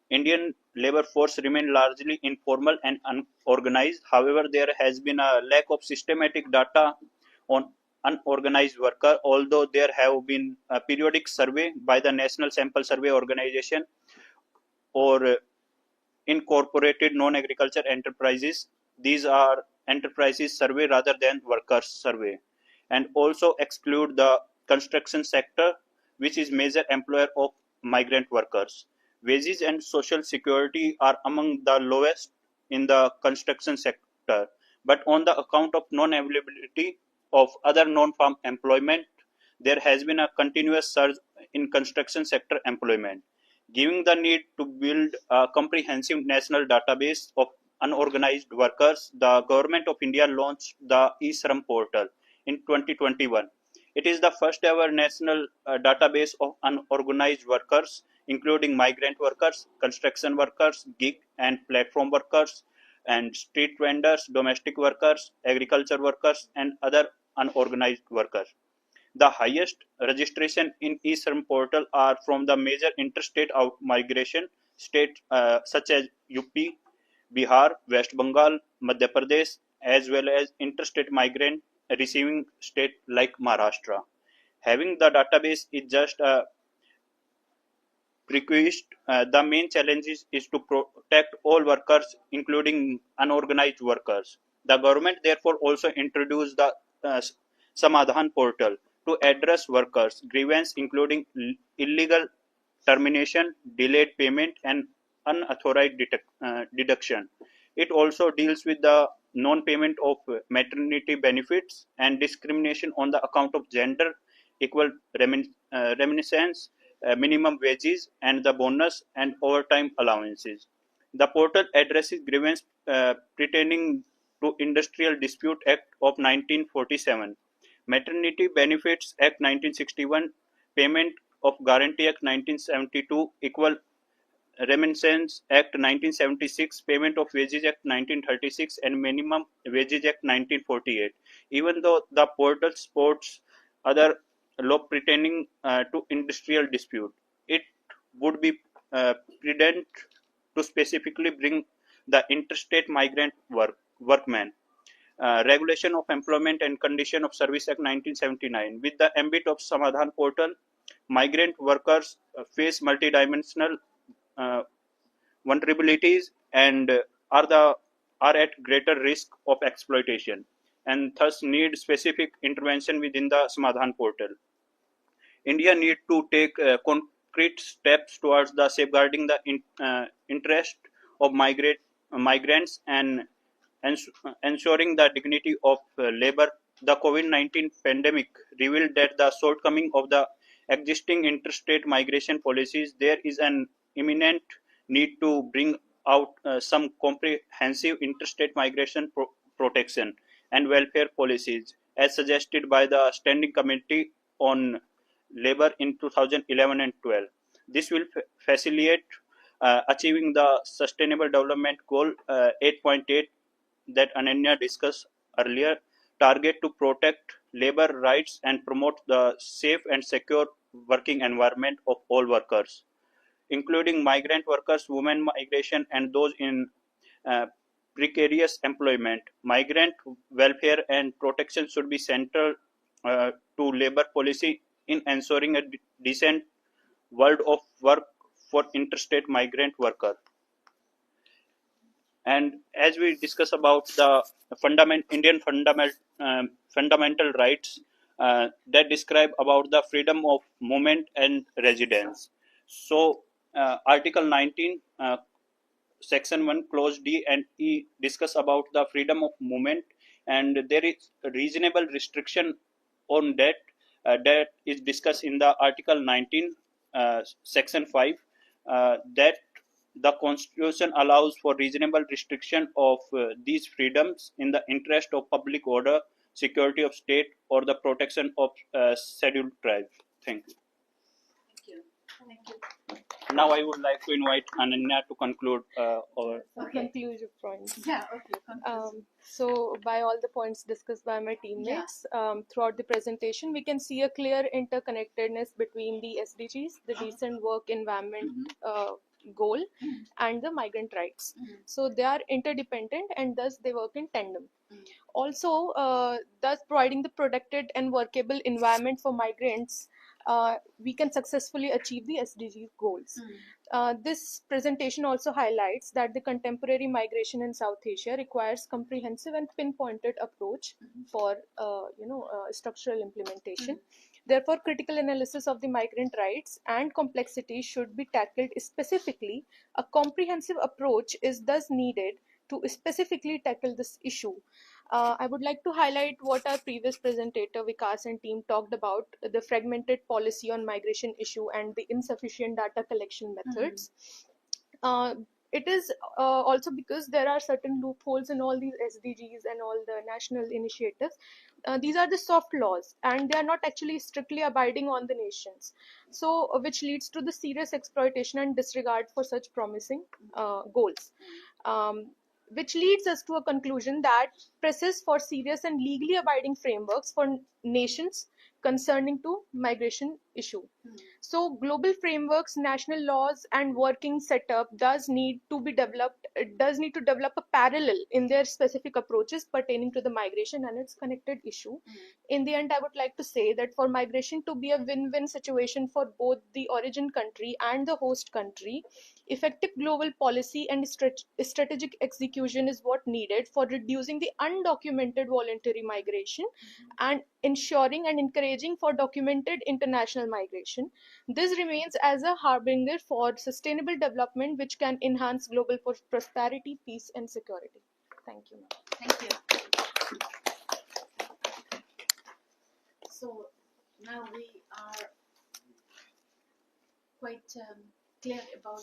Indian labor force remain largely informal and unorganized. However, there has been a lack of systematic data on unorganized worker, although there have been a periodic survey by the National Sample Survey Organization or incorporated non-agriculture enterprises. These are enterprises survey rather than workers survey, and also exclude the construction sector, which is major employer of migrant workers. Wages and social security are among the lowest in the construction sector, but on the account of non-availability of other non-farm employment, there has been a continuous surge in construction sector employment. Given the need to build a comprehensive national database of unorganized workers, the Government of India launched the eShram portal in 2021. It is the first ever national database of unorganized workers, including migrant workers, construction workers, gig and platform workers, and street vendors, domestic workers, agriculture workers, and other unorganized workers. The highest registration in eShram portal are from the major interstate migration states such as UP, Bihar, West Bengal, Madhya Pradesh, as well as interstate migrant receiving state like Maharashtra. Having the database is just a prerequisite. The main challenge is to protect all workers, including unorganized workers. The government therefore also introduced the Samadhan portal to address workers' grievance, including illegal termination, delayed payment, and unauthorized deduction. It also deals with the non-payment of maternity benefits and discrimination on the account of gender, equal reminiscence, minimum wages, and the bonus and overtime allowances. The portal addresses grievance pertaining to Industrial Dispute Act of 1947, Maternity Benefits Act 1961, Payment of Guarantee Act 1972, Equal Remittance Act 1976, Payment of Wages Act 1936, and Minimum Wages Act 1948. Even though the portal supports other law pertaining to industrial dispute, it would be prudent to specifically bring the interstate migrant workman. Regulation of Employment and Condition of Service Act 1979. With the ambit of Samadhan portal, migrant workers face multidimensional vulnerabilities and are at greater risk of exploitation, and thus need specific intervention within the Samadhan portal. India need to take concrete steps towards the safeguarding the interest of migrants and ensuring the dignity of labor. The COVID-19 pandemic revealed that the shortcoming of the existing interstate migration policies. There is an imminent need to bring out some comprehensive interstate migration protection and welfare policies, as suggested by the Standing Committee on Labor in 2011 and 12. This will facilitate achieving the Sustainable Development Goal 8.8 that Ananya discussed earlier, target to protect labor rights and promote the safe and secure working environment of all workers, including migrant workers, women migration, and those in precarious employment. Migrant welfare and protection should be central to labor policy in ensuring a decent world of work for interstate migrant workers. And as we discuss about the Indian fundamental rights that describe about the freedom of movement and residence. So, Article 19, Section 1, Clause D and E discuss about the freedom of movement, and there is a reasonable restriction on that that is discussed in the Article 19, Section 5, that the Constitution allows for reasonable restriction of these freedoms in the interest of public order, security of state, or the protection of scheduled tribes. Thank you. Thank you. Now I would like to invite Ananya to conclude our conclusive points. Yeah, okay. So by all the points discussed by my teammates throughout the presentation, we can see a clear interconnectedness between the SDGs, the decent work environment goal, and the migrant rights. So they are interdependent and thus they work in tandem. Also, thus providing the protected and workable environment for migrants, we can successfully achieve the SDG goals. This presentation also highlights that the contemporary migration in South Asia requires comprehensive and pinpointed approach for structural implementation. Therefore, critical analysis of the migrant rights and complexity should be tackled specifically. A comprehensive approach is thus needed to specifically tackle this issue. I would like to highlight what our previous presenter Vikas and team talked about, the fragmented policy on migration issue and the insufficient data collection methods. It is also because there are certain loopholes in all these SDGs and all the national initiatives. These are the soft laws and they are not actually strictly abiding on the nations. So which leads to the serious exploitation and disregard for such promising goals. Which leads us to a conclusion that presses for serious and legally abiding frameworks for nations concerning to migration issue. So global frameworks, national laws, and working setup does need to be developed. It does need to develop a parallel in their specific approaches pertaining to the migration and its connected issue. In the end, I would like to say that for migration to be a win-win situation for both the origin country and the host country, effective global policy and strategic execution is what needed for reducing the undocumented voluntary migration and ensuring and encouraging for documented international migration. This remains as a harbinger for sustainable development which can enhance global prosperity, peace and security. Thank you. Thank you. So now we are quite clear about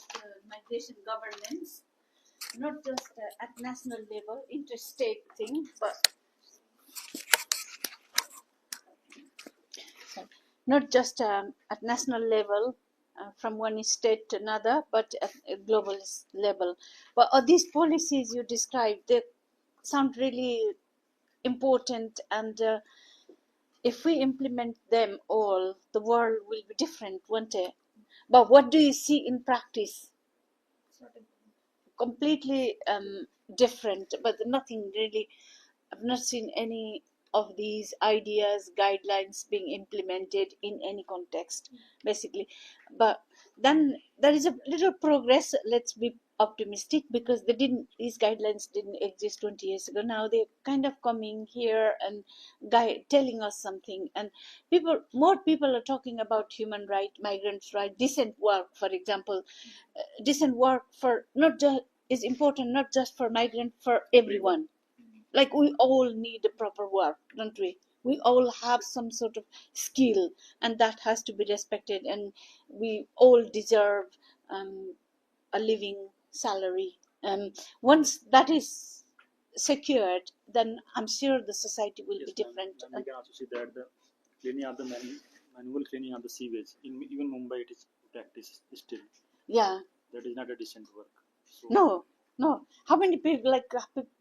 migration governance, not just at national level, interstate thing, but not just at national level from one state to another, but at a global level. But these policies you described, they sound really important, and if we implement them all, the world will be different, won't it? But what do you see in practice? Completely different, but nothing really. I've not seen any of these ideas, guidelines being implemented in any context, basically. But then there is a little progress. Let's be optimistic because these guidelines didn't exist 20 years ago. Now they're kind of coming here and telling us something, and more people are talking about human rights, migrants' rights, decent work, for example. Decent work for not just is important, not just for migrants, for everyone. Like we all need a proper work, don't we? We all have some sort of skill, and that has to be respected, and we all deserve a living salary. Once that is secured, then I'm sure the society will be different. And we can also see that the cleaning of the manual cleaning of the sewage in even Mumbai it is practiced still. Yeah. That is not a decent work. So, No. How many people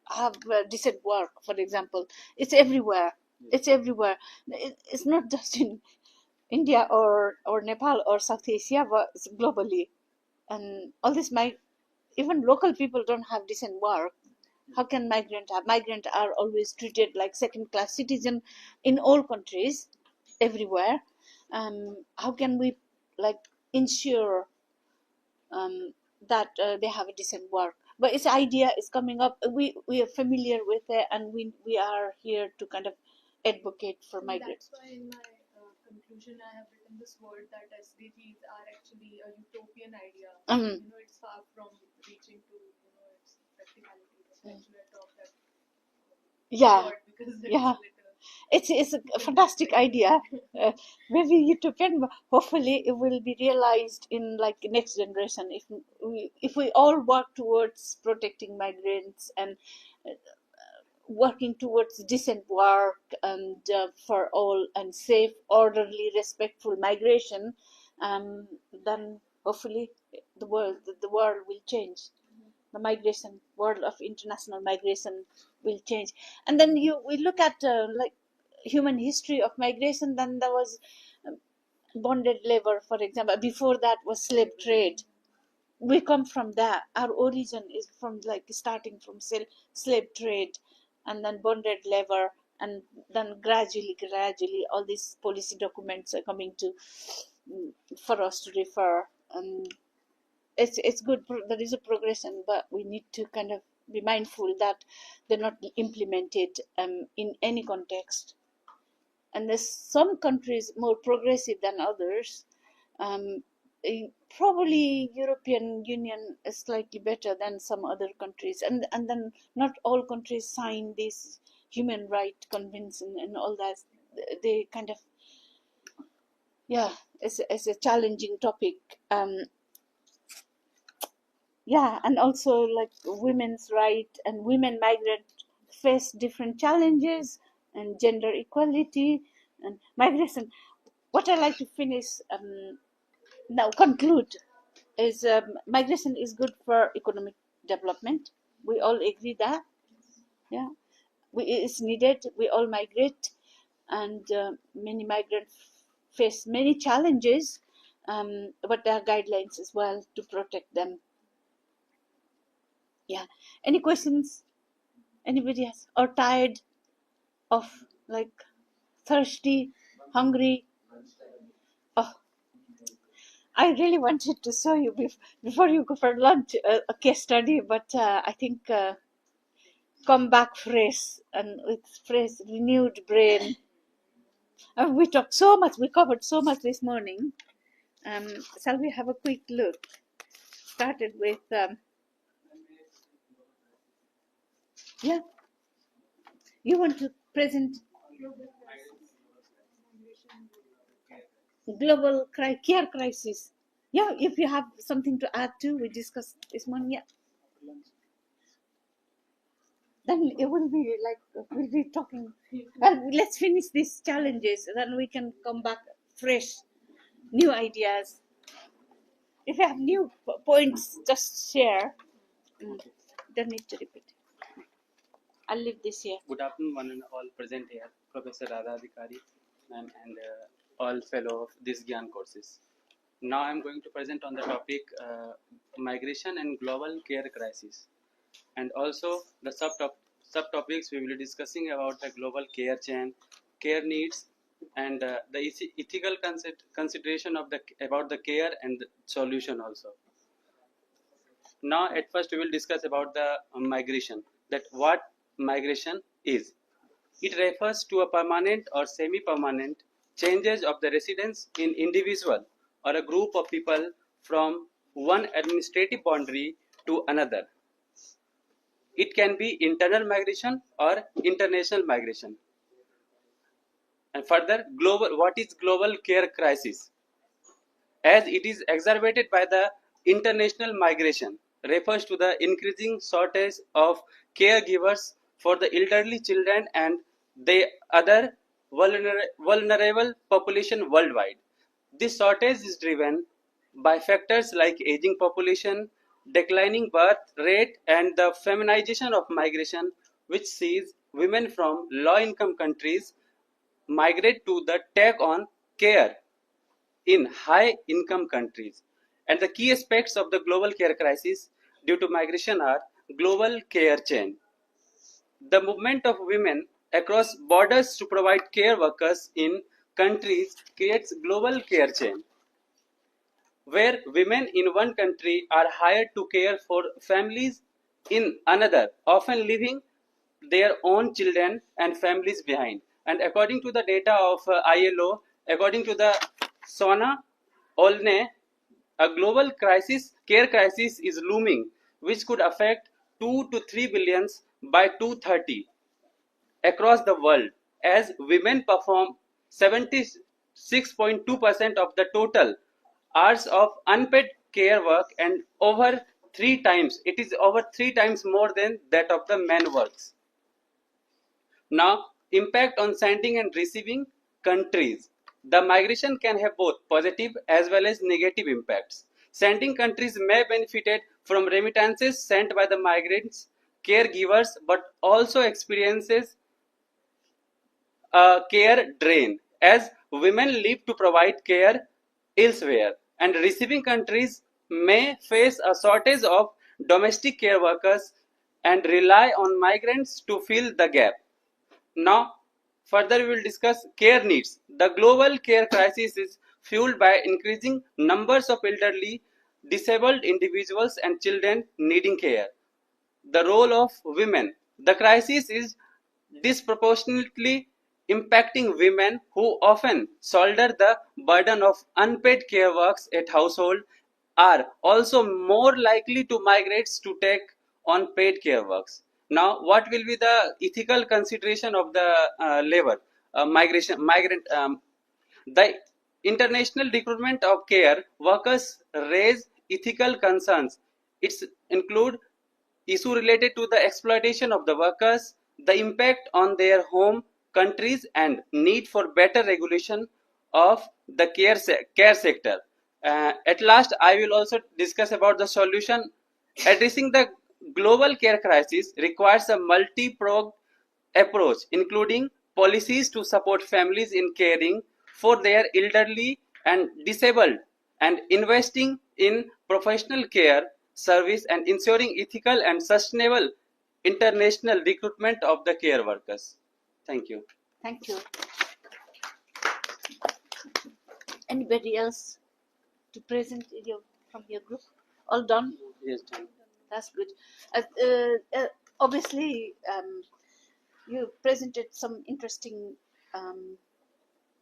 have decent work? For example, it's everywhere. It's everywhere. It's not just in India or Nepal or South Asia, but it's globally. And all this, even local people don't have decent work. How can migrants have? Migrants are always treated like second-class citizen in all countries, everywhere. How can we ensure that they have a decent work? But its idea is coming up. We are familiar with it, and we are here to kind of advocate for migrants. That's why in my conclusion I have written this word that SDGs are actually a utopian idea. It's far from reaching to its practicality. Essentially, I talk that. Yeah. It's a fantastic idea. Maybe utopian, but hopefully it will be realized in next generation if we all work towards protecting migrants and working towards decent work and for all and safe, orderly, respectful migration. Then hopefully the world will change. The migration world of international migration will change. And then we look at human history of migration. Then there was bonded labor, for example. Before that was slave trade. We come from that. Our origin is from starting from slave trade, and then bonded labor, and then gradually all these policy documents are coming to for us to refer. And it's good. There is a progression, but we need to kind of be mindful that they're not implemented in any context. And there's some countries more progressive than others. Probably European Union is slightly better than some other countries, and then not all countries sign this human rights convention and all that. They kind of it's a challenging topic. And also women's rights and women migrants face different challenges, and gender equality and migration. What I like to finish now conclude is migration is good for economic development. We all agree that it's needed. We all migrate, and many migrants face many challenges, but there are guidelines as well to protect them. Any questions? Anybody else? Or tired of thirsty, hungry? Oh, I really wanted to show you before you go for lunch a case study, but I think come back fresh and with fresh, renewed brain. We talked so much, we covered so much this morning. Shall we have a quick look? Started with, you want to present global care crisis. If you have something to add to, we discussed this morning. Then it will be we'll be talking. Well, let's finish these challenges, then we can come back fresh, new ideas. If you have new points, just share. Don't need to repeat. I'll leave this here. Good afternoon, one and all present here, Professor Radha Adhikari, ma'am, and all fellow of these Gyan courses. Now I'm going to present on the topic migration and global care crisis, and also the subtopics we will be discussing about the global care chain, care needs, and the ethical consideration of about the care and the solution also. Now, at first, we will discuss about the migration. That what migration is. It refers to a permanent or semi-permanent changes of the residence in individual or a group of people from one administrative boundary to another. It can be internal migration or international migration. And further, what is global care crisis? As it is exacerbated by the international migration, refers to the increasing shortage of caregivers for the elderly children and the other vulnerable population worldwide. This shortage is driven by factors like aging population, declining birth rate, and the feminization of migration, which sees women from low-income countries migrate to the take on care in high income countries. And the key aspects of the global care crisis due to migration are global care chain. The movement of women across borders to provide care workers in countries creates global care chain, where women in one country are hired to care for families in another, often leaving their own children and families behind. And according to the data of ILO, according to the SONA Olney, a global care crisis is looming, which could affect 2 to 3 billions by 2030 across the world, as women perform 76.2% of the total hours of unpaid care work, and it is over 3 times more than that of the men works. Now, impact on sending and receiving countries. The migration can have both positive as well as negative impacts. Sending countries may benefit from remittances sent by the migrants caregivers, but also experiences a care drain, as women leave to provide care elsewhere, and receiving countries may face a shortage of domestic care workers and rely on migrants to fill the gap. Now, further we will discuss care needs. The global care crisis is fueled by increasing numbers of elderly, disabled individuals and children needing care. The role of women. The crisis is disproportionately impacting women, who often shoulder the burden of unpaid care works at household, are also more likely to migrate to take on paid care works. Now, what will be the ethical consideration of the labor migrant? The international recruitment of care workers raise ethical concerns. It's include issue related to the exploitation of the workers, the impact on their home countries, and need for better regulation of the care sector. At last, I will also discuss about the solution. Addressing the global care crisis requires a multi-pronged approach, including policies to support families in caring for their elderly and disabled, and investing in professional care service, and ensuring ethical and sustainable international recruitment of the care workers. Thank you. Thank you. Anybody else to present from your group? All done? Yes, done. That's good. Obviously, you presented some interesting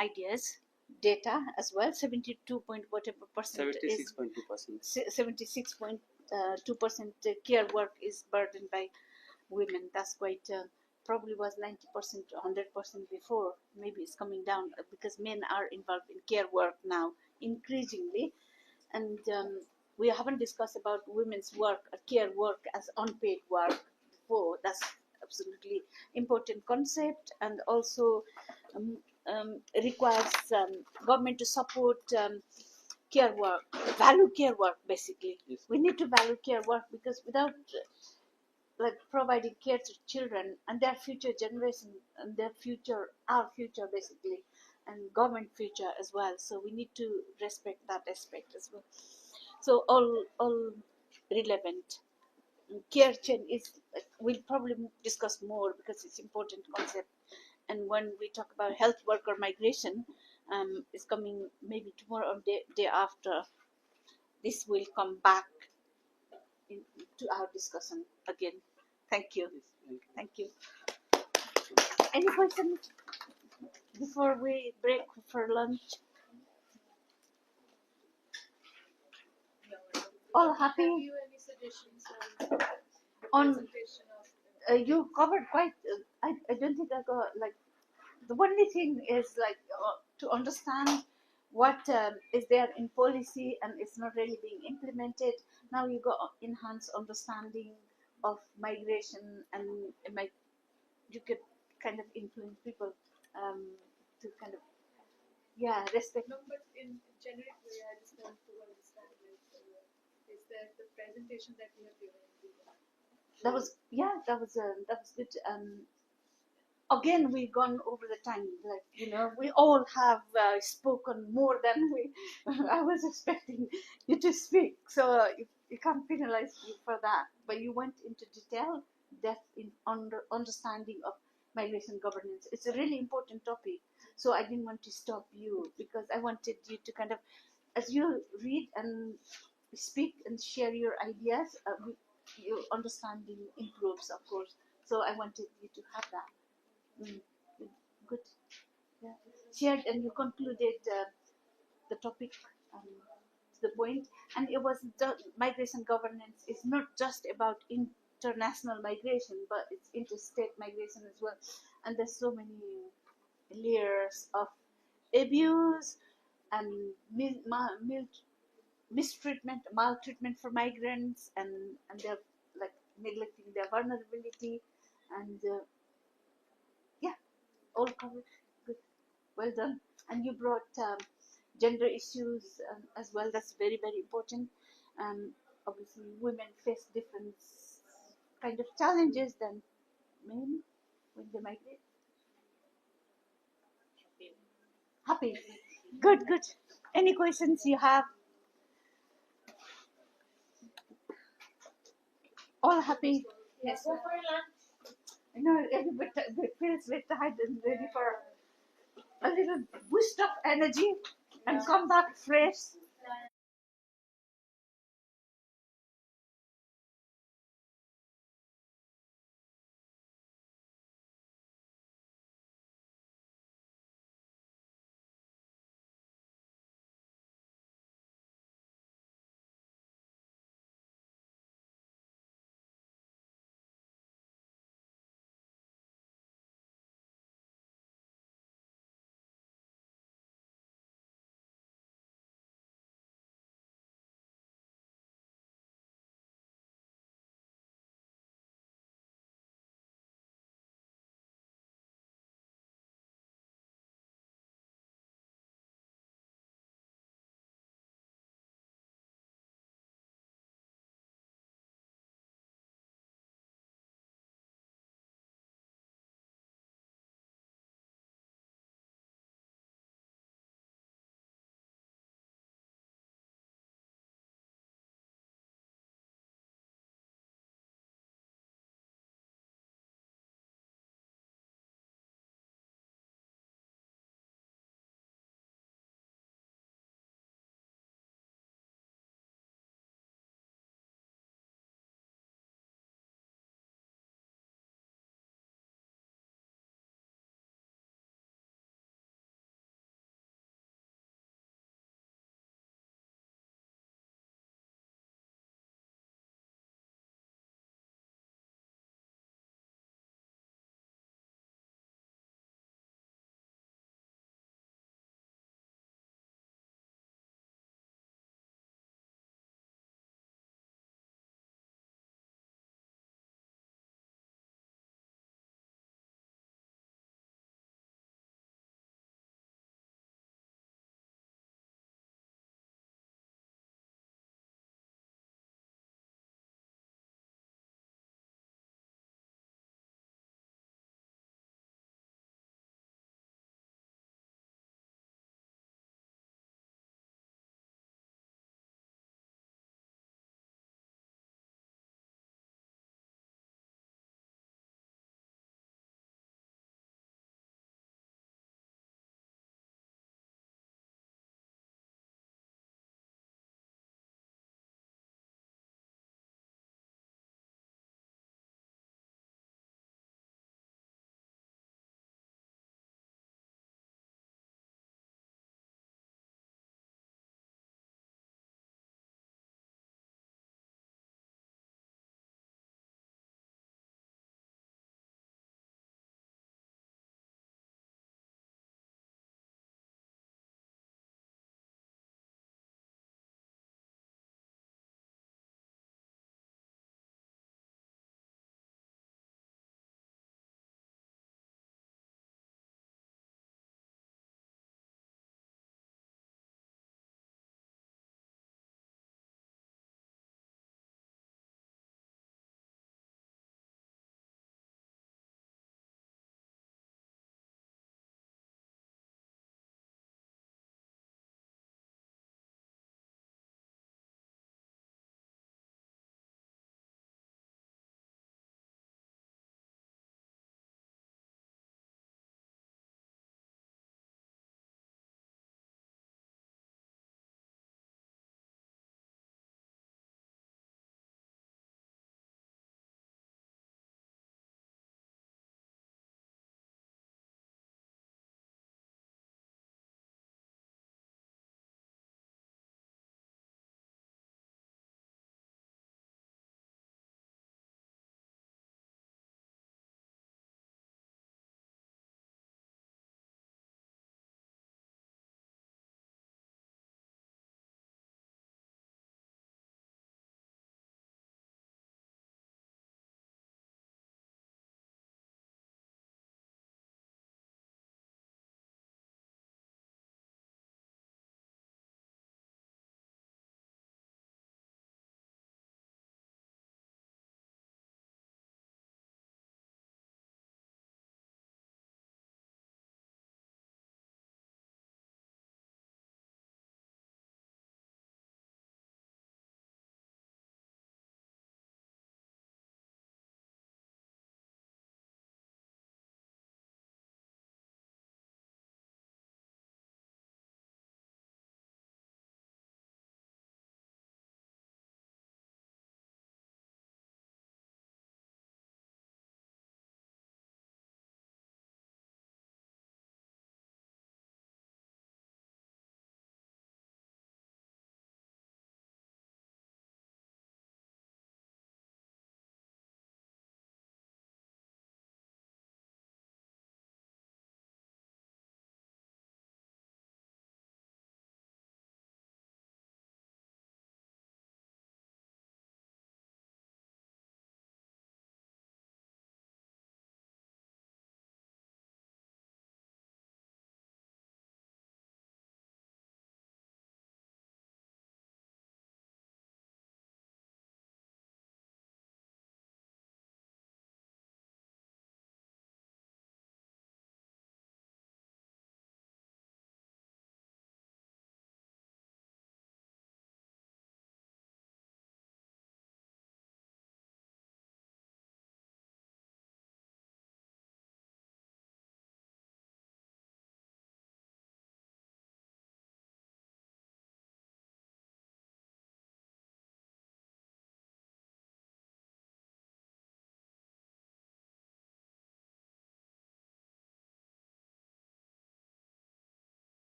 ideas, data as well. 76.2% care work is burdened by women. That's quite probably was 90%, 100% before. Maybe it's coming down because men are involved in care work now increasingly, and we haven't discussed about women's work, care work as unpaid work before. That's absolutely important concept, and also requires government to support care work, value care work basically. Yes. We need to value care work, because without like providing care to children and their future generation and their future, our future basically, and government future as well. So we need to respect that aspect as well. So all relevant. Care chain is, we'll probably discuss more because it's important concept. And when we talk about health worker migration, it's coming maybe tomorrow or day after. This will come back to our discussion again. Thank you. Thank you. Any questions before we break for lunch? All happy? Have you any suggestions On presentation of you covered quite. I don't think I got like. The only thing is like to understand what is there in policy and it's not really being implemented. Now you got enhanced understanding of migration and you could kind of influence people to kind of respect. no, but in generic way, I just want to understand is there the presentation that you have given? That was good. Again, we've gone over the time. Like we all have spoken more than we. I was expecting you to speak, so you can't penalize you for that. But you went into detail, depth in understanding of migration governance. It's a really important topic. So I didn't want to stop you because I wanted you to kind of, as you read and speak and share your ideas, your understanding improves, of course. So I wanted you to have that. Good. Yeah. Shared and you concluded the topic to the point. And it was the migration governance is not just about international migration, but it's interstate migration as well. And there's so many layers of abuse and mistreatment, maltreatment for migrants, and they're like neglecting their vulnerability, and all covered. Good, well done. And you brought gender issues as well. That's very important. Obviously, women face different kind of challenges than men when they migrate. Happy. Good. Any questions you have? All happy? Yes. Go for lunch. I know everybody feels a bit tired and ready for a little boost of energy and come back fresh.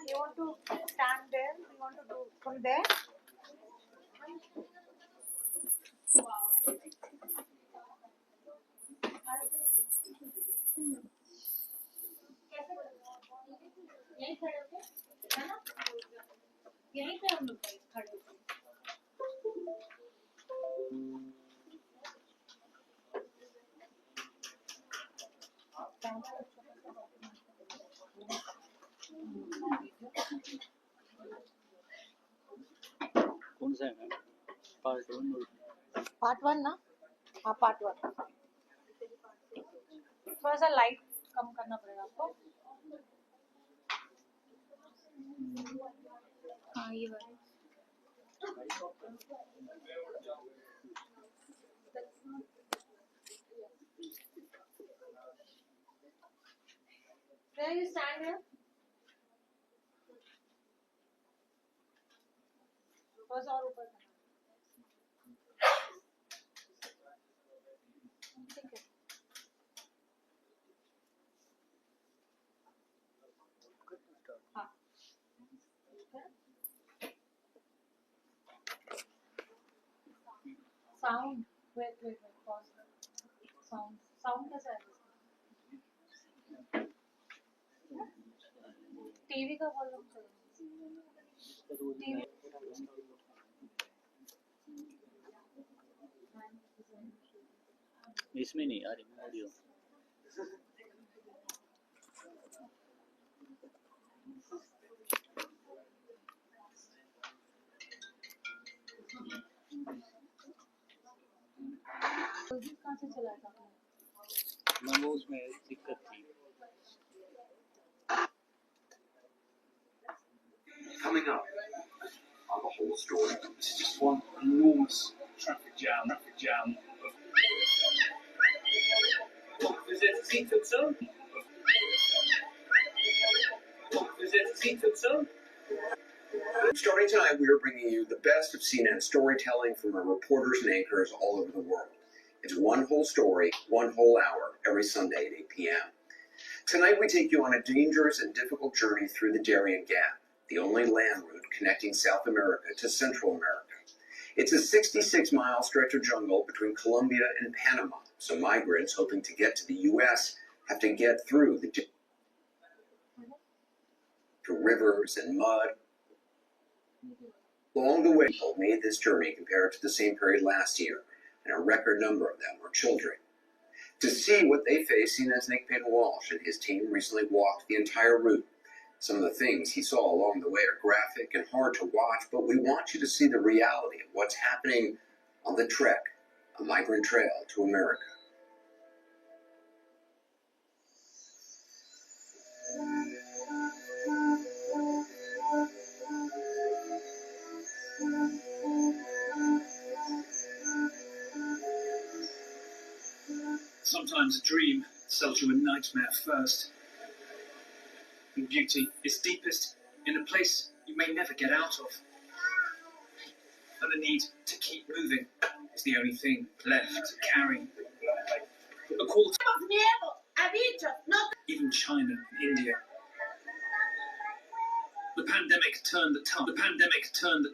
You want to stand there? You want to do from there? यहीं खड़े होके है ना यहीं पे हम लोग खड़े होके कौन सा है मैम? पार्ट 1 और पार्ट 1 ना? हाँ पार्ट 1 थोड़ा सा लाइट कम करना पड़ेगा आपको हाँ ये वाला Where you stand here? थोड़ा सा और ऊपर करना ठीक है हाँ साउंड वेट पॉज साउंड कैसा है टीवी का वॉल्यूम टीवी इसमें नहीं आ रही ऑडियो कहाँ से चला था मैम उसमें दिक्कत थी Coming up on the whole story. This is just one enormous traffic jam. Starting tonight, we are bringing you the best of CNN storytelling from our reporters and anchors all over the world. It's one whole story, one whole hour, every Sunday at 8 p.m. Tonight, we take you on a dangerous and difficult journey through the Darien Gap, the only land route connecting South America to Central America. It's a 66-mile stretch of jungle between Colombia and Panama, so migrants hoping to get to the U.S. have to get through through rivers and mud. Along the way, people made this journey compared to the same period last year, and a record number of them were children. To see what they face, CNN's Nick Payne-Walsh and his team recently walked the entire route. Some of the things he saw along the way are graphic and hard to watch, but we want you to see the reality of what's happening on the trek, a migrant trail to America. Sometimes a dream sells you a nightmare first. And beauty is deepest in a place you may never get out of. And the need to keep moving is the only thing left to carry. A call to even China and India. The pandemic turned the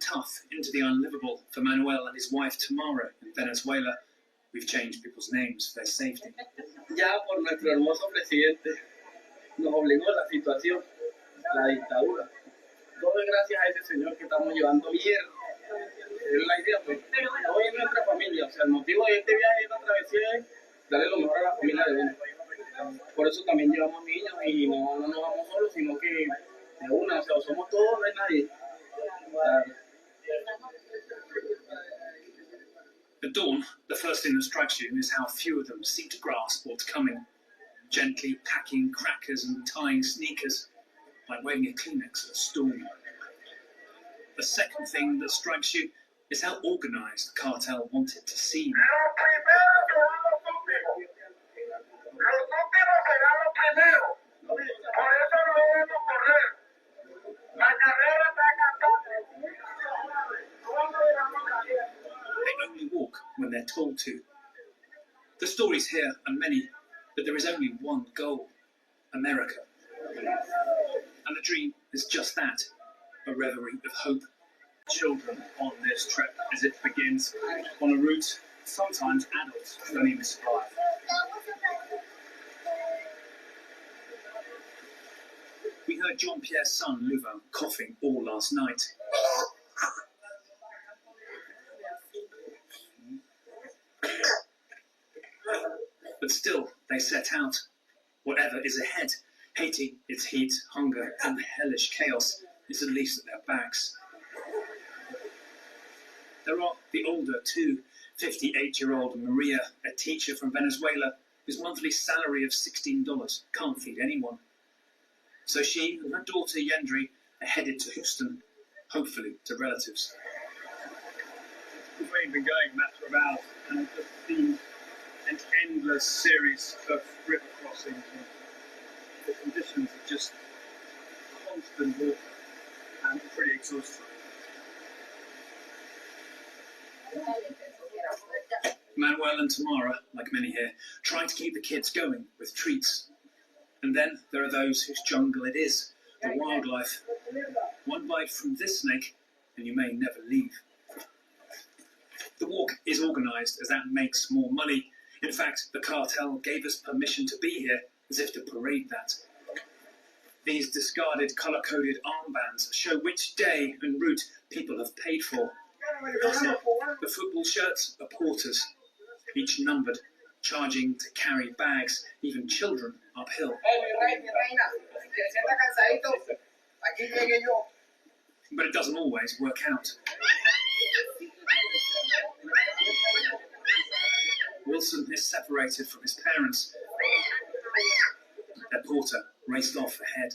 tough into the unlivable for Manuel and his wife Tamara in Venezuela. We've changed people's names for their safety. Ya por nuestro hermoso presidente nos obligó a la situación, la dictadura. Todo es gracias a ese señor que estamos llevando bien. Es la idea, pues. Hoy es nuestra familia. O sea, el motivo de este viaje, de esta travesía es darle lo mejor a la familia de uno. Por eso también llevamos niños y no nos vamos solos, sino que de una, o sea, somos todos, no hay nadie. At dawn, the first thing that strikes you is how few of them seem to grasp what's coming. Gently packing crackers and tying sneakers, like waving a Kleenex at a storm. The second thing that strikes you is how organised the cartel wanted to seem. when they're told to. The stories here are many, but there is only one goal: America. And the dream is just that, a reverie of hope. Children on this trip as it begins on a route sometimes adults don't even survive. We heard Jean-Pierre's son, Louvain, coughing all last night. But still, they set out. Whatever is ahead, hating its heat, hunger, and the hellish chaos, is at least at their backs. There are the older two, 58-year-old Maria, a teacher from Venezuela, whose monthly salary of $16 can't feed anyone. So she and her daughter Yendri are headed to Houston, hopefully to relatives. We've only been going a matter of hours, and I've just seen an endless series of river crossings. And the conditions are just constant water and pretty exhausting. Manuel and Tamara, like many here, try to keep the kids going with treats. And then there are those whose jungle it is, the wildlife. One bite from this snake, and you may never leave. The walk is organised as that makes more money. In fact, the cartel gave us permission to be here as if to parade that. These discarded colour-coded armbands show which day and route people have paid for. The football shirts are porters, each numbered, charging to carry bags, even children, uphill. But it doesn't always work out. Wilson is separated from his parents. Their porter raced off ahead.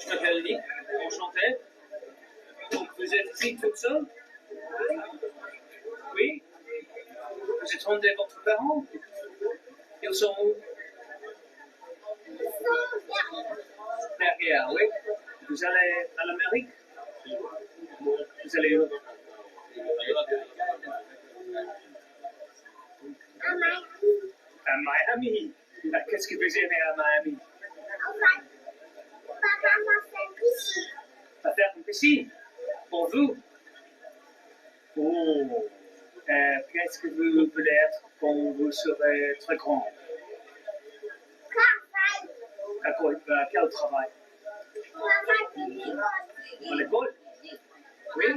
Je m'appelle Nick, enchanté. Donc vous êtes ici toute seule? Oui. Vous attendez votre parent? Ils sont où? Derrière, oui. Vous allez à l'Amérique? Vous allez où? À Miami. Qu'est-ce que vous aimez à Miami? À faire une piscine. Pour vous? Oh. Qu'est-ce que vous voulez être quand vous serez très grand? Quel travail? À l'école? Oui.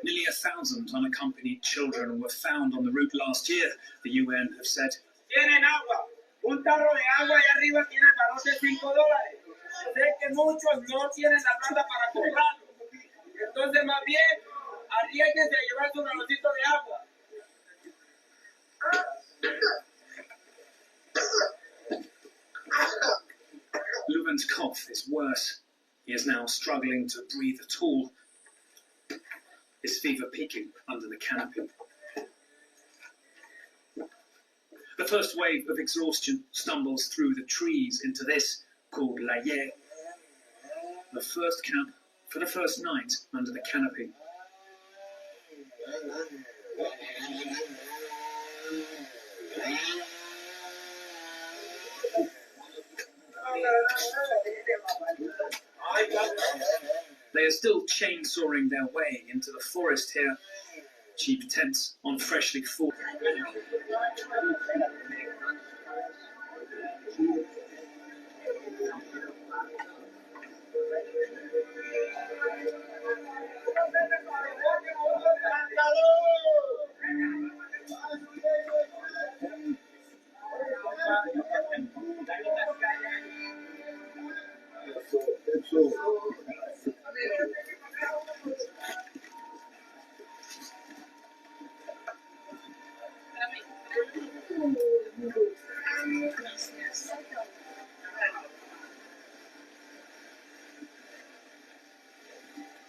Nearly 1,000 unaccompanied children were found on the route last year, the UN have said. Tienen agua. Un tarro de agua y arriba tiene valor de $5. Sé que muchos no tienen la plata para comprarlo. Entonces, más bien, arriesguense a llevarse un galocito de agua. Louvain's cough is worse. He is now struggling to breathe at all. His fever peaking under the canopy. The first wave of exhaustion stumbles through the trees into this, called La Ye, the first camp for the first night under the canopy. They are still chainsawing their way into the forest here. Cheap tents on freshly fallen.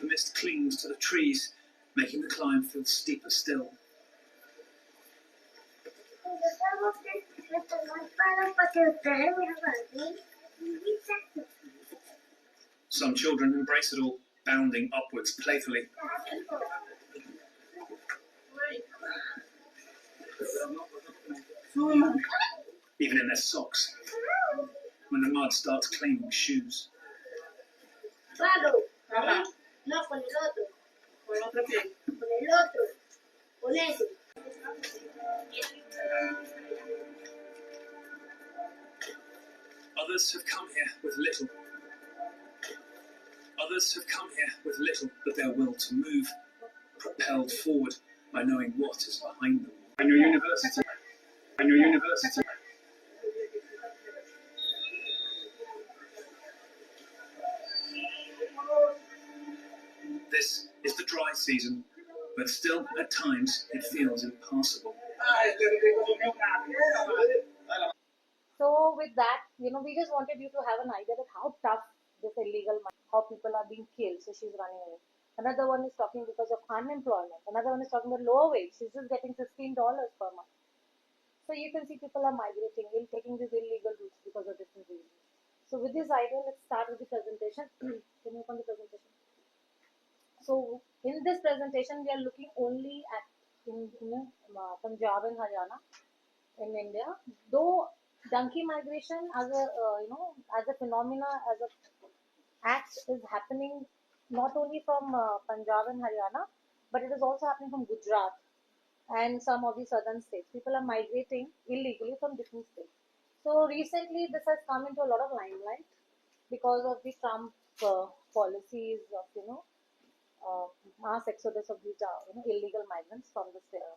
The mist clings to the trees, making the climb feel steeper still. Some children embrace it all, bounding upwards playfully. Even in their socks, when the mud starts claiming shoes. Others have come here with little. Others have come here with little but their will to move, propelled forward by knowing what is behind them. And your university. And your university. This is the dry season, but still at times it feels impassable. So with that, we just wanted you to have an idea that how tough this illegal, how people are being killed. So she's running away. Another one is talking because of unemployment. Another one is talking about lower wage. She's just getting $15 per month. So you can see people are migrating, taking these illegal routes because of different reasons. So with this idea, let's start with the presentation. Can you open the presentation? So in this presentation, we are looking only at Punjab and Haryana in India. Though donkey migration as a as a phenomena, as a act is happening not only from Punjab and Haryana, but it is also happening from Gujarat and some of the southern states. People are migrating illegally from different states. So recently, this has come into a lot of limelight because of the Trump policies of mass exodus of these illegal migrants from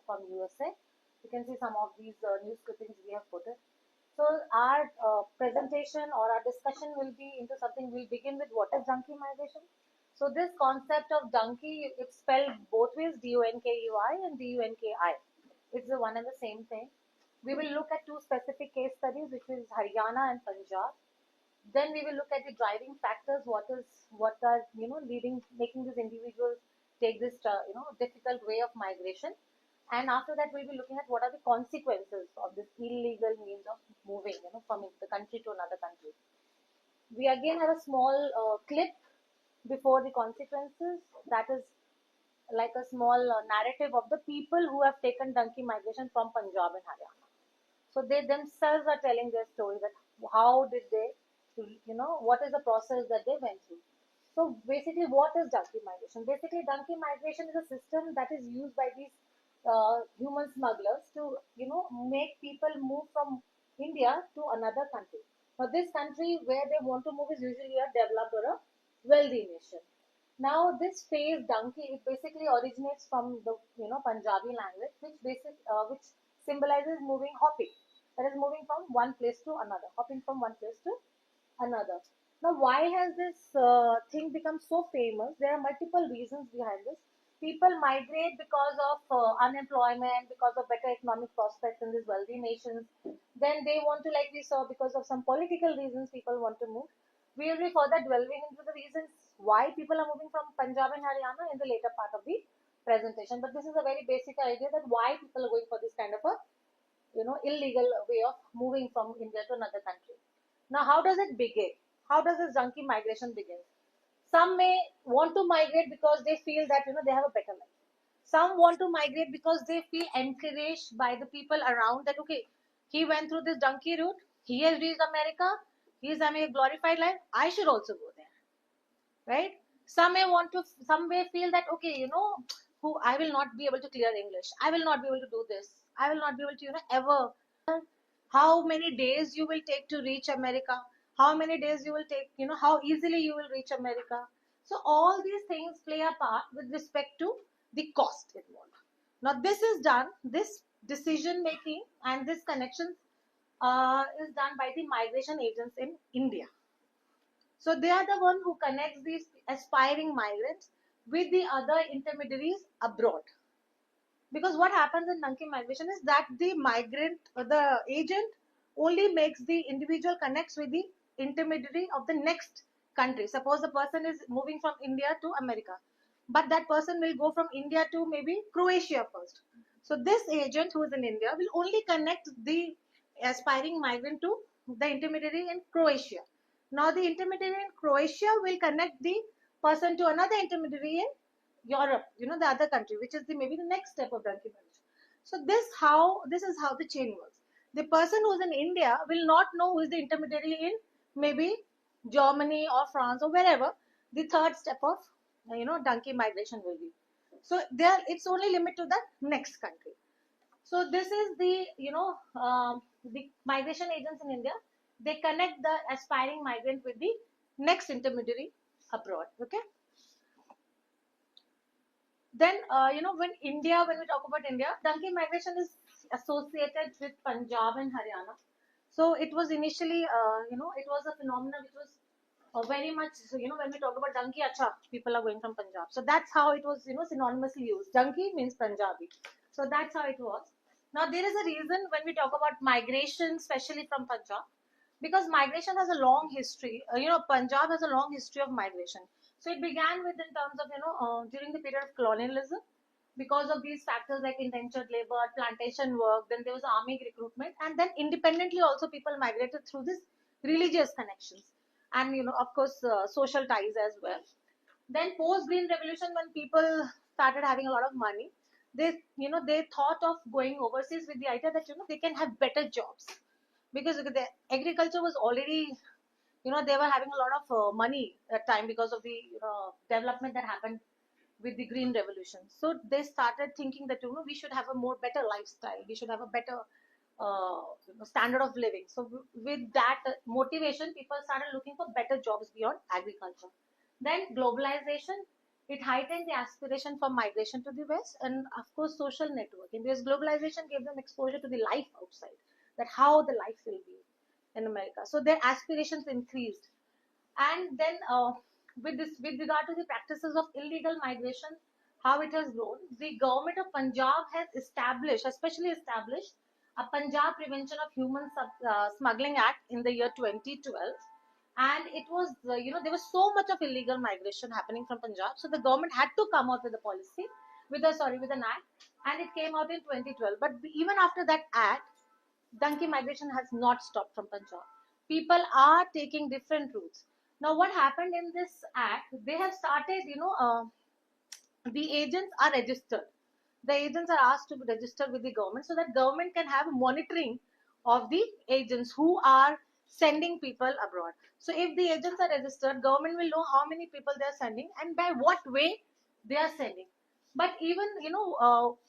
from USA. You can see some of these news clippings we have put it. So our presentation or our discussion will be into something. We'll begin with what is donkey migration. So this concept of donkey, it's spelled both ways, D-U-N-K-E-Y and D-U-N-K-I. It's the one and the same thing. We will look at two specific case studies, which is Haryana and Punjab. Then we will look at the driving factors. What are making these individuals take this difficult way of migration. And after that, we'll be looking at what are the consequences of this illegal means of moving, from the country to another country. We again have a small clip before the consequences. That is like a small narrative of the people who have taken donkey migration from Punjab and Haryana. So they themselves are telling their story, that how did they, what is the process that they went through. So basically, what is donkey migration? Basically, donkey migration is a system that is used by these human smugglers to, make people move from India to another country. Now, this country where they want to move is usually a developed or a wealthy nation. Now, this phrase donkey, it basically originates from the Punjabi language, which symbolizes moving, hopping. That is moving from one place to another, hopping from one place to another. Now, why has this thing become so famous? There are multiple reasons behind this. People migrate because of unemployment, because of better economic prospects in these wealthy nations. Then they want to, like we saw, because of some political reasons, people want to move. We will be further delving into the reasons why people are moving from Punjab and Haryana in the later part of the presentation. But this is a very basic idea that why people are going for this kind of a illegal way of moving from India to another country. Now, how does it begin? How does this donkey migration begin? Some may want to migrate because they feel that they have a better life. Some want to migrate because they feel encouraged by the people around that he went through this donkey route, he has reached America, he is having a glorified life, I should also go there, right? Some may feel that who I will not be able to clear English, I will not be able to do this, I will not be able to ever. How many days you will take to reach America, how many days you will take, how easily you will reach America. So all these things play a part with respect to the cost involved. Now this decision making and this connection is done by the migration agents in India. So they are the one who connects these aspiring migrants with the other intermediaries abroad. Because what happens in donkey migration is that the migrant, the agent only makes the individual connects with the intermediary of the next country. Suppose the person is moving from India to America, but that person will go from India to maybe Croatia first. So this agent who is in India will only connect the aspiring migrant to the intermediary in Croatia. Now the intermediary in Croatia will connect the person to another intermediary in Europe, the other country, which is maybe the next step of donkey migration. So this is how the chain works. The person who's in India will not know who is the intermediary in maybe Germany or France or wherever the third step of donkey migration will be. So there it's only limited to the next country. So this is the the migration agents in India. They connect the aspiring migrant with the next intermediary abroad. Okay. Then when we talk about India, donkey migration is associated with Punjab and Haryana. So it was initially it was a phenomenon which was very much when we talk about donkey, acha, people are going from Punjab. So that's how it was synonymously used. Donkey means Punjabi. So that's how it was. Now there is a reason when we talk about migration, especially from Punjab, because migration has a long history. Punjab has a long history of migration. So it began with in terms of during the period of colonialism, because of these factors like indentured labor, plantation work. Then there was army recruitment, and then independently also people migrated through this religious connections, and of course social ties as well. Then post Green Revolution, when people started having a lot of money, they thought of going overseas with the idea that they can have better jobs, because the agriculture was already they were having a lot of money at time because of the development that happened with the Green Revolution. So they started thinking that we should have a more better lifestyle, we should have a better standard of living. So with that motivation, people started looking for better jobs beyond agriculture. Then globalization, it heightened the aspiration for migration to the West, and of course social networking, because globalization gave them exposure to the life outside, that how the life will be in America. So their aspirations increased. And then with regard to the practices of illegal migration, how it has grown, the government of Punjab has especially established a Punjab Prevention of Human Smuggling Act in the year 2012. And it was, there was so much of illegal migration happening from Punjab. So the government had to come out with a policy, with an act, and it came out in 2012. But even after that act, donkey migration has not stopped from Punjab. People are taking different routes. Now, what happened in this act? They have started, the agents are registered. The agents are asked to register with the government so that government can have monitoring of the agents who are sending people abroad. So if the agents are registered, government will know how many people they are sending and by what way they are sending. But even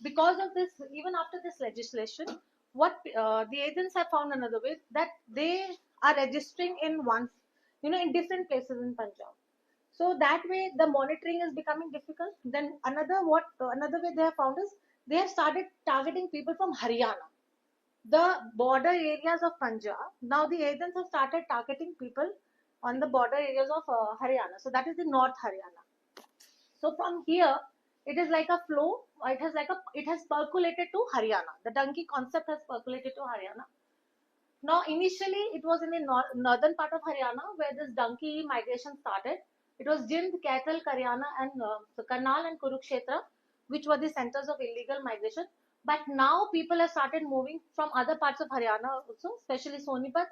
because of this, even after this legislation, what the agents have found another way, that they are registering in in different places in Punjab. So that way the monitoring is becoming difficult. Then another way they have found is they have started targeting people from Haryana, the border areas of Punjab. Now the agents have started targeting people on the border areas of Haryana. So that is the North Haryana. So from here, it is like a flow. It has percolated to Haryana. The donkey concept has percolated to Haryana. Now, initially, it was in the northern part of Haryana where this donkey migration started. It was Jind, Kaithal, Karyana, and Karnal and Kurukshetra, which were the centers of illegal migration. But now people have started moving from other parts of Haryana also, especially Sonipat,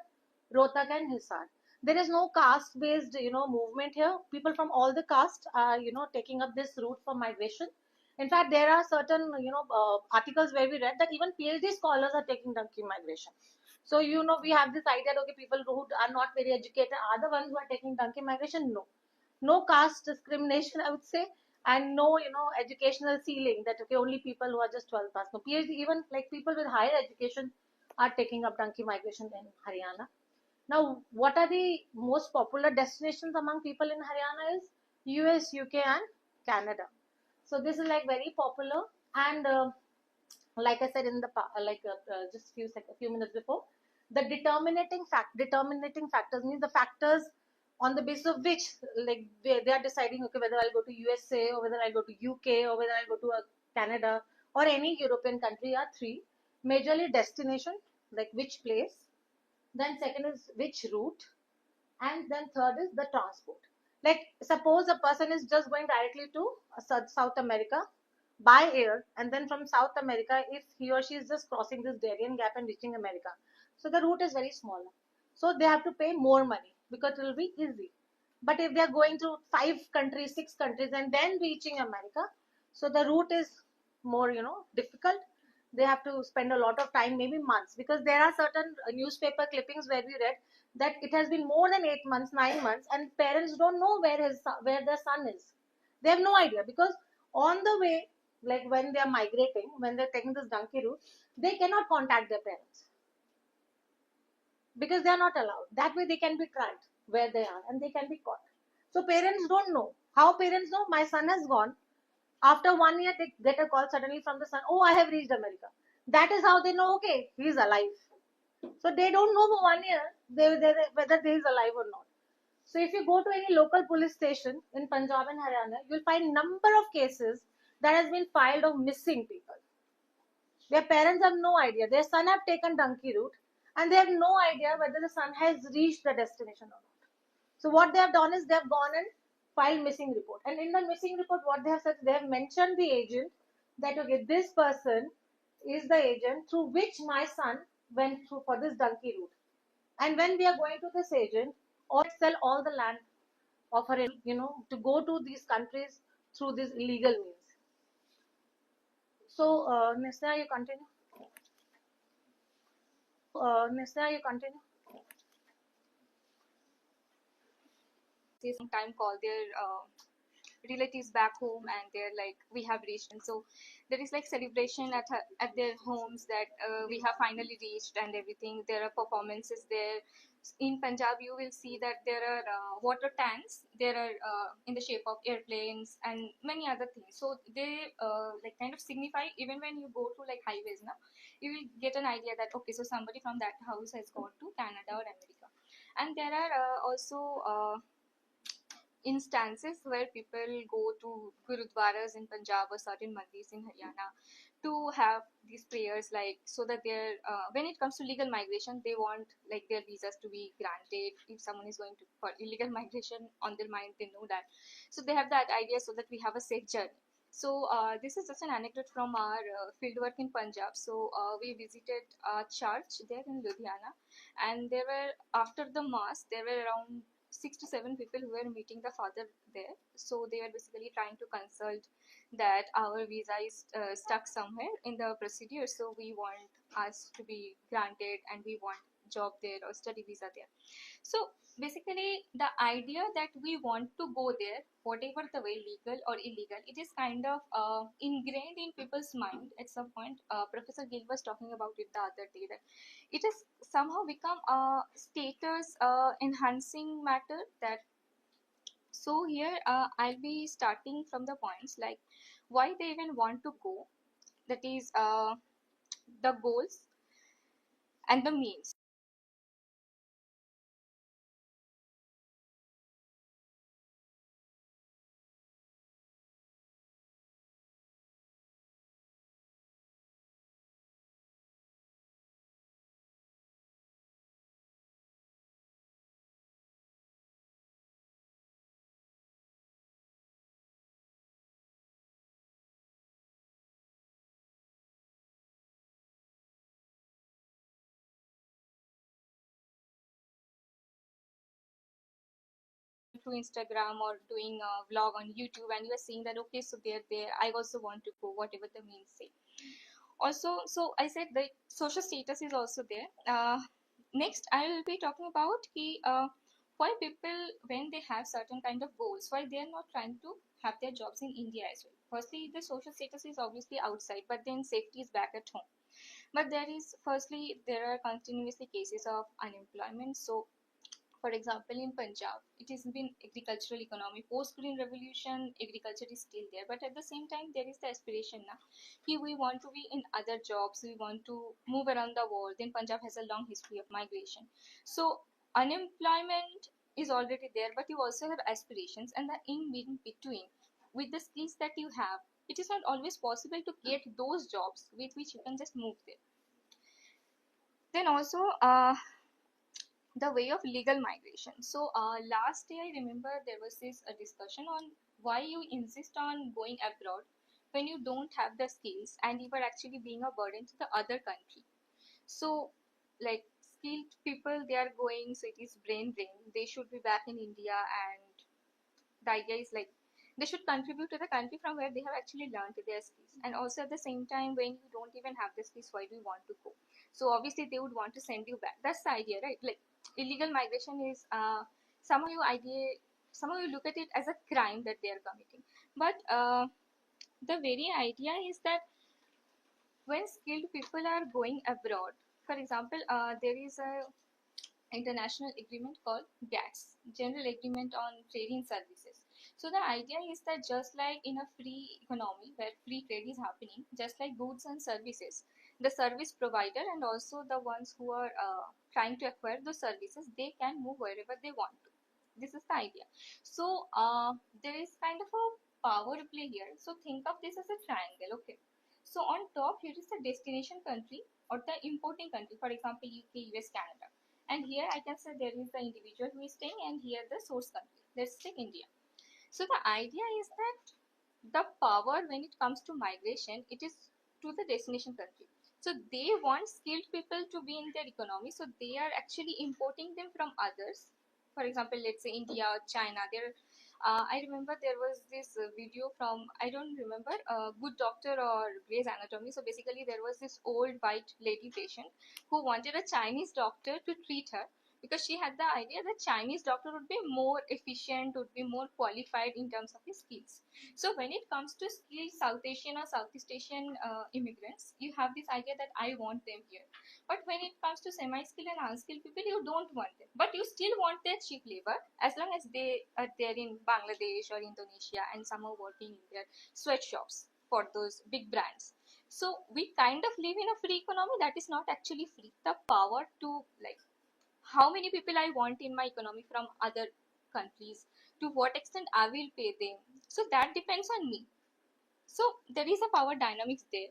Rohtak, and Hisar. There is no caste-based, movement here. People from all the castes are, taking up this route for migration. In fact, there are certain, articles where we read that even PhD scholars are taking donkey migration. So, we have this idea that, okay, people who are not very educated are the ones who are taking donkey migration. No. No caste discrimination, I would say, and no, educational ceiling that, okay, only people who are just 12 past. No, PhD, even like people with higher education are taking up donkey migration in Haryana. Now, what are the most popular destinations among people in Haryana is US, UK, and Canada. So this is like very popular, and like I said in the just a few minutes before, the determinating factors means the factors on the basis of which like they are deciding, okay, whether I'll go to USA or whether I'll go to UK or whether I'll go to Canada or any European country are three. Majorly destination, like which place, then second is which route, and then third is the transport. Like suppose a person is just going directly to South America by air, and then from South America, if he or she is just crossing this Darien Gap and reaching America, so the route is very small. So they have to pay more money. because it will be easy. But if they are going through 5 countries, 6 countries, and then reaching America, so the route is more, difficult. They have to spend a lot of time, maybe months, because there are certain newspaper clippings where we read that it has been more than 8 months, 9 months, and parents don't know where their son is. They have no idea, because on the way, like when they are migrating, when they're taking this donkey route, they cannot contact their parents because they are not allowed. That way they can be tracked where they are and they can be caught. So parents don't know. How parents know? My son has gone. After 1 year, they get a call suddenly from the son, oh, I have reached America. That is how they know, okay, he is alive. So they don't know for 1 year whether he is alive or not. So if you go to any local police station in Punjab and Haryana, you'll find number of cases that has been filed of missing people. Their parents have no idea. Their son have taken donkey route and they have no idea whether the son has reached the destination or not. So what they have done is they have gone and filed missing report. And in the missing report, what they have said, they have mentioned the agent that, okay, this person is the agent through which my son went through for this donkey route. And when we are going to this agent, or sell all the land of her, to go to these countries through this illegal means. So, Nisna, you continue. Nisna, you continue. They sometime call their relatives back home and they're like, we have reached. And so there is like celebration at their homes that we have finally reached and everything. There are performances there. In Punjab, you will see that there are water tanks. There are in the shape of airplanes and many other things. So they like kind of signify, even when you go to like highways now, you will get an idea that, okay, so somebody from that house has gone to Canada or America. And there are also instances where people go to gurudwaras in Punjab or certain mandis in Haryana to have these prayers, like so that they're when it comes to legal migration, they want like their visas to be granted. If someone is going to for illegal migration on their mind, they know that, so they have that idea so that we have a safe journey. So this is just an anecdote from our fieldwork in Punjab. So we visited a church there in Ludhiana, and there were, after the mass, there were around 6 to 7 people who were meeting the father there. So they were basically trying to consult that our visa is stuck somewhere in the procedure, so we want us to be granted and we want job there or study visa there. So basically the idea that we want to go there, whatever the way, legal or illegal, it is kind of ingrained in people's mind at some point. Professor Gill was talking about it the other day, that it has somehow become a status enhancing matter. That so here I'll be starting from the points like why they even want to go, that is the goals and the means. Through Instagram or doing a vlog on YouTube, and you are seeing that, okay, so they're there, I also want to go, whatever the means say. Also, so I said the social status is also there. Next I will be talking about why people, when they have certain kind of goals, why they are not trying to have their jobs in India as well. Firstly, the social status is obviously outside, but then safety is back at home. But there is, firstly, there are continuously cases of unemployment. So for example, in Punjab, it has been agricultural economy. Post-Green Revolution, agriculture is still there. But at the same time, there is the aspiration now. We want to be in other jobs. We want to move around the world. Then Punjab has a long history of migration. So unemployment is already there, but you also have aspirations. And the in between, with the skills that you have, it is not always possible to get those jobs with which you can just move there. Then also, the way of legal migration. So last day I remember there was this discussion on why you insist on going abroad when you don't have the skills and you are actually being a burden to the other country. So like skilled people, they are going, so it is brain drain. They should be back in India, and the idea is like they should contribute to the country from where they have actually learned their skills. And also at the same time, when you don't even have the skills, why do you want to go? So obviously they would want to send you back. That's the idea, right? Like illegal migration is somehow you look at it as a crime that they are committing. But the very idea is that when skilled people are going abroad, for example, there is a international agreement called GATS, General Agreement on Trading Services. So the idea is that just like in a free economy where free trade is happening, just like goods and services, the service provider and also the ones who are trying to acquire those services, they can move wherever they want to. This is the idea. So there is kind of a power play here. So think of this as a triangle, okay? So on top here is the destination country or the importing country, for example, UK, US, Canada. And here I can say there is the individual who is staying, and here the source country. Let's take India. So the idea is that the power when it comes to migration, it is to the destination country. So they want skilled people to be in their economy, so they are actually importing them from others. For example, let's say India or China. I remember there was this video from, I don't remember, Good Doctor or Grey's Anatomy. So basically there was this old white lady patient who wanted a Chinese doctor to treat her, because she had the idea that Chinese doctor would be more efficient, would be more qualified in terms of his skills. So when it comes to skilled South Asian or Southeast Asian immigrants, you have this idea that I want them here. But when it comes to semi-skilled and unskilled people, you don't want them. But you still want their cheap labor as long as they are there in Bangladesh or Indonesia and some are working in their sweatshops for those big brands. So we kind of live in a free economy that is not actually free. The power to like how many people I want in my economy from other countries, to what extent I will pay them. So that depends on me. So there is a power dynamics there.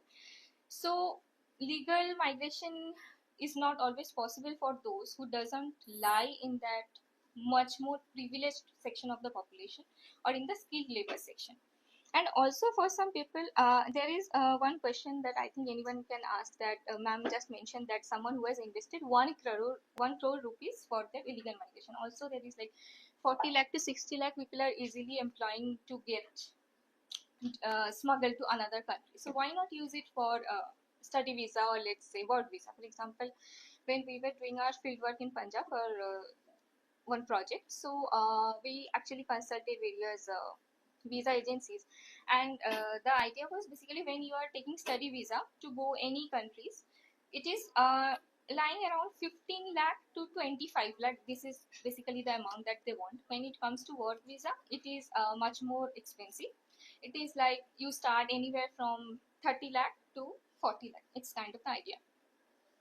So legal migration is not always possible for those who doesn't lie in that much more privileged section of the population or in the skilled labor section. And also for some people, there is one question that I think anyone can ask, that ma'am just mentioned that someone who has invested 1 crore rupees for their illegal migration. Also there is like 40 lakh to 60 lakh people are easily employing to get smuggled to another country. So why not use it for study visa or let's say work visa? For example, when we were doing our field work in Punjab for one project, so we actually consulted various visa agencies, and the idea was basically when you are taking study visa to go any countries, it is lying around 15 lakh to 25 lakh. This is basically the amount that they want. When it comes to work visa, it is much more expensive. It is like you start anywhere from 30 lakh to 40 lakh. It's kind of the idea.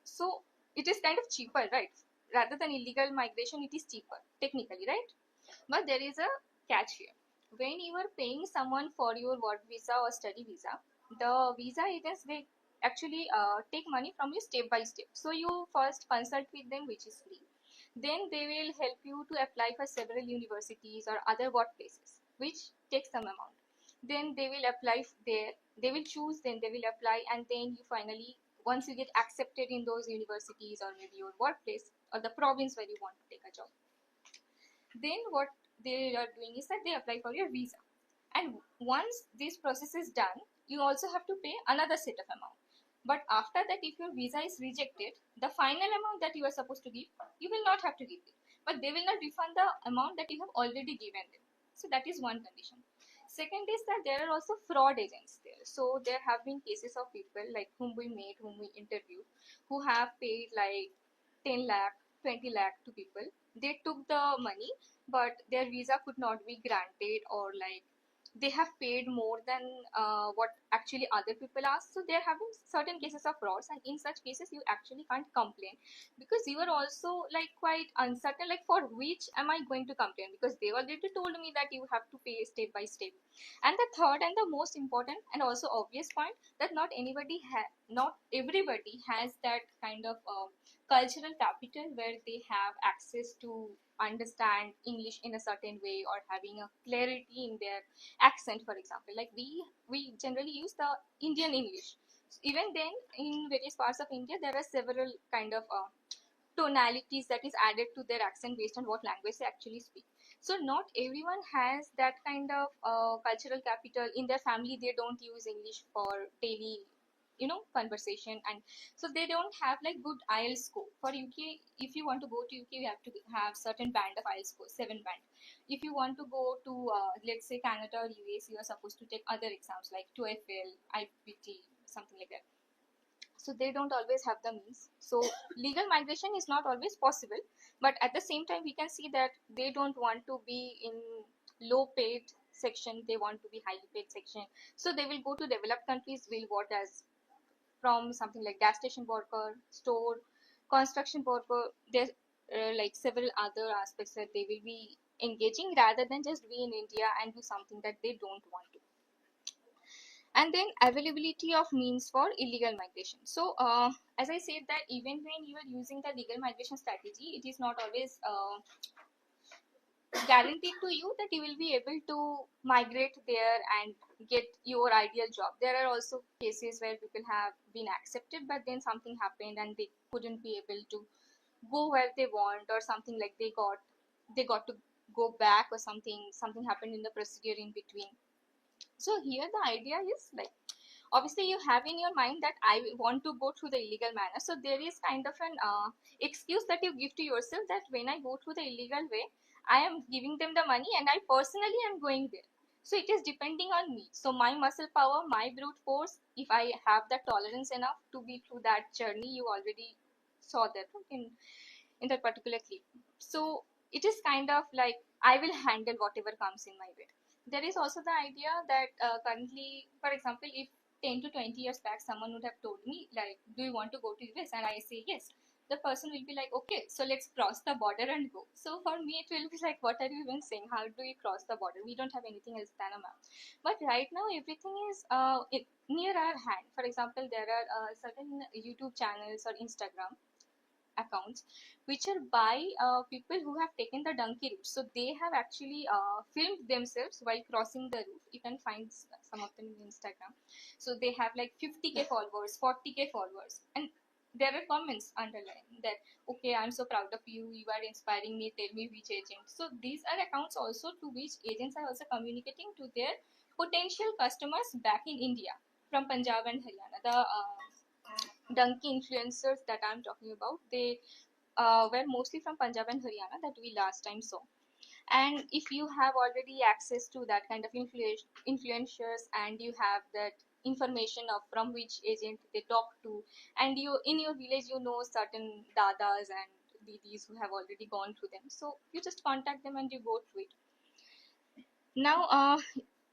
So it is kind of cheaper, right? Rather than illegal migration, it is cheaper technically, right? But there is a catch here. When you are paying someone for your work visa or study visa, the visa agents, they actually take money from you step by step. So you first consult with them, which is free. Then they will help you to apply for several universities or other workplaces, which takes some amount. Then they will apply there, they will choose, then they will apply, and then you finally, once you get accepted in those universities or maybe your workplace or the province where you want to take a job, then what they are doing is that they apply for your visa. And once this process is done, you also have to pay another set of amount. But after that, if your visa is rejected, the final amount that you are supposed to give, you will not have to give it. But they will not refund the amount that you have already given them. So that is one condition. Second is that there are also fraud agents there. So there have been cases of people like whom we met, whom we interviewed, who have paid like 10 lakh, 20 lakh to people. They took the money, but their visa could not be granted, or like they have paid more than what actually other people asked. So there have been certain cases of frauds, and in such cases you actually can't complain, because you are also like quite uncertain, like for which am I going to complain, because they already told me that you have to pay step by step. And the third and the most important and also obvious point, that not everybody has that kind of cultural capital where they have access to understand English in a certain way, or having a clarity in their accent, for example. Like we generally use the Indian English. Even then, in various parts of India, there are several kind of tonalities that is added to their accent based on what language they actually speak. So not everyone has that kind of cultural capital. In their family they don't use English for daily conversation, and so they don't have like good IELTS score. For UK, if you want to go to UK, you have to have certain band of IELTS score, 7 band. If you want to go to let's say Canada or US, you are supposed to take other exams like TOEFL, IPT, something like that. So they don't always have the means. So legal migration is not always possible, but at the same time we can see that they don't want to be in low paid section, they want to be highly paid section. So they will go to developed countries, will work as from something like gas station worker, store, construction worker. There's like several other aspects that they will be engaging rather than just be in India and do something that they don't want to. And then availability of means for illegal migration. So as I said that even when you are using the legal migration strategy, it is not always guaranteed to you that you will be able to migrate there and get your ideal job. There are also cases where people have been accepted, but then something happened and they couldn't be able to go where they want, or something like they got to go back, or something happened in the procedure in between. So here the idea is like, obviously you have in your mind that I want to go through the illegal manner, so there is kind of an excuse that you give to yourself that when I go through the illegal way, I am giving them the money and I personally am going there. So it is depending on me. So my muscle power, my brute force, if I have that tolerance enough to be through that journey, you already saw that in that particular clip. So it is kind of like I will handle whatever comes in my way. There is also the idea that currently, for example, if 10 to 20 years back someone would have told me like, do you want to go to US, and I say yes, the person will be like, okay, so let's cross the border and go. So for me it will be like, what are you even saying? How do you cross the border? We don't have anything else than a map. But right now everything is near our hand. For example, there are certain YouTube channels or Instagram accounts which are by people who have taken the donkey route. So they have actually filmed themselves while crossing the route. You can find some of them in Instagram. So they have like 50k followers, 40k followers, and there are comments underlying that, okay, I'm so proud of you, you are inspiring me, tell me which agent. So these are accounts also to which agents are also communicating to their potential customers back in India from Punjab and Haryana. The donkey influencers that I'm talking about, they were mostly from Punjab and Haryana that we last time saw. And if you have already access to that kind of influencers, and you have that information of from which agent they talk to, and you in your village you know certain dadas and didis who have already gone through them, so you just contact them and you go through it. Now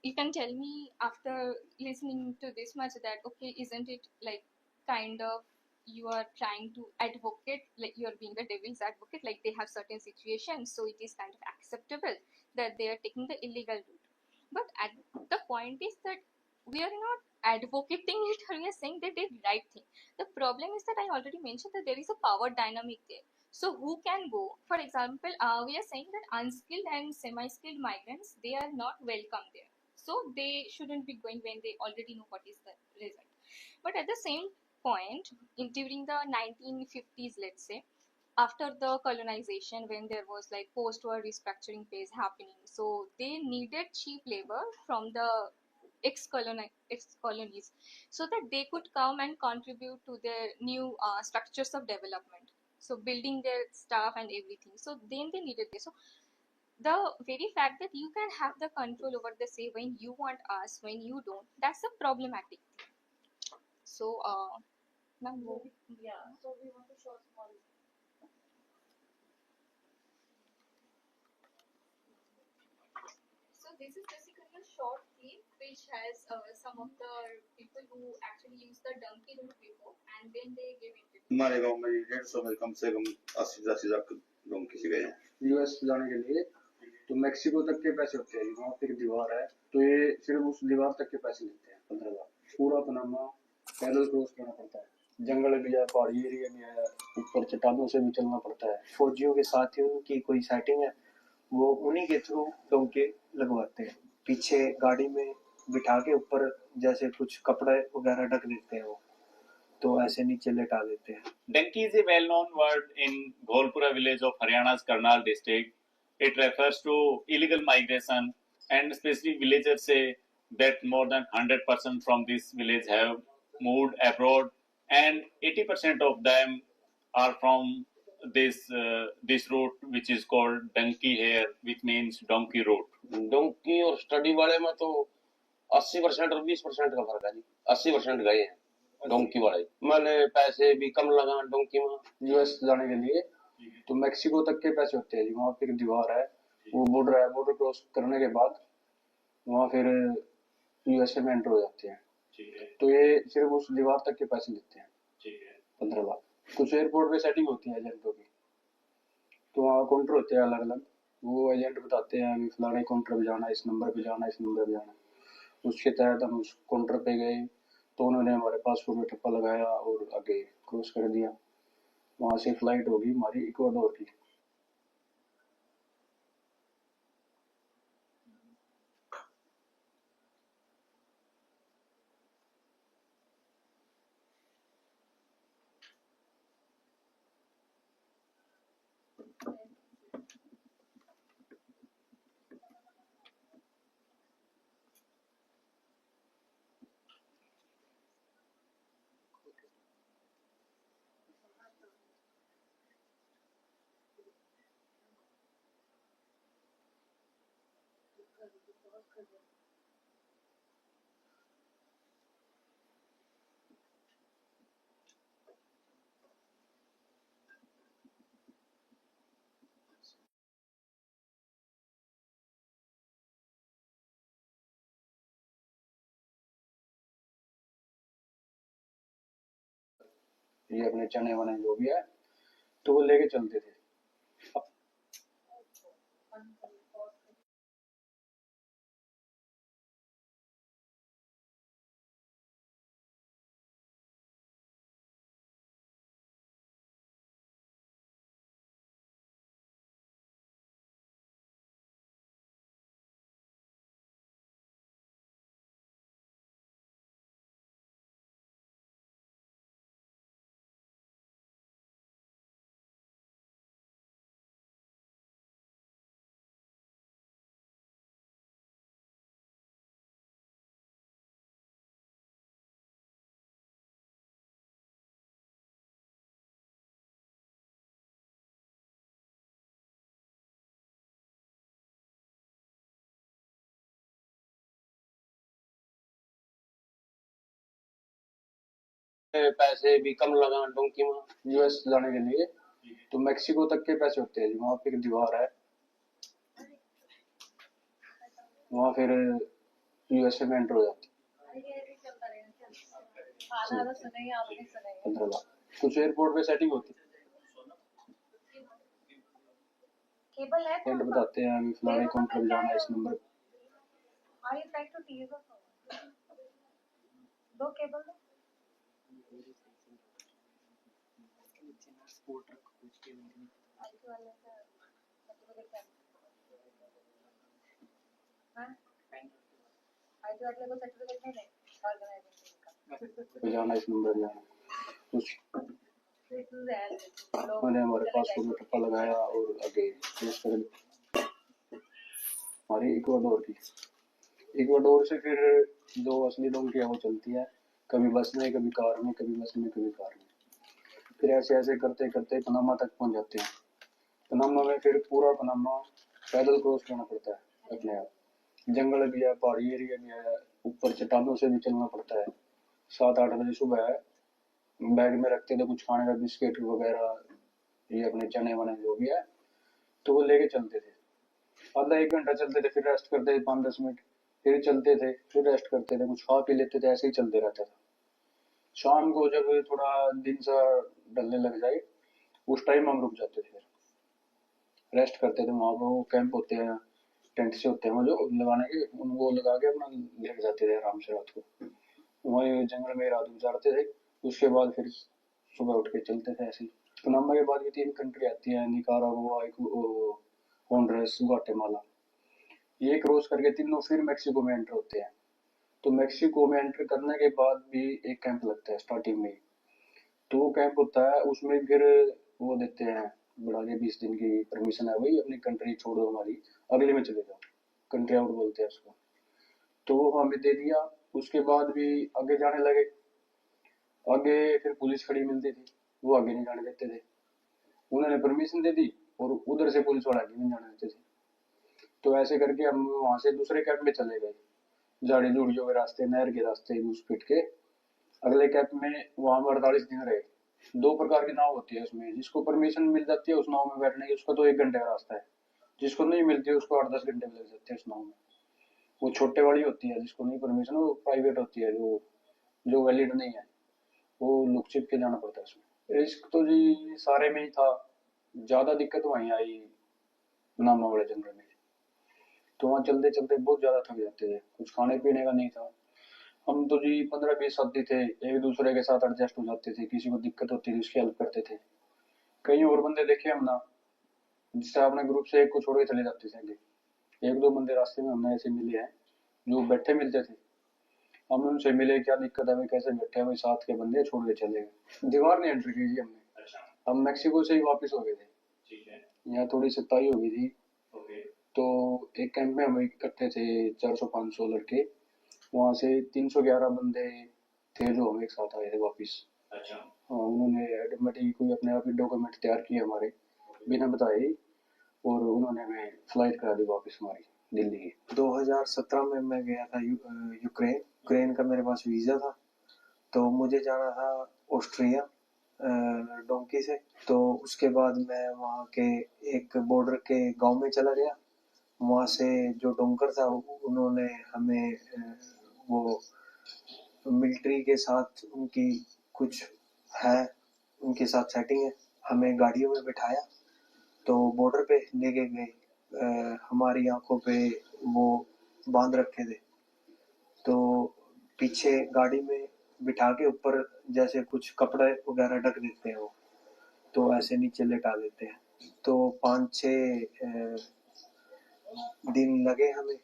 you can tell me after listening to this much that, okay, isn't it like kind of you are trying to advocate, like you are being the devil's advocate, like they have certain situations, so it is kind of acceptable that they are taking the illegal route. But at the point is that we are not advocating it, or we are saying they did right thing. The problem is that I already mentioned that there is a power dynamic there. So who can go? For example, we are saying that unskilled and semi-skilled migrants, they are not welcome there. So they shouldn't be going when they already know what is the result. But at the same point, during the 1950s, let's say, after the colonization, when there was like post-war restructuring phase happening, so they needed cheap labor from the ex-colonies so that they could come and contribute to their new structures of development, so building their stuff and everything. So then they needed this. So the very fact that you can have the control over the say when you want us, when you don't, that's a problematic thing. So now Yeah, so we want to show small. So this is basically a short clip which has some of the people who actually used the donkey route before, and then they gave interview. हमारे गांव में 150 में कम से कम 80 लाख लोग किसी गए हैं US जाने के लिए। तो मैक्सिको तक के पैसे होते हैं, वहाँ पे एक दीवार है, तो ये सिर्फ उस दीवार तक के पैसे लेते हैं 15 लाख। पूरा पनामा पैदल क्रॉस करना पड़ता है, जंगल भी है, पहाड़ी एरिया में है, ऊपर चट्टानों से भी चलना पड़ता है। फौजियों के साथियों की कोई सेटिंग है, वो उन्हीं के थ्रू डोंके लगवाते हैं, पीछे गाड़ी में बिठा के ऊपर जैसे कुछ कपड़े वगैरह ढक देते हैं वो, तो ऐसे नीचे लेटा देते हैं। Donkey is a well-known word in Gholpura village of Haryana's Karnal district. It refers to illegal migration, and especially villagers say that more than 100% from this village have moved abroad, and 80% of them are from this route, which is called donkey here, which means donkey route. Donkey और study वाले में तो 80% और 20% का फर्क है जी। 80% गए हैं डोंकी वाले। मैंने पैसे भी कम लगा डोंकी में। यूएस जाने के लिए तो मैक्सिको तक के पैसे होते हैं जी। वहाँ पे एक दीवार है, वो बॉर्डर है, बॉर्डर क्रॉस करने के बाद वहाँ फिर यूएसए में एंटर हो जाते हैं। तो ये सिर्फ उस दीवार तक के पैसे लेते हैं 15 लाख। कुछ एयरपोर्ट पे सेटिंग होती है एजेंटों की, तो वहाँ काउंटर होते हैं अलग अलग। वो एजेंट बताते हैं अभी फलाने काउंटर पे जाना, इस नंबर पे जाना, इस नंबर पे जाना। उसके तहत हम उस काउंटर पे गए तो उन्होंने हमारे पासपोर्ट में ठप्पा लगाया और आगे क्रॉस कर दिया। वहाँ से फ्लाइट होगी हमारी इक्वाडोर की। ये अपने चने वने जो भी है तो वो लेके चलते थे। पैसे भी कम लगा डोंकी में यूएस जाने के लिए तो मैक्सिको तक के पैसे होते हैं। वहाँ पे एक दीवार है, वहाँ फिर यूएसए में एंटर हो जाती है। 15 लाख। कुछ एयरपोर्ट पे सेटिंग होती है, एजेंट बताते हैं अभी फलाने काउंटर पे जाना, इस नंबर दो केबल जाना, इस नंबर जाना। कुछ मैंने हमारे पासपोर्ट में ठप्पा लगाया और आगे क्रॉस कर हमारी इक्वाडोर की। इक्वाडोर से फिर जो असली डोंकी है वो चलती है, कभी बस में, कभी कार में, कभी बस में, कभी कार में। फिर ऐसे ऐसे करते करते पनामा तक पहुंच जाते हैं। पनामा में फिर पूरा पनामा पैदल क्रॉस करना पड़ता है अपने आप। जंगल भी है, पहाड़ी एरिया भी है, ऊपर चट्टानों से भी चलना पड़ता है। 7-8 बजे सुबह है, बैग में रखते थे कुछ खाने का, बिस्किट वगैरह, ये अपने चने वने जो भी है, तो वो लेके चलते थे। आधा 1 घंटा चलते थे, फिर रेस्ट करते थे 5-10 मिनट, फिर चलते थे, फिर रेस्ट करते थे, कुछ खा पी लेते थे, ऐसे ही चलते रहता था। शाम को जब थोड़ा दिन सा ढलने लग जाए उस टाइम हम रुक जाते थे, रेस्ट करते थे। वहाँ वो कैंप होते हैं, टेंट से होते हैं वो जो लगाने के, उनको लगा के अपना लेके जाते थे आराम से। रात को वहीं जंगल में रात गुजारते थे, उसके बाद फिर सुबह उठ के चलते थे ऐसे। पनामा के बाद भी 3 कंट्री आती है, निकारागुआ, होंडुरास, ग्वाटेमाला। ये क्रॉस करके तीनों फिर मैक्सिको में एंटर होते हैं। तो मैक्सिको में एंटर करने के बाद भी एक कैंप लगता है स्टार्टिंग में, तो वो कैंप होता है, उसमें फिर वो देते हैं बढ़ा के 20 दिन की परमिशन है, वही अपनी कंट्री छोड़ दो हमारी, अगले में चले जाओ, कंट्री आउट बोलते हैं उसको। तो वो हमें दे दिया, उसके बाद भी आगे जाने लगे। आगे फिर पुलिस खड़ी मिलती थी, वो आगे नहीं जाने देते थे, उन्होंने परमिशन दे दी और उधर से पुलिस वाला आगे नहीं जाने देते थे। तो ऐसे करके हम वहां से दूसरे कैंप में चले गए, झाड़ी झूड़ियों के रास्ते, नहर के रास्ते घुस पिट के। अगले कैंप में वहां में 48 दिन रहे। 2 प्रकार की नाव होती है उसमें, जिसको परमिशन मिल जाती है उस नाव में बैठने की, उसका तो 1 घंटे का रास्ता है, जिसको नहीं मिलती है उसको 8-10 घंटे लग जाते हैं उस नाव में। वो छोटे वाली होती है, जिसको नहीं परमिशन, वो प्राइवेट होती है, जो वैलिड नहीं है, वो लुक छिप के जाना पड़ता है उसमें। रिस्क तो जी सारे में ही था, ज्यादा दिक्कत वहीं आई नामा वाले जंगल में। तो वहाँ चलते चलते बहुत ज्यादा थक जाते थे, कुछ खाने पीने का नहीं था। हम तो जी 15-20 साथी थे, एक दूसरे के साथ एडजस्ट हो जाते थे, किसी को दिक्कत होती थी उसकी हेल्प करते थे। कई और बंदे देखे हम ना, जिससे अपने ग्रुप से एक को छोड़ के चले जाते थे आगे। 1-2 बंदे रास्ते में हमने ऐसे मिले हैं जो बैठे मिलते थे, हम उनसे मिले, क्या दिक्कत है भाई, कैसे बैठे हैं भाई, साथ के बंदे छोड़ के चले गए, दीवार नहीं एंट्री की जी हमने। हम मैक्सिको से ही वापस हो गए थे, यहाँ थोड़ी सताई हो गई थी। तो एक कैंप में हम इकट्ठे थे 400-500 लड़के, वहां से 311 बंदे थे जो हम एक साथ आए थे वापिस। हाँ, उन्होंने ऑटोमेटिक कोई अपने आप ही डॉक्यूमेंट तैयार किए हमारे बिना बताए, और उन्होंने हमें फ्लाइट करा दी वापस हमारी दिल्ली की। 2017 में मैं गया था यूक्रेन का मेरे पास वीज़ा था, तो मुझे जाना था ऑस्ट्रिया डोंकी से। तो उसके बाद मैं वहाँ के एक बॉर्डर के गांव में चला गया, वहाँ से जो डोंकर था उन्होंने हमें वो मिलिट्री के साथ उनकी कुछ है, उनके साथ सेटिंग है, हमें गाड़ियों में बिठाया तो बॉर्डर पे लेके गए। हमारी आंखों पे वो बांध रखे थे, तो पीछे गाड़ी में बिठा के ऊपर जैसे कुछ कपड़े वगैरह ढक देते हैं वो, तो ऐसे नीचे लेटा देते हैं। तो 5-6 दिन लगे हमें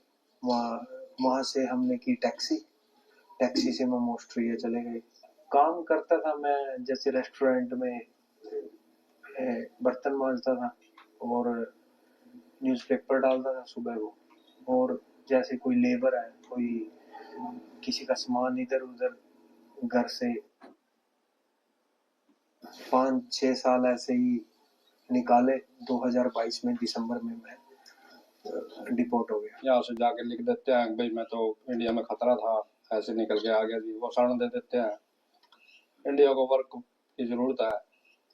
वहाँ से हमने की टैक्सी से हम ऑस्ट्रिया चले गए। काम करता था मैं जैसे रेस्टोरेंट में बर्तन मांजता था और न्यूज़पेपर डालता था सुबह को, और जैसे कोई लेबर है, कोई किसी का सामान इधर उधर घर से 5-6 साल ऐसे ही निकाले। 2022 में दिसंबर में मैं डिपोर्ट हो गया। यहाँ से जाके लिख देते हैं भाई मैं तो इंडिया में खतरा था, ऐसे निकल के आ गया जी, वो सारण दे देते हैं। इंडिया को वर्क की जरूरत है,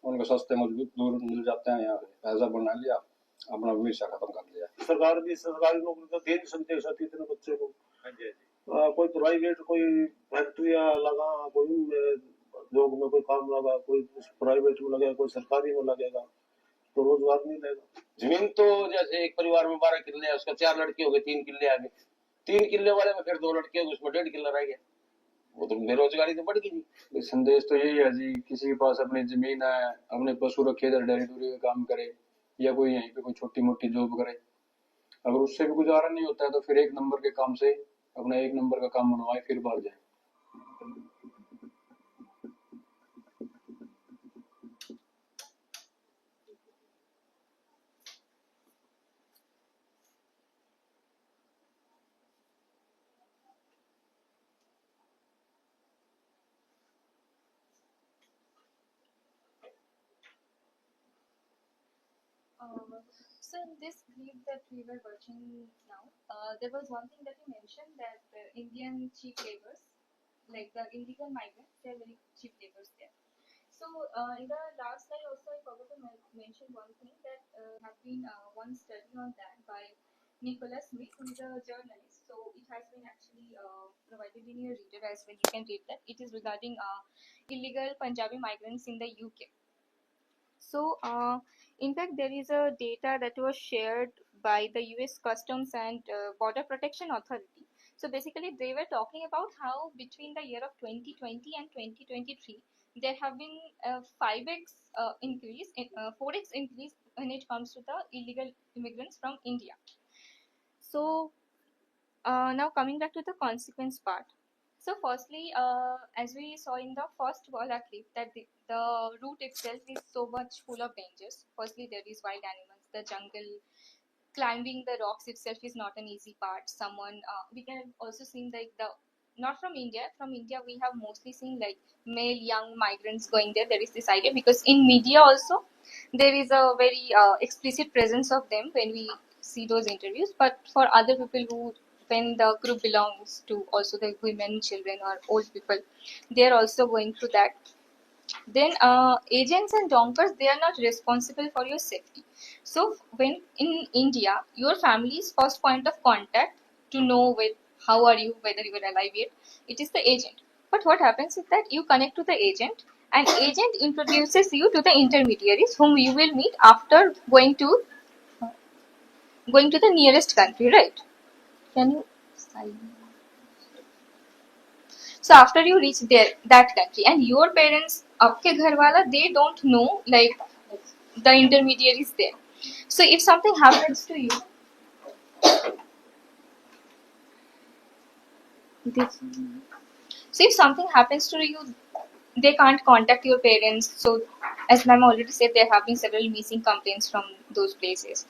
उनको सस्ते मजबूत दूर मिल जाते हैं, यहाँ से ऐसा बना लिया, अपना भविष्य खत्म कर लिया। सरकार भी सरकारी नौकरी तो दे नहीं सकते साथी इतने बच्चे को। कोई प्राइवेट कोई फैक्ट्रियां लगा, कोई उद्योग में कोई काम लगा, कोई प्राइवेट में लगेगा, कोई सरकारी में लगेगा, तो रोजगार नहीं देगा। जमीन तो जैसे एक परिवार में 12 किले है, उसका 4 लड़के हो गए, 3 किले आ गए, 3 किले वाले में फिर 2 लड़के हो गए, उसमें 1.5 किला रह गया, वो तो बेरोजगारी तो बढ़ गई जी। संदेश तो यही है जी, किसी के पास अपनी जमीन है, अपने पशु रखे इधर डेयरी डूरी का काम करे, या कोई यहीं पे कोई छोटी मोटी जॉब करे। अगर उससे भी गुजारा नहीं होता है तो फिर 1 नंबर के काम से अपना 1 नंबर का काम बनवाए, फिर बाहर जाए। So in this brief that we were watching now, there was one thing that you mentioned that Indian cheap laborers, like the illegal migrants, they are very cheap laborers there. So in the last slide also I forgot to mention one thing that have been one study on that by Nicholas Smith, who is a journalist. So it has been actually provided in your reader as well. You can read that. It is regarding illegal Punjabi migrants in the UK. So, in fact, there is a data that was shared by the US Customs and Border Protection Authority. So basically, they were talking about how between the year of 2020 and 2023, there have been 5x increase, 4x increase when it comes to the illegal immigrants from India. So now coming back to the consequence part. So firstly, as we saw in the first Walla clip, that the route itself is so much full of dangers. Firstly, there is wild animals, the jungle, climbing the rocks itself is not an easy part. Someone we can also see like the not from India. From India, we have mostly seen like male young migrants going there. There is this idea because in media also there is a very explicit presence of them when we see those interviews. But for other people who when the group belongs to also the women, children, or old people, they are also going through that. Then agents and donkers, they are not responsible for your safety. So when in India, your family's first point of contact to know with how are you, whether you are alive yet, it is the agent. But what happens is that you connect to the agent, and agent introduces you to the intermediaries whom you will meet after going to the nearest country, right? Can you so after you reach there that country and your parents आपके घर वाला, they don't know like the intermediary is there. So if something happens to you, so if something happens to you, they can't contact your parents. So as ma'am already said, there have been several missing complaints from those places.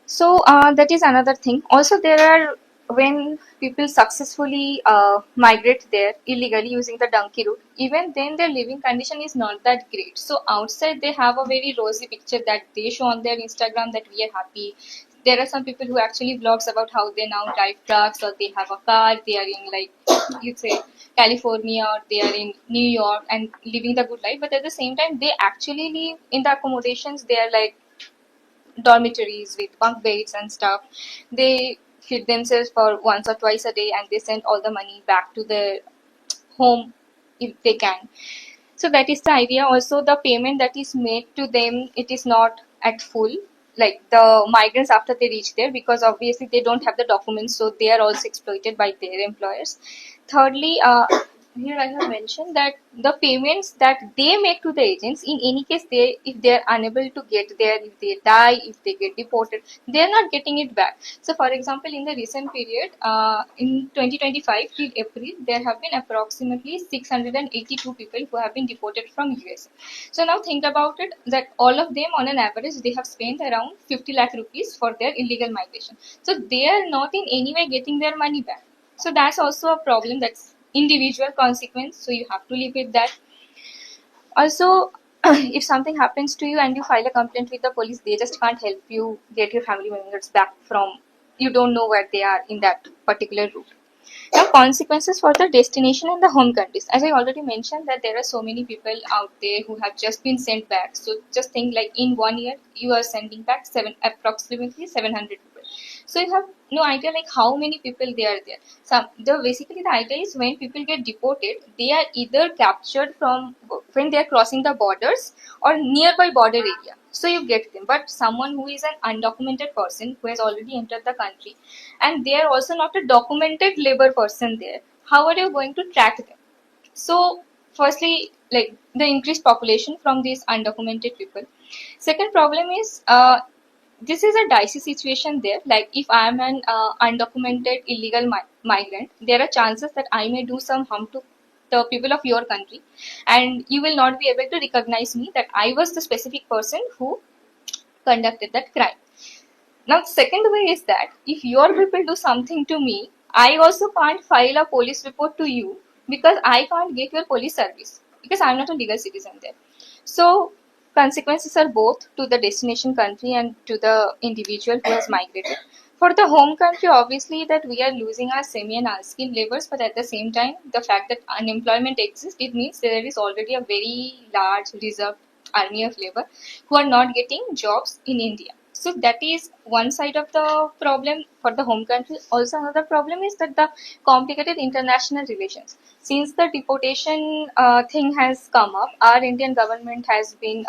So that is another thing. Also, there are when people successfully migrate there illegally using the donkey route, even then their living condition is not that great. So outside they have a very rosy picture that they show on their Instagram that we are happy. There are some people who actually vlogs about how they now drive trucks or they have a car. They are in like you say California or they are in New York and living the good life. But at the same time, they actually live in the accommodations. They are like dormitories with bunk beds and stuff. They feed themselves for once or twice a day and they send all the money back to their home if they can. So that is the idea. Also, the payment that is made to them, it is not at full. Like the migrants after they reach there, because obviously they don't have the documents, so they are also exploited by their employers. Thirdly, here I have mentioned that the payments that they make to the agents, in any case, if they are unable to get there, if they die, if they get deported, they are not getting it back. So, for example, in the recent period, in 2025 till April, there have been approximately 682 people who have been deported from US. So now think about it that all of them, on an average, they have spent around 50 lakh rupees for their illegal migration. So they are not in any way getting their money back. So that's also a problem. That's individual consequence. So you have to live with that. Also, if something happens to you and you file a complaint with the police, they just can't help you get your family members back from. You don't know where they are in that particular route. Now, consequences for the destination and the home countries. As I already mentioned, that there are so many people out there who have just been sent back. So just think like in 1 year, you are sending back approximately 700 people. So you have no idea like how many people they are there. Basically the idea is when people get deported, they are either captured from when they are crossing the borders or nearby border area. So you get them. But someone who is an undocumented person who has already entered the country and they are also not a documented labor person there, how are you going to track them? So firstly, like the increased population from these undocumented people. Second problem is this is a dicey situation there. Like if I am an undocumented illegal migrant, there are chances that I may do some harm to the people of your country, and you will not be able to recognize me that I was the specific person who conducted that crime. Now, the second way is that if your people do something to me, I also can't file a police report to you because I can't get your police service because I'm not a legal citizen there. So, consequences are both to the destination country and to the individual who has migrated. For the home country, obviously, that we are losing our semi and unskilled laborers, but at the same time, the fact that unemployment exists, it means there is already a very large reserved army of labor who are not getting jobs in India. So that is one side of the problem for the home country. Also, another problem is that the complicated international relations. Since the deportation thing has come up, our Indian government has been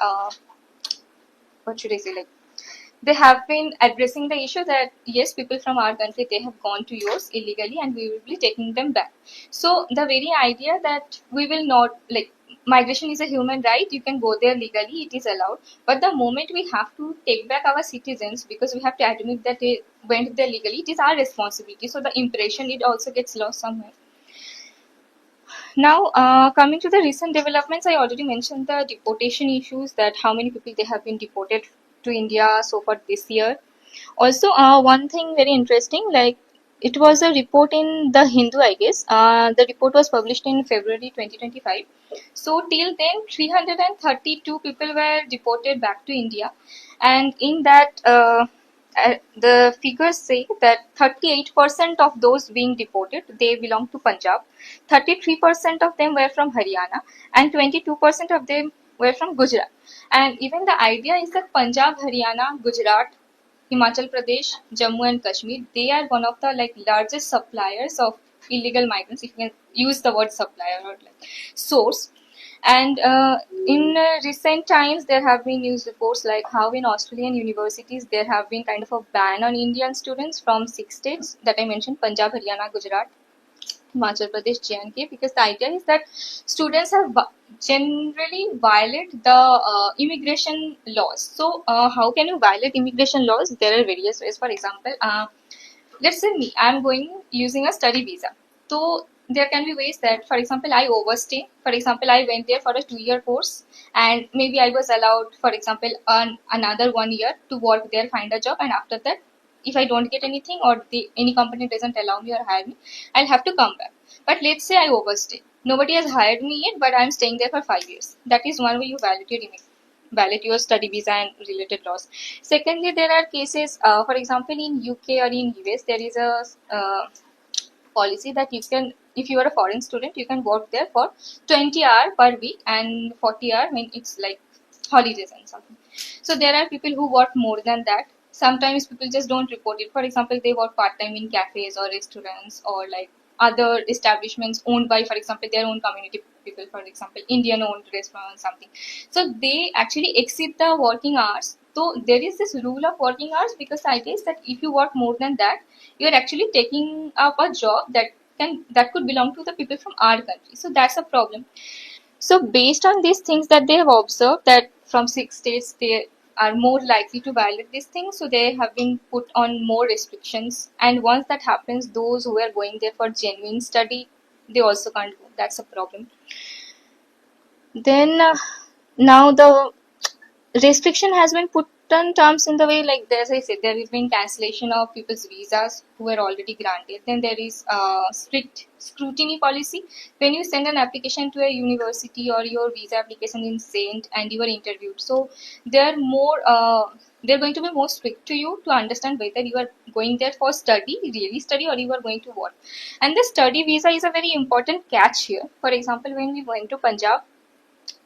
what should I say, like they have been addressing the issue that yes, people from our country, they have gone to yours illegally and we will be taking them back. So the very idea that we will not, like, migration is a human right, you can go there legally, it is allowed, but the moment we have to take back our citizens because we have to admit that they went there legally, it is our responsibility. So the impression, it also gets lost somewhere. Now, coming to the recent developments, I already mentioned the deportation issues, that how many people they have been deported to India so far this year. Also, one thing very interesting, like it was a report in the Hindu, I guess. The report was published in February 2025. So till then, 332 people were deported back to India, and in that, the figures say that 38% of those being deported they belong to Punjab, 33% of them were from Haryana, and 22% of them were from Gujarat. And even the idea is that Punjab, Haryana, Gujarat, Himachal Pradesh, Jammu and Kashmir, they are one of the like largest suppliers of illegal migrants, if you can use the word supplier or like source. And in recent times, there have been news reports like how in Australian universities there have been kind of a ban on Indian students from 6 states that I mentioned: Punjab, Haryana, Gujarat, Himachal Pradesh, J&K, because the idea is that students have generally violate the immigration laws. So how can you violate immigration laws? There are various ways. For example, let's say me, I'm going using a study visa. So there can be ways that, for example, I overstay. For example, I went there for a 2-year course, and maybe I was allowed, for example, another 1 year to work there, find a job, and after that, if I don't get anything or any company doesn't allow me or hire me, I'll have to come back. But let's say I overstay. Nobody has hired me yet, but I'm staying there for 5 years. That is one way you validate your study visa and related laws. Secondly, there are cases, for example, in UK or in US, there is a policy that you can, if you are a foreign student, you can work there for 20 hours per week and 40 hours when it's like holidays and something. So there are people who work more than that. Sometimes people just don't report it. For example, they work part-time in cafes or restaurants or like other establishments owned by, for example, their own community people, for example, Indian owned restaurants, something. So they actually exceed the working hours. So there is this rule of working hours, because the idea is that if you work more than that, you are actually taking up a job that could belong to the people from our country. So that's a problem. So based on these things that they have observed, that from 6 states they are more likely to violate these things, so they have been put on more restrictions. And once that happens, those who are going there for genuine study, they also can't go. That's a problem. Then now the restriction has been put on terms in the way, like as I said, there has been cancellation of people's visas who were already granted. Then there is strict scrutiny policy. When you send an application to a university or your visa application is sent and you are interviewed, so they're going to be more strict to you to understand whether you are going there for study, really study, or you are going to work. And the study visa is a very important catch here. For example, when we went to Punjab,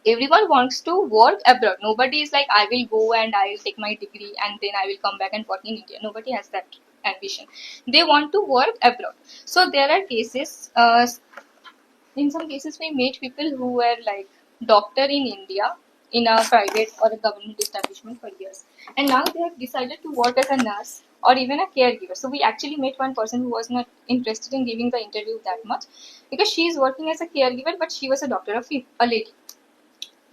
everyone wants to work abroad. Nobody is like, I will go and I will take my degree and then I will come back and work in India. Nobody has that ambition. They want to work abroad. So there are cases, in some cases we met people who were like doctor in India in a private or a government establishment for years, and now they have decided to work as a nurse or even a caregiver. So we actually met one person who was not interested in giving the interview that much, because she is working as a caregiver, but she was a doctor, a lady.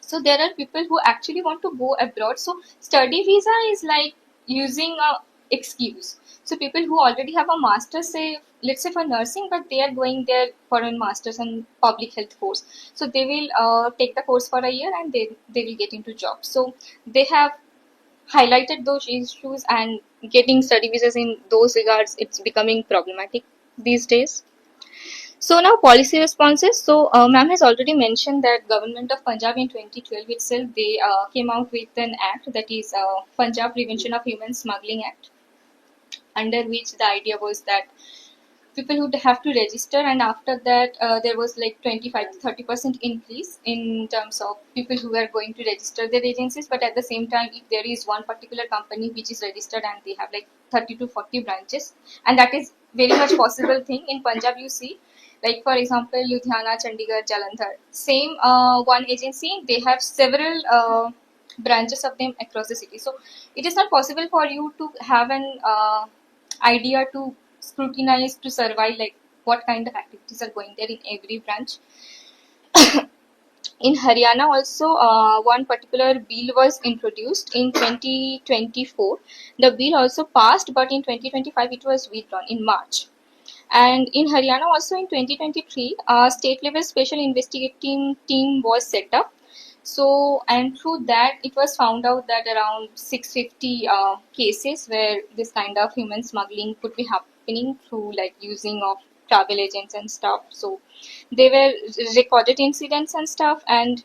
So there are people who actually want to go abroad. So study visa is like using a excuse. So people who already have a master's, say let's say for nursing, but they are going there for a master's in public health course, so they will take the course for a year and they will get into jobs. So they have highlighted those issues, and getting study visas in those regards, it's becoming problematic these days. So now policy responses. So ma'am has already mentioned that government of Punjab in 2012 itself, they came out with an act, that is Punjab Prevention of Human Smuggling Act, under which the idea was that people would have to register, and after that there was like 25 to 30% increase in terms of people who were going to register their agencies. But at the same time, if there is one particular company which is registered and they have like 30 to 40 branches, and that is very much possible thing in Punjab, you see, like for example Ludhiana, Chandigarh, Jalandhar, same one agency, they have several branches of them across the city. So it is not possible for you to have an idea to scrutinize, to survive, like what kind of activities are going there in every branch. In Haryana also, one particular bill was introduced in 2024. The bill also passed, but in 2025 it was withdrawn in March. And in Haryana also in 2023, a state level special investigating team was set up. So, and through that, it was found out that around 650 cases where this kind of human smuggling could be happening through like using of travel agents and stuff. So, they were recorded incidents and stuff, and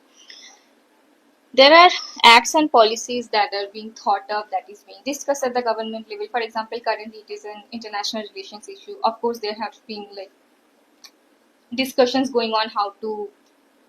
there are acts and policies that are being thought of, that is being discussed at the government level. For example, currently it is an international relations issue. Of course, there have been like discussions going on how to,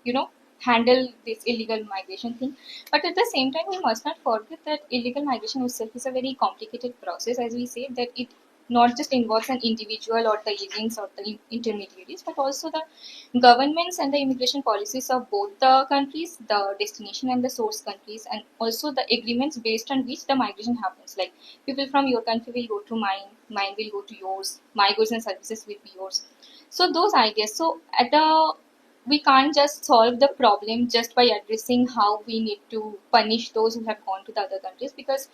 you know, handle this illegal migration thing. But at the same time, we must not forget that illegal migration itself is a very complicated process. As we say, that it not just involves an individual or the agents or the intermediaries, but also the governments and the immigration policies of both the countries, the destination and the source countries, and also the agreements based on which the migration happens. Like people from your country will go to mine will go to yours, my goods and services will be yours. So those ideas. So at the we can't just solve the problem just by addressing how we need to punish those who have gone to the other countries, because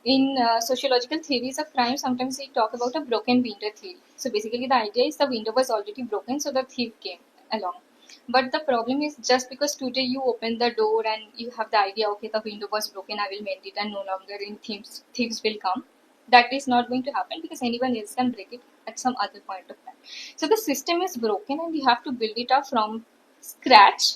in sociological theories of crime, sometimes we talk about a broken window theory. So basically, the idea is the window was already broken, so the thief came along. But the problem is, just because today you open the door and you have the idea, okay, the window was broken, I will mend it, and no longer in thieves will come. That is not going to happen, because anyone else can break it at some other point of time. So the system is broken, and you have to build it up from scratch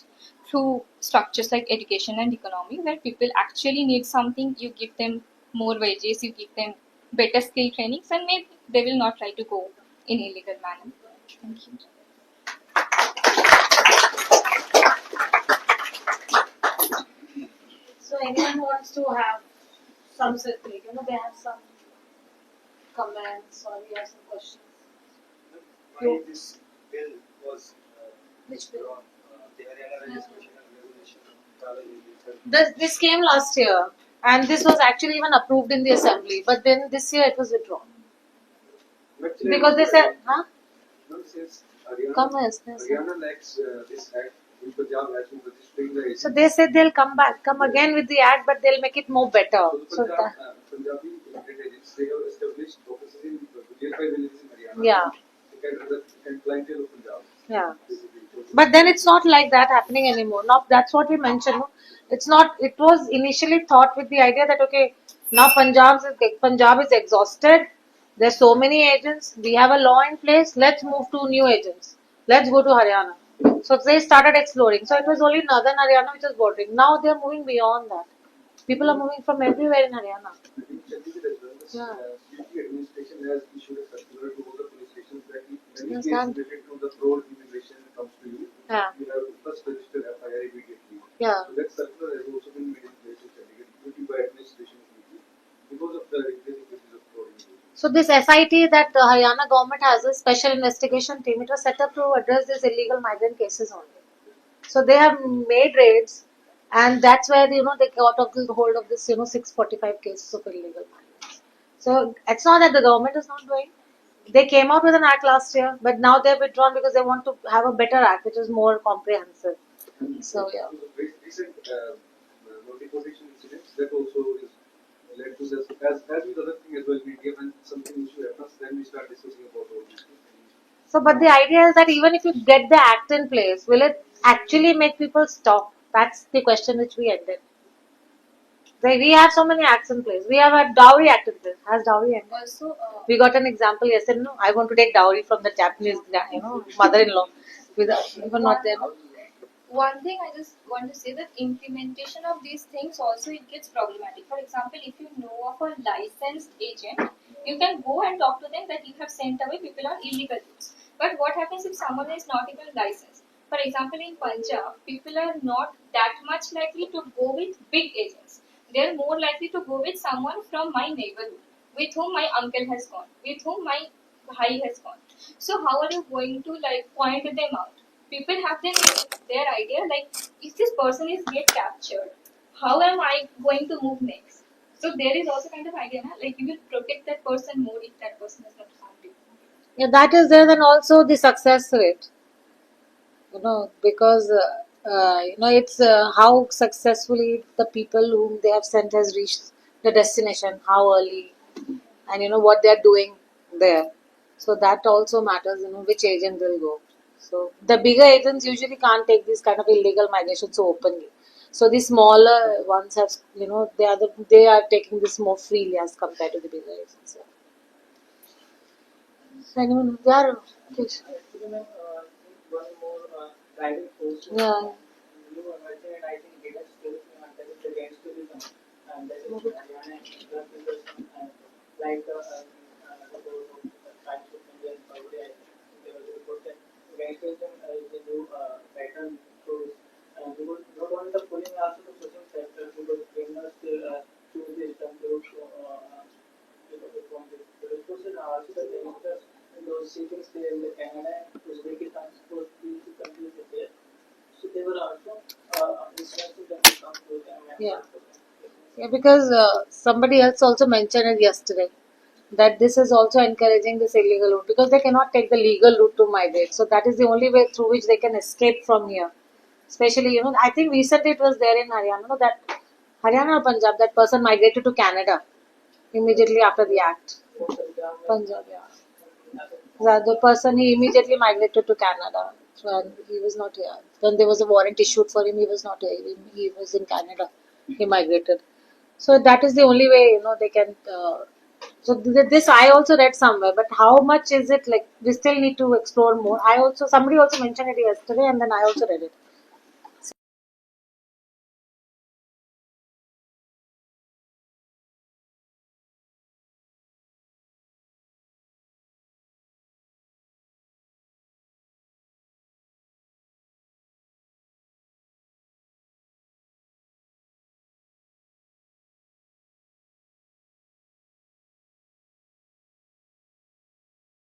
through structures like education and economy, where people actually need something. You give them more wages, you give them better skill trainings, and maybe they will not try to go in illegal manner. Thank you. So anyone wants to have some like, they have some comments or you have some questions? Why this bill was Which bill? The Haryana Legislation and Regulation of Travel in This came last year, and this was actually even approved in the assembly, but then this year it was withdrawn. Because they said, huh? No, since Haryana, Come yes. Haryana lacks this act, in Punjab has been registering the So they said they'll come again with the act, but they'll make it more better. So Punjabi immigrant agents, they have established offices in nearby villages in Haryana. Yeah. And clientele of Punjab. Yeah. But then it's not like that happening anymore. Now that's what we mentioned. No? It's not. It was initially thought with the idea that okay, now Punjab is exhausted. There's so many agents. We have a law in place. Let's move to new agents. Let's go to Haryana. So they started exploring. So it was only northern Haryana which was bordering. Now they're moving beyond that. People are moving from everywhere in Haryana. Yeah. Administration has issued a circular to all the police stations that if any Yes, case related to the fraud immigration comes to you, Yeah. you have to first register FIR immediately. Yeah. So that circular has also been made in place in Chandigarh by administration because of the increasing cases of fraud immigration. So this SIT that the Haryana government has, a special investigation team, it was set up to address these illegal migrant cases only. So they have made raids, and that's where they got hold of this 645 cases of illegal migrants. So it's not that the government is not doing. They came out with an act last year, but now they've withdrawn because they want to have a better act, which is more comprehensive. So yeah. Recent deportation incidents that also is led to this. As with other thing as well, we give when something issue happens, then we start discussing about all these things. So, but the idea is that even if you get the act in place, will it actually make people stop? That's the question which we ended. We have so many acts in place. We have a dowry act in place. Has dowry ended? Also, We got an example yesterday. No, I want to take dowry from the Japanese, mother-in-law. We were not there. No? one thing I just want to say, that implementation of these things also it gets problematic. For example, if you know of a licensed agent, you can go and talk to them that you have sent away people on illegal routes. But what happens if someone is not even licensed? For example, in Punjab, people are not that much likely to go with big agents. They are more likely to go with someone from my neighborhood, with whom my uncle has gone, with whom my bhai has gone. So how are you going to like point them out? People have their idea, like if this person is get captured, how am I going to move next? So there is also kind of idea, like you will protect that person more if that person is not harmed you. Yeah, that is there. Then also the success rate. Because it's how successfully the people whom they have sent has reached the destination, how early, and what they are doing there. So that also matters, which agent will go. So the bigger agents usually can't take this kind of illegal migration so openly. So the smaller ones have, they are taking this more freely as compared to the bigger agents. So anyone, yeah, please. Driving force. Yeah. You were mentioning, and I think data skills and that is the gangsterism and that is Haryana drug and like the times of India and Saudi, I think there was a report that gangsterism is a new pattern. So because not only the pulling, also the pushing sector, because criminals choose this term to from this. But of course, also the gangsters and those seeking stay in the Canada, Uzbekistan, suppose these two countries are there. So they were also influencing them to come to them. Yeah. Yeah, because somebody else also mentioned it yesterday that this is also encouraging this illegal route because they cannot take the legal route to migrate. So that is the only way through which they can escape from here. Especially, I think recently it was there in Haryana, that Haryana or Punjab, that person migrated to Canada immediately after the act. Punjab, yeah. The person, he immediately migrated to Canada when he was not here. When there was a warrant issued for him, he was not here. He was in Canada. He migrated. So that is the only way, they can. So this I also read somewhere, but how much is it? Like we still need to explore more. Somebody also mentioned it yesterday, and then I also read it.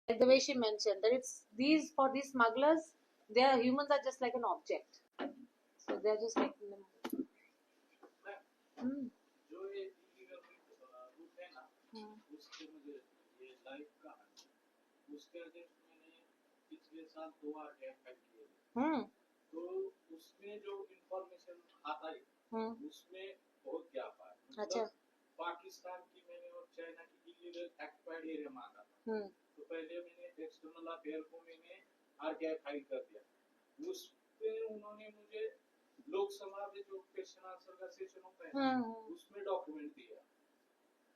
Like the way she mentioned that it's for these smugglers, humans are just like an object. So they're just making them. जो ये illegal root है ना, उसके मुझे ये life का उसके against मैंने पिछले साल 2 आर्टिकल फाइल किए, तो उसमें जो इंफॉर्मेशन आता है उसमें बहुत गैप है। मतलब पाकिस्तान की मैंने और चाइना की इलीगल एक्सपायर्ड एरिया मांगा था, तो पहले मैंने एक्सटर्नल अफेयर को मैंने आरटीआई फाइल कर दिया, उसपे उन्होंने मुझे लोकसभा में जो क्वेश्चन आंसर का सेशन होता है उसमें डॉक्यूमेंट दिया।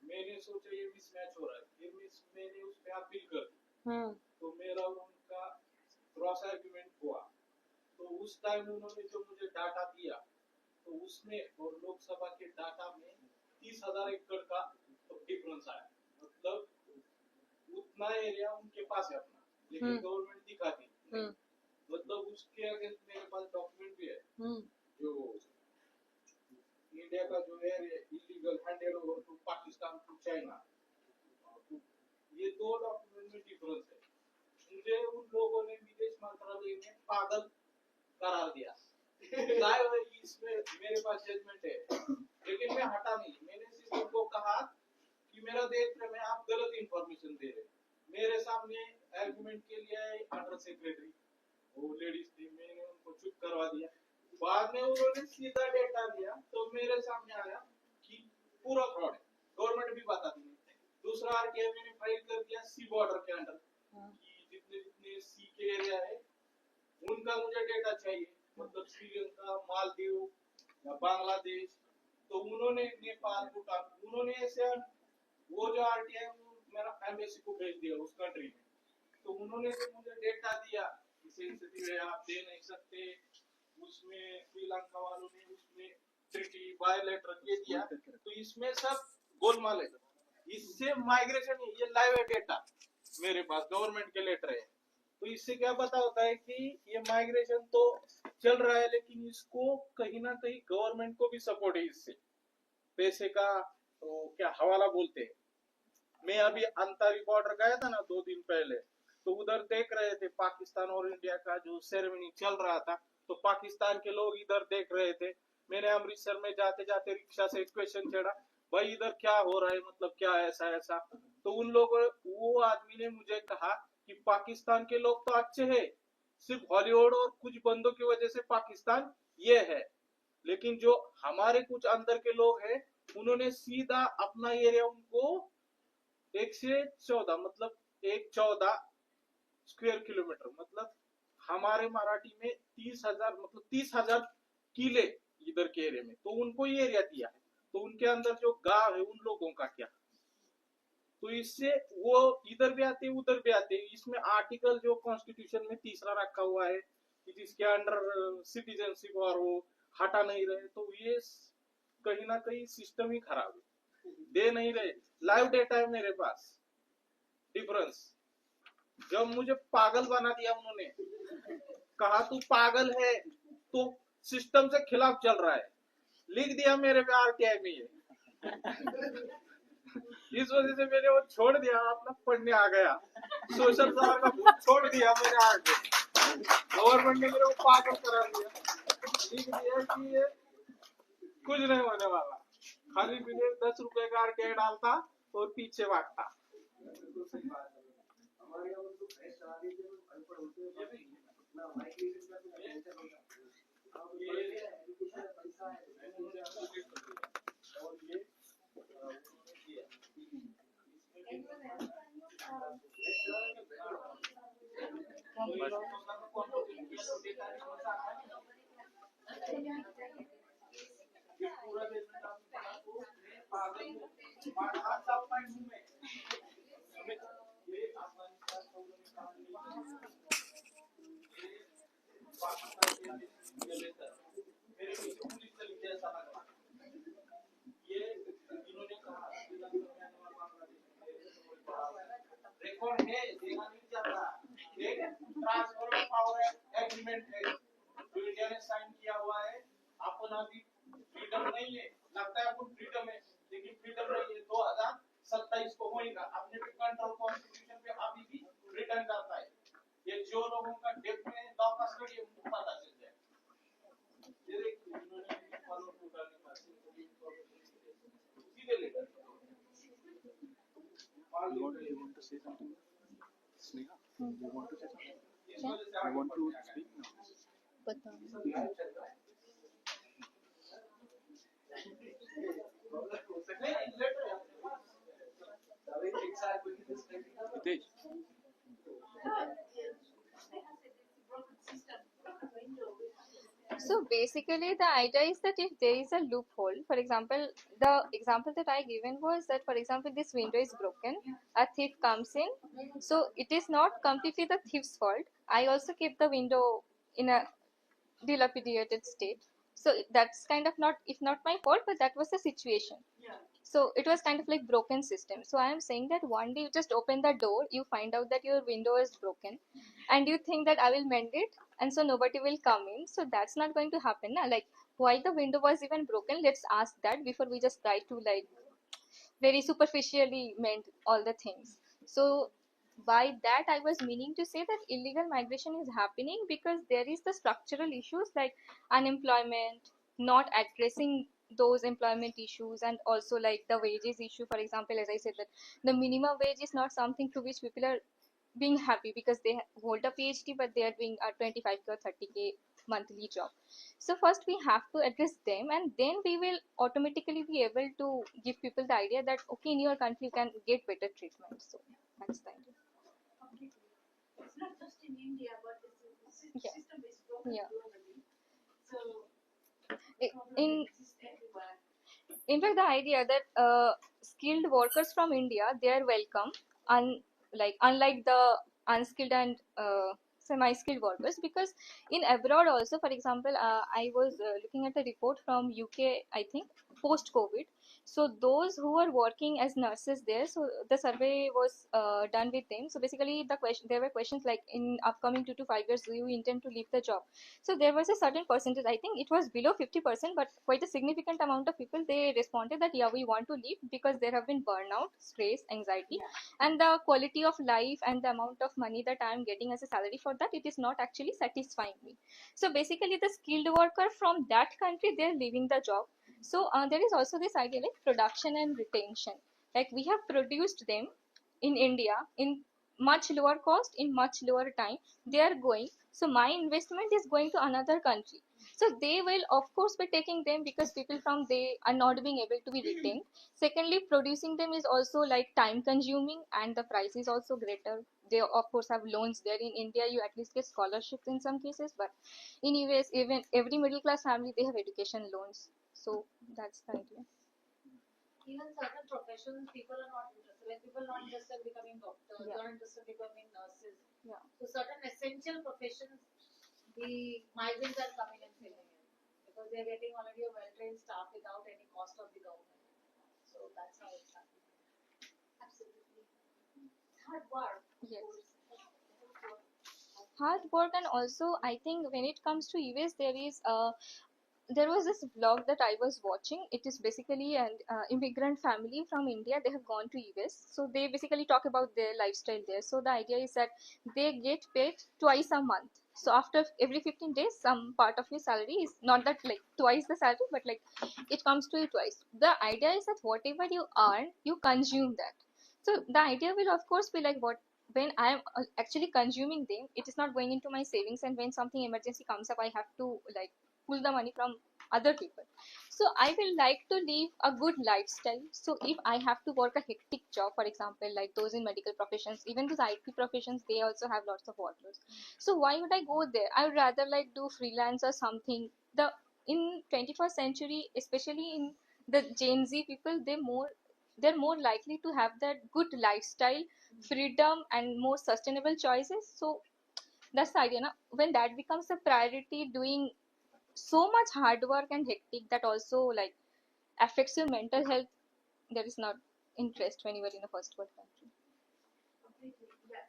मैंने सोचा ये मिसमैच हो रहा है, फिर मैंने उस पे अपील कर दी, तो मेरा उनका क्रॉस आर्गुमेंट हुआ, तो उस टाइम उन्होंने जो मुझे डाटा दिया तो उसमें और लोकसभा के डाटा में 30,000 एकड़ का डिफरेंस आया। मतलब उतना एरिया उनके पास है अपना, लेकिन गवर्नमेंट दिखाती नहीं। मतलब उसके अगेंस्ट मेरे पास डॉक्यूमेंट भी है जो इंडिया का जो है illegal handed over to Pakistan to China, ये 2 डॉक्यूमेंट में डिफरेंस है। मुझे उन लोगों ने विदेश मंत्रालय में पागल करार दिया। इसमें मेरे पास जजमेंट है, लेकिन मैं हटा नहीं। मैंने सिर्फ उनको कहा कि मेरा देश में आप गलत इंफॉर्मेशन दे रहे। मेरे सामने आर्गुमेंट के लिए अंडर सेक्रेटरी वो लेडीज थी, मैंने उनको चुप करवा दिया। बाद में उन्होंने सीधा डेटा दिया तो मेरे सामने आया कि पूरा फ्रॉड है, गवर्नमेंट भी बताती नहीं। दूसरा आरटीआई मैंने फाइल कर दिया सी बॉर्डर के अंडर कि जितने सी के एरिया है उनका मुझे डेटा चाहिए, मतलब श्रीलंका, मालदीव या बांग्लादेश। तो उन्होंने नेपाल, भूटान, उन्होंने ऐसे वो जो आरटीआई मेरा एम्बेसी को भेज दिया उस कंट्री में। तो उन्होंने जो मुझे डेटा दिया सेंसिटिव है, आप दे नहीं सकते, उसमें श्रीलंका वालों ने उसमें ट्रीटी वायलेटर ये दिया, तो इसमें सब गोलमाल है। इससे माइग्रेशन, ये लाइव डेटा मेरे पास गवर्नमेंट के लेटर है, तो इससे क्या पता होता है कि ये माइग्रेशन तो चल रहा है, लेकिन इसको कहीं ना कहीं गवर्नमेंट को भी सपोर्ट है इससे, पैसे का तो क्या हवाला बोलते हैं। मैं अभी अंतरी बॉर्डर गया था ना 2 दिन पहले, तो उधर देख रहे थे पाकिस्तान और इंडिया का जो सेरेमनी चल रहा था, तो पाकिस्तान के लोग इधर देख रहे थे। मैंने अमृतसर में जाते जाते रिक्शा से क्वेश्चन छेड़ा, भाई इधर क्या हो रहा है, मतलब क्या ऐसा ऐसा। तो उन लोगों, वो आदमी ने मुझे कहा कि पाकिस्तान के लोग तो अच्छे हैं, सिर्फ हॉलीवुड और कुछ बंदों की वजह से पाकिस्तान ये है, लेकिन जो हमारे कुछ अंदर के लोग हैं उन्होंने सीधा अपना एरिया उनको 114 मतलब 114 स्क्वायर किलोमीटर, मतलब हमारे मराठी में 30,000, मतलब 30,000 किले इधर के एरिया में, तो उनको ये एरिया दिया है, तो उनके अंदर जो गांव है उन लोगों का क्या? तो इससे वो इधर भी आते उधर भी आते। इसमें आर्टिकल जो कॉन्स्टिट्यूशन में तीसरा रखा हुआ है कि जिसके अंडर सिटीजनशिप और वो हटा नहीं रहे, तो ये कहीं ना कहीं सिस्टम ही खराब है, दे नहीं रहे। लाइव डेटा है मेरे पास। डिफरेंस जब मुझे पागल बना दिया उन्होंने, कहा तू पागल है तो सिस्टम से खिलाफ चल रहा है, लिख दिया मेरे पे आरटीआई में ये। इस वजह से मैंने वो छोड़ दिया, अपना पढ़ने आ गया, सोशल सवार का बुक छोड़ दिया मैंने आगे। गवर्नमेंट ने मेरे को पागल करा दिया, लिख दिया कि ये कुछ नहीं होने वाला, खाली पीले 10 रुपए का आरटीआई डालता और पीछे भागता। रिकॉर्ड है, देना नहीं चाहता। एक ट्रांसफर ऑफ पावर एग्रीमेंट है जो इंडिया ने साइन किया हुआ है। अपन अभी फ्रीडम नहीं है, लगता है अपन फ्रीडम है, लेकिन फ्रीडम नहीं है। 2027 को होगा, अपने भी कंट्रोल कॉन्स्टिट्यूशन पे अभी भी रिटर्न करता है। ये जो लोगों का डेथ में लॉ कस्टडी है उनको पता चल जाए। ये देखिए उन्होंने फॉलो करने का सीधे लेकर You want to say something? Sneha, you want to say something? You want to speak now? Hitesh. So basically, the idea is that if there is a loophole, for example, the example that I given was that, for example, this window is broken, a thief comes in, so it is not completely the thief's fault. I also kept the window in a dilapidated state, so that's kind of not, if not my fault, but that was the situation. So it was kind of like broken system. So I am saying that one day you just open the door, you find out that your window is broken, and you think that I will mend it, and so nobody will come in. So that's not going to happen. Na? Like why the window was even broken, let's ask that before we just try to like very superficially mend all the things. So by that I was meaning to say that illegal migration is happening because there is the structural issues like unemployment, not addressing those employment issues, and also like the wages issue. For example, as I said, that the minimum wage is not something to which people are being happy because they hold a PhD but they are doing a 25k or 30k monthly job. So first we have to address them, and then we will automatically be able to give people the idea that okay, in your country you can get better treatment. So that's the idea. It's not just in India, but the system is broken globally. So In exists everywhere. in fact, the idea that skilled workers from India, they are welcome, unlike the unskilled and semi-skilled workers, because in abroad also, for example, I was looking at a report from UK, I think, post-COVID. So those who are working as nurses there, so the survey was done with them. So basically, there were questions like, in upcoming 2 to 5 years, do you intend to leave the job? So there was a certain percentage, I think it was below 50%, but quite a significant amount of people, they responded that yeah, we want to leave because there have been burnout, stress, anxiety, and the quality of life and the amount of money that I am getting as a salary for that, it is not actually satisfying me. So basically, the skilled worker from that country, they're leaving the job. So there is also this idea like production and retention. Like we have produced them in India in much lower cost in much lower time. They are going, so my investment is going to another country. So they will of course be taking them because people from they are not being able to be retained. Secondly, producing them is also like time consuming and the price is also greater. They of course have loans there. In India you at least get scholarships in some cases, but in US even every middle class family they have education loans. So that's the idea. Even certain professions, people are not interested. Like people not interested in becoming doctors, Yeah. not interested in becoming nurses. Yeah. So certain essential professions, the migrants are coming and filling in because they are getting already a well-trained staff without any cost of the government. So that's how it's happening. Absolutely. Hard work. Yes. Hard work, and also I think when it comes to US there was this vlog that I was watching. It is basically an immigrant family from India. They have gone to US, so they basically talk about their lifestyle there. So the idea is that they get paid twice a month. So after every 15 days, some part of your salary is not that like twice the salary, but like it comes to you twice. The idea is that whatever you earn, you consume that. So the idea will of course be like what when I am actually consuming them, it is not going into my savings, and when something emergency comes up, I have to like pull the money from other people. So I will like to live a good lifestyle. So if I have to work a hectic job, for example, like those in medical professions, even those IT professions, they also have lots of workloads. So why would I go there? I would rather like do freelance or something. The in 21st century, especially in the Gen Z people, they're more likely to have that good lifestyle, freedom, and more sustainable choices. So that's the idea. Now, when that becomes a priority, doing so much hard work and hectic that also like affects your mental health, there is not interest when you are in a first world country. Completely. Yeah.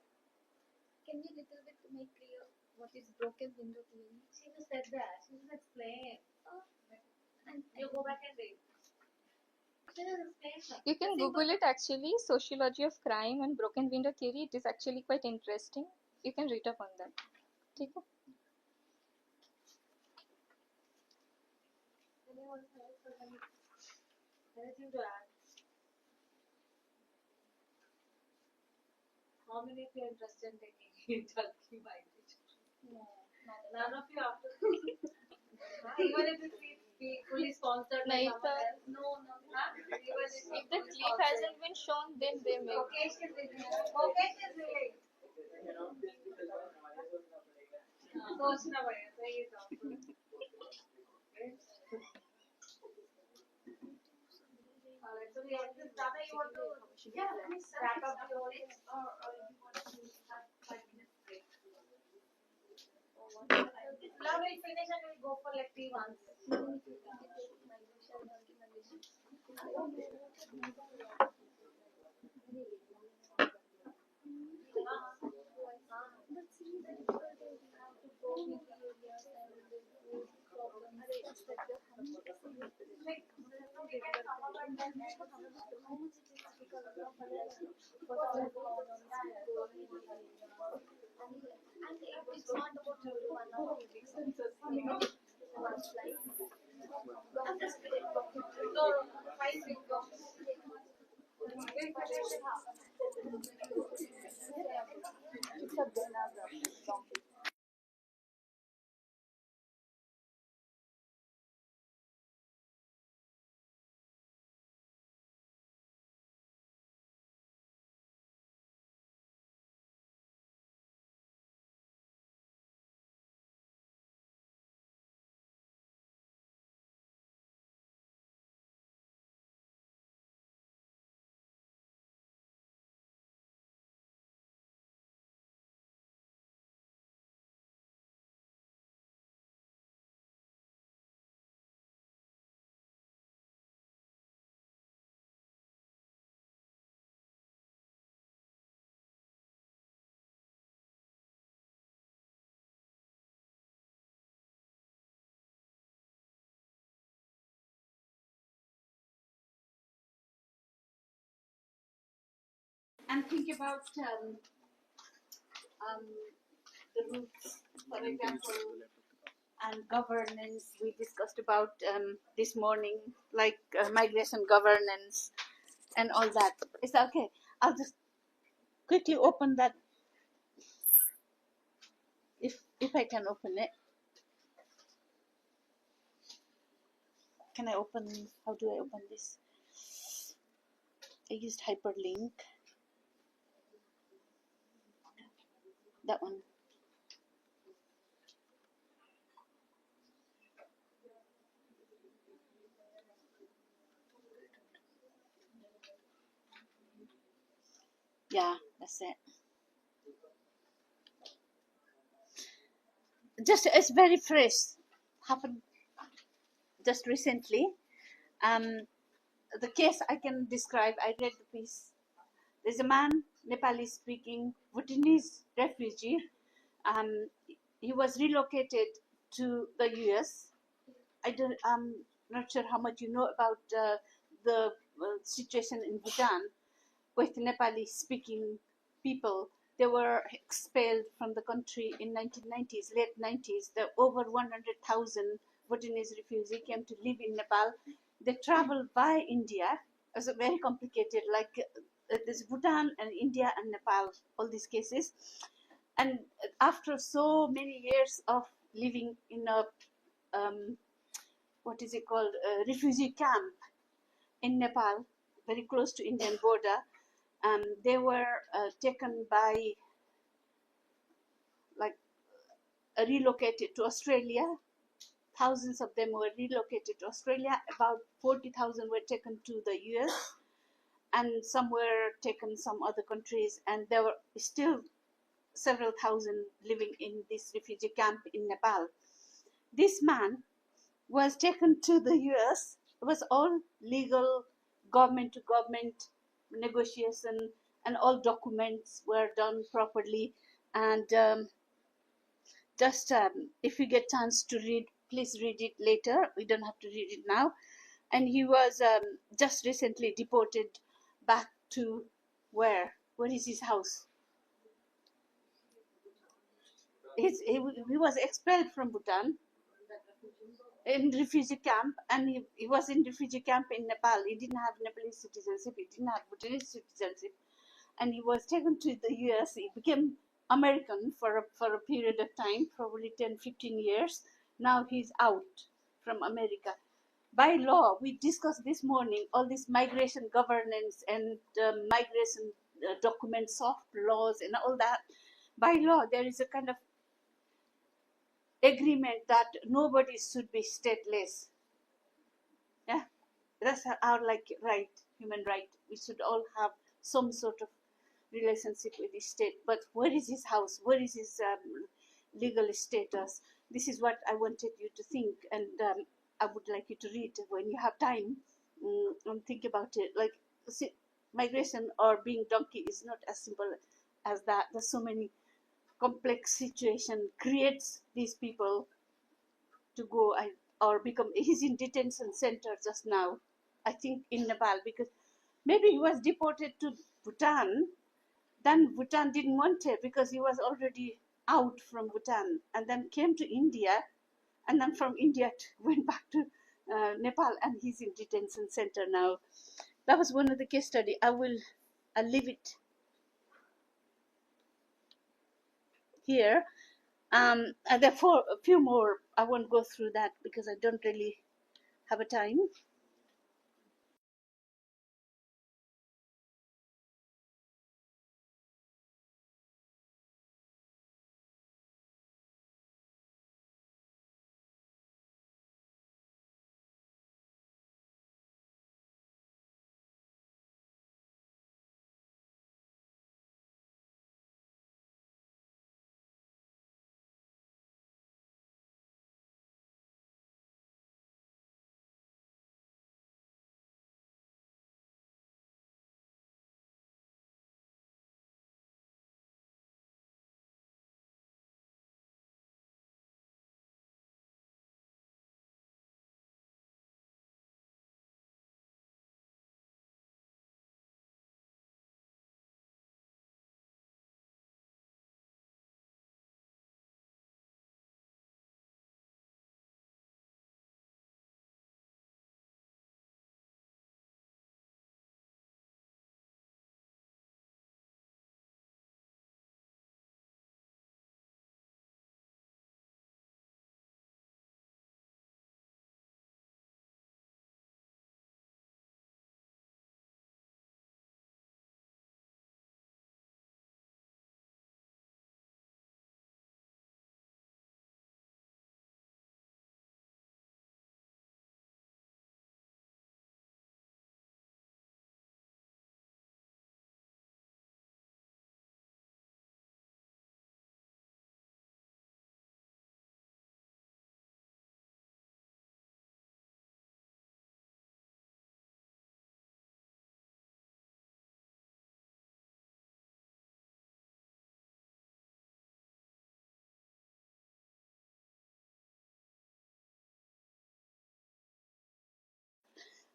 Can you little bit make clear what is broken window theory? She just said that. She just explained. Oh, and you go back and read. She just explained. You can Google it actually, sociology of crime and broken window theory. It is actually quite interesting. You can read up on that. Okay. Anyone else has anything to add? How many of you are interested in taking Turkey migration? No, none of you after. Even if it be fully sponsored by someone else. No. Huh? Even If the clip hasn't been shown, then they may. Vocation is related. सोचना पड़ेगा सही है Alright, so we have this data. You want to let me wrap up the whole thing, or you want to have 5 minutes break? Now we'll finish and we'll go for like 3 months. It's not about everyone. And think about the roots, for example, and governance. We discussed about this morning, like migration governance and all that. Is that okay? I'll just quickly open that if I can open it. Can I open? How do I open this? I used hyperlink. That one. Yeah, that's it. Just it's very fresh. Happened just recently. The case I can describe. I read the piece. There's a man, Nepali speaking, Bhutanese refugee. He was relocated to the US. I'm not sure how much you know about the situation in Bhutan with Nepali speaking people. They were expelled from the country in 1990s, late 90s. There were over 100,000 Bhutanese refugees came to live in Nepal. They traveled by India. It was very complicated, like there's Bhutan and India and Nepal, all these cases. And after so many years of living in a what is it called, a refugee camp in Nepal, very close to Indian border. They were taken by, like, relocated to Australia. Thousands of them were relocated to Australia. About 40,000 were taken to the US, and some were taken some other countries. And there were still several thousand living in this refugee camp in Nepal. This man was taken to the US. It was all legal, government to government negotiation, and all documents were done properly. And just if you get chance to read, please read it later. We don't have to read it now. And he was just recently deported back to where? Where is his house? He was expelled from Bhutan in refugee camp, and he was in refugee camp in Nepal. He didn't have Nepalese citizenship, he didn't have Bhutanese citizenship, and he was taken to the US. He became American for a period of time, probably 10-15 years. Now he's out from America. By law, we discussed this morning all this migration governance and migration documents, soft laws, and all that. By law, there is a kind of agreement that nobody should be stateless. Yeah, that's our like right, human right. We should all have some sort of relationship with the state. But where is his house? Where is his legal status? This is what I wanted you to think, and I would like you to read when you have time and think about it. Like, see, migration or being donkey is not as simple as that. There's so many complex situation creates these people to go or become. He's in detention center just now, I think in Nepal, because maybe he was deported to Bhutan. Then Bhutan didn't want it because he was already out from Bhutan, and then came to India, and then from India went back to Nepal, and he's in detention center now. That was one of the case study. I'll leave it here. And therefore, a few more. I won't go through that because I don't really have a time.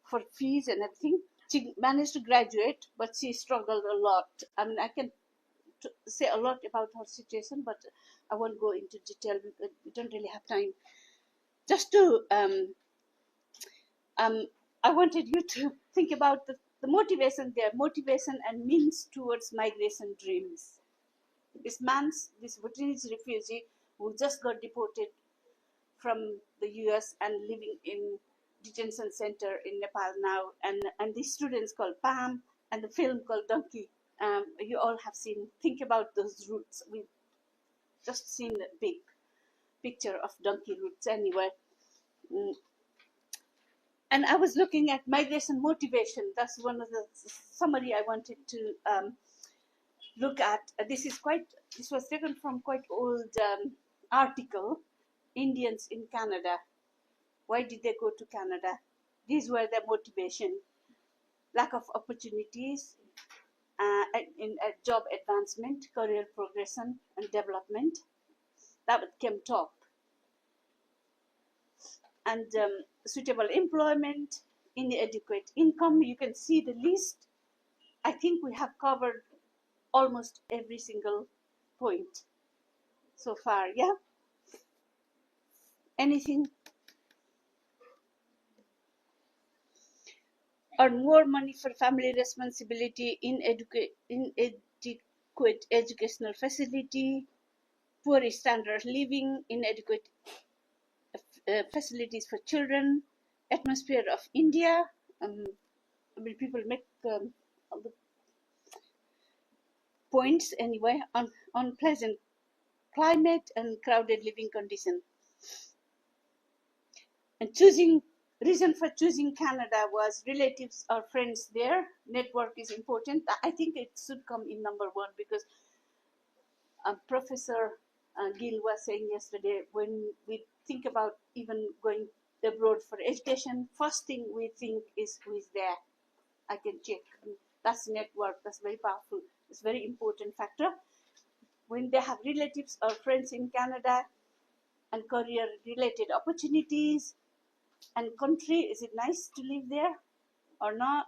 for fees and everything. She managed to graduate, but she struggled a lot. I mean, I can say a lot about her situation, but I won't go into detail because we don't really have time. Just to, I wanted you to think about the motivation there, motivation and means towards migration dreams. This Bhutanese refugee who just got deported from the US and living in detention center in Nepal now, and these students called Pam, and the film called Donkey. You all have seen. Think about those routes. We've just seen a big picture of donkey routes anyway. And I was looking at migration motivation. That's one of the summary I wanted to look at. This was taken from quite old article. Indians in Canada. Why did they go to Canada? These were their motivation: lack of opportunities in job advancement, career progression, and development. That came top. And suitable employment, inadequate income. You can see the list. I think we have covered almost every single point so far. Yeah. Anything? Earn more money for family responsibility, inadequate educational facility, poor standard of living, inadequate facilities for children, atmosphere of India. People make all the points anyway. Unpleasant climate and crowded living condition. And reason for choosing Canada was relatives or friends there. Network is important. I think it should come in number one because Professor Gill was saying yesterday, when we think about even going abroad for education, first thing we think is who is there. I can check. That's network. That's very powerful. It's a very important factor. When they have relatives or friends in Canada, and career-related opportunities, and country, is it nice to live there or not?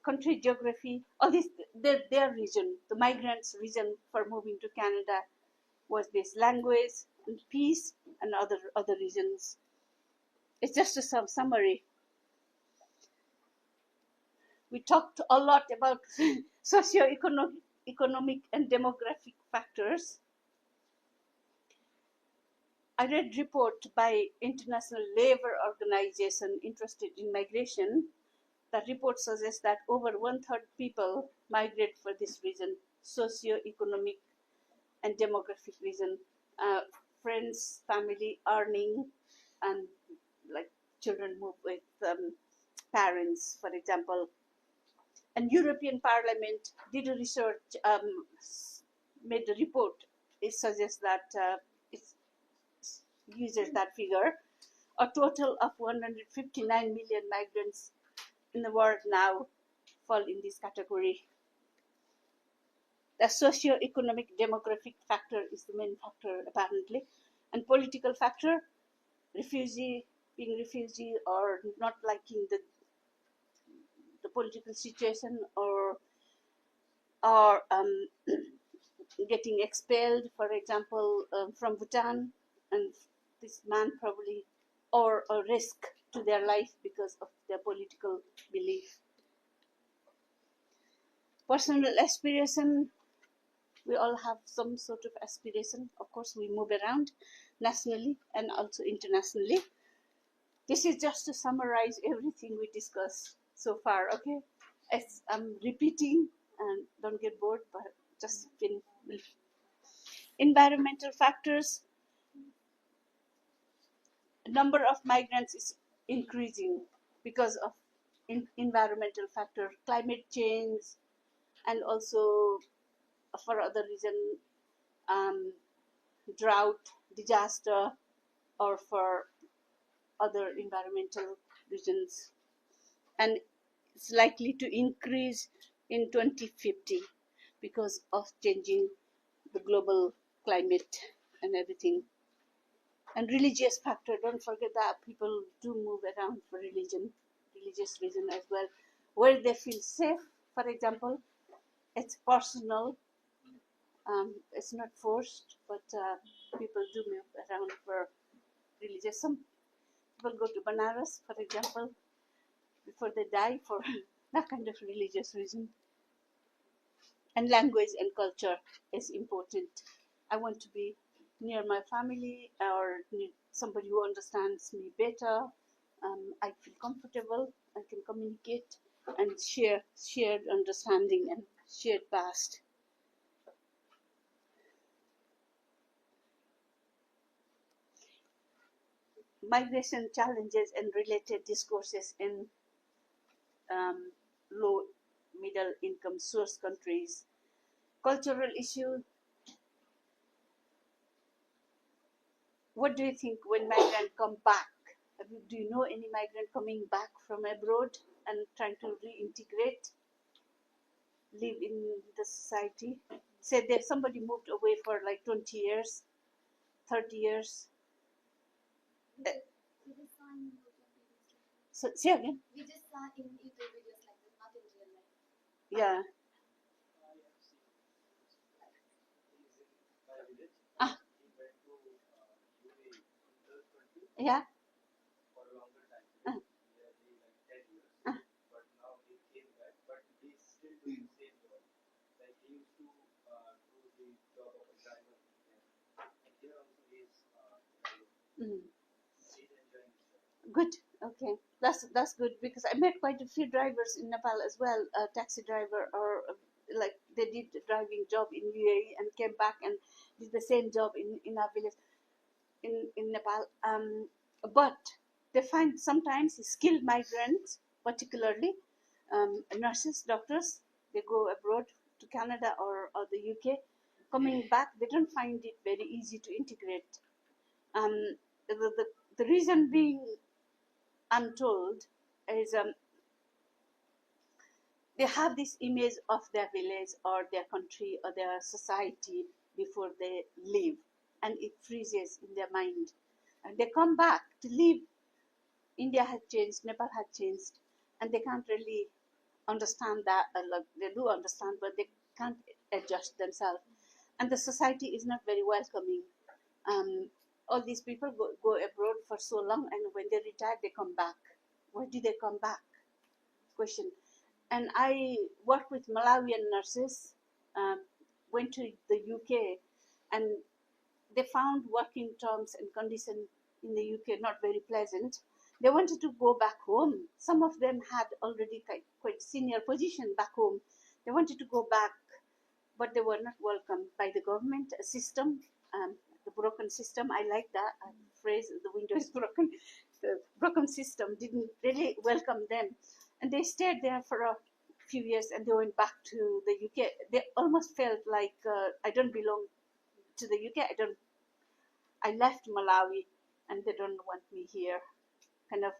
Country geography, all this, their reason, the migrants' reason for moving to Canada was this: language and peace, and other reasons. It's just a summary. We talked a lot about socio-economic and demographic factors. I read report by International Labour Organization interested in migration. That report suggests that over 1/3 people migrate for this reason: socio-economic and demographic reason. Friends, family, earning, and like children move with parents, for example. And European Parliament did a research, made a report. It suggests that it uses that figure. A total of 159 million migrants in the world now fall in this category. The socio-economic demographic factor is the main factor apparently, and political factor: being refugee or not liking the political situation, or getting expelled, for example, from Bhutan, and this man probably, or a risk to their life because of their political belief. Personal aspiration: we all have some sort of aspiration. Of course, we move around nationally and also internationally. This is just to summarize everything we discussed so far, okay? I'm repeating, and don't get bored, but just finish. Environmental factors: the number of migrants is increasing because of environmental factor, climate change, and also for other reason, drought, disaster, or for other environmental reasons. And it's likely to increase in 2050 because of changing the global climate and everything. And religious factor, don't forget that people do move around for religion. religious reason as well, where they feel safe. For example, it's personal. It's not forced, but people do move around for religious. Some people go to Banaras, for example, before they die for that kind of religious reason. And language and culture is important. I want to be near my family or somebody who understands me better. I feel comfortable. I can communicate and share shared understanding and shared past. Migration challenges and related discourses in low middle income source countries. Cultural issue. What do you think when migrants come back? Do you know any migrant coming back from abroad and trying to reintegrate, live in the society? Say that somebody moved away for like 20 years, 30 years. So, say again. We just saw in YouTube videos like this, not in real life. Yeah. Ah. Yeah. For a longer time. Nearly like 10 years. But now he came back, but he's still doing the same job. Like he used to do the job of a driver. And here also he's enjoying his job. Good. Okay. That's good because I met quite a few drivers in Nepal as well. A taxi driver or like they did a driving job in UAE and came back and did the same job in our village in Nepal. But they find sometimes skilled migrants, particularly nurses, doctors, they go abroad to Canada or the UK. Coming back, they don't find it very easy to integrate. The reason being, I'm told, is they have this image of their village or their country or their society before they leave, and it freezes in their mind. And they come back to live. India has changed, Nepal has changed, and they can't really understand that. They do understand, but they can't adjust themselves. And the society is not very welcoming. All these people go abroad for so long, and when they retire, they come back. Why do they come back? Question. And I worked with Malawian nurses, went to the UK, and they found working terms and conditions in the UK not very pleasant. They wanted to go back home. Some of them had already quite senior position back home. They wanted to go back, but they were not welcomed by the government system, the broken system. I like that phrase, the window is broken. The broken system didn't really welcome them. And they stayed there for a few years and they went back to the UK. They almost felt like, I don't belong to the UK. I left Malawi and they don't want me here. Kind of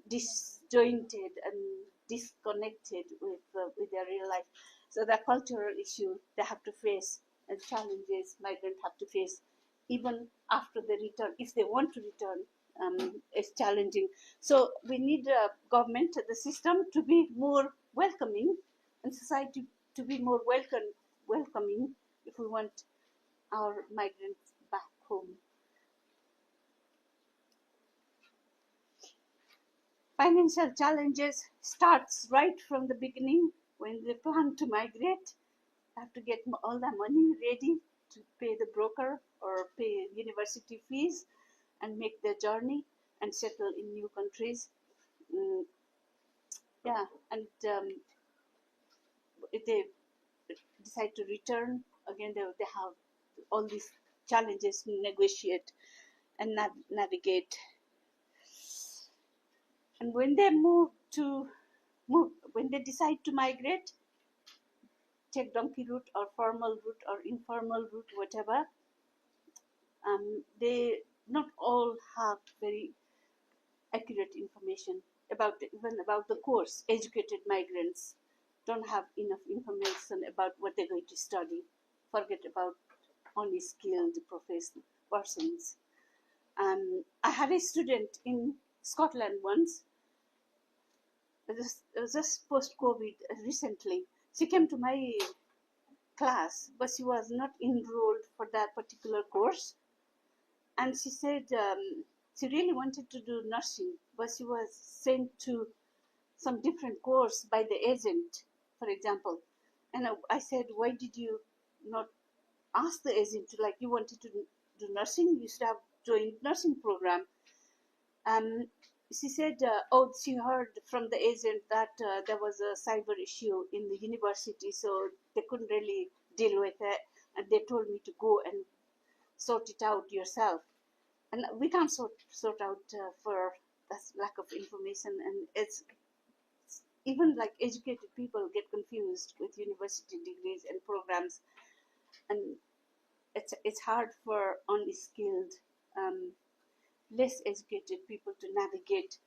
disjointed and disconnected with their real life. So the cultural issue they have to face and challenges migrants have to face even after they return, if they want to return, is challenging. So we need the government, the system to be more welcoming and society to be more welcoming if we want our migrants back home. Financial challenges starts right from the beginning when they plan to migrate. They have to get all the money ready to pay the broker or pay university fees and make their journey and settle in new countries. Yeah, and if they decide to return, again they have all these challenges to negotiate and navigate. And when they when they decide to migrate, take donkey route or formal route or informal route, whatever, they not all have very accurate information even about the course. Educated migrants don't have enough information about what they're going to study. Forget about only skilled professional persons. I had a student in Scotland once. just post-COVID recently. She came to my class, but she was not enrolled for that particular course. And she said she really wanted to do nursing, but she was sent to some different course by the agent, for example. And I said, why did you not ask the agent to, like, you wanted to do nursing, you should have joined nursing program. She said, oh, she heard from the agent that there was a cyber issue in the university, so they couldn't really deal with it, and they told me to go and sort it out yourself. And we can't sort out for that lack of information, and it's even like educated people get confused with university degrees and programs, and it's hard for unskilled, less educated people to navigate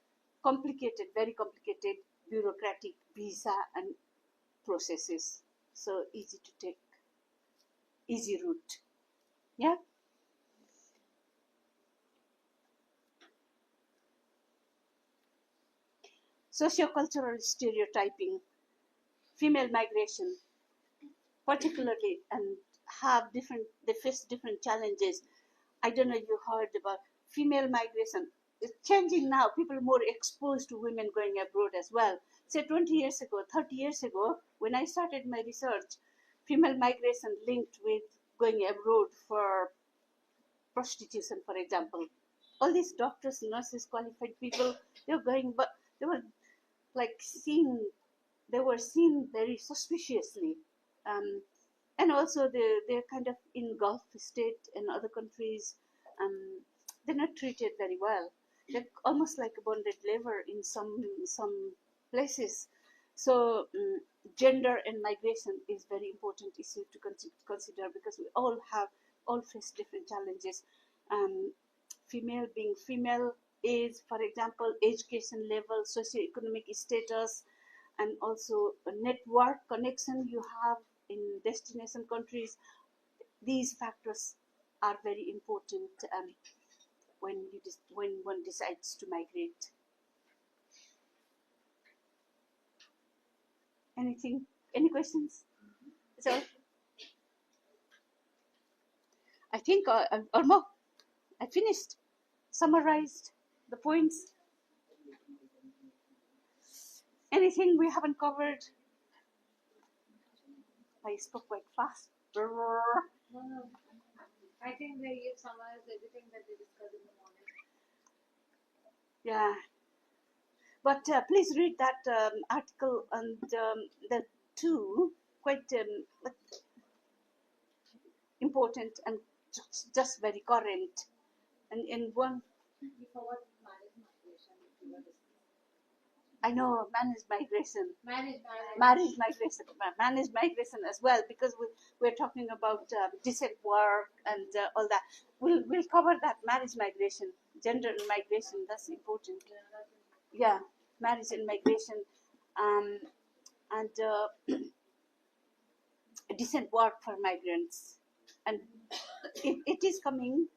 complicated, very complicated bureaucratic visa and processes. So easy to take, easy route. Yeah. Sociocultural stereotyping, female migration, particularly, and they face different challenges. I don't know if you heard about female migration. It's changing now. People are more exposed to women going abroad as well. Say 20 years ago, 30 years ago, when I started my research, female migration linked with going abroad for prostitution, for example. All these doctors, nurses, qualified people, they were going, but they were like they were seen very suspiciously. And also they're kind of in Gulf state and other countries, they're not treated very well. They're almost like bonded labor in some places. So gender and migration is very important issue to consider, because we all face different challenges. Female being female, age, for example, education level, socioeconomic status, and also a network connection you have in destination countries. These factors are very important when one decides to migrate. Anything? Any questions? So I think Irma, I finished, summarized the points. Anything we haven't covered? I spoke quite fast. No. I think they summarized everything that they discussed in the morning. Yeah. But please read that article, and the two quite important and just very current. And in one, I know managed migration. Managed migration as well, because we're talking about decent work and all that. We'll cover that, managed migration, gender and migration. That's important. Yeah, marriage and migration, and decent work for migrants. And it is coming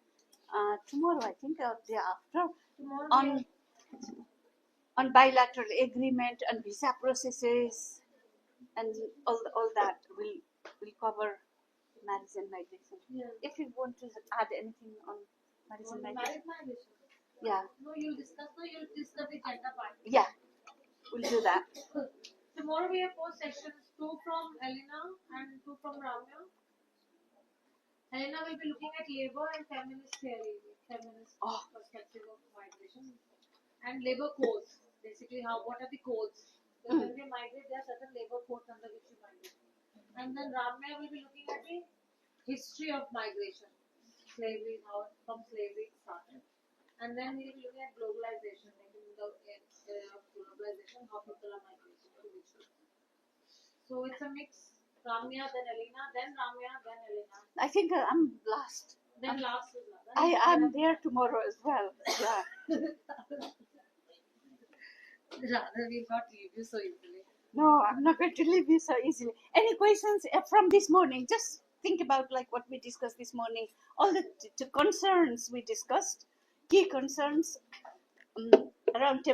tomorrow, I think, or the day after, on bilateral agreement and visa processes and all that. We'll cover marriage and migration. Yeah. If you want to add anything on marriage and migration. Yeah. No, you'll discuss the gender part. Yeah, we'll do that. Tomorrow we have 4 sessions, 2 from Elena and 2 from Ramya. Elena will be looking at labor and feminist theory, perspective of migration, and labor codes. Basically, what are the codes? So when we migrate, there are certain labor codes under which we migrate. And then Ramya will be looking at the history of migration, slavery, how from slavery it started. And then we will be looking at globalization, like in the era of globalization, how people are migrating to which group. So it's a mix. Ramya, then Elena, then Ramya, then Elena. I think I'm last. Then last is Ramya. I'm there tomorrow as well. Yeah. Rather, we'll not leave you so easily. No, I'm not going to leave you so easily. Any questions from this morning? Just think about like what we discussed this morning. All the concerns we discussed, key concerns around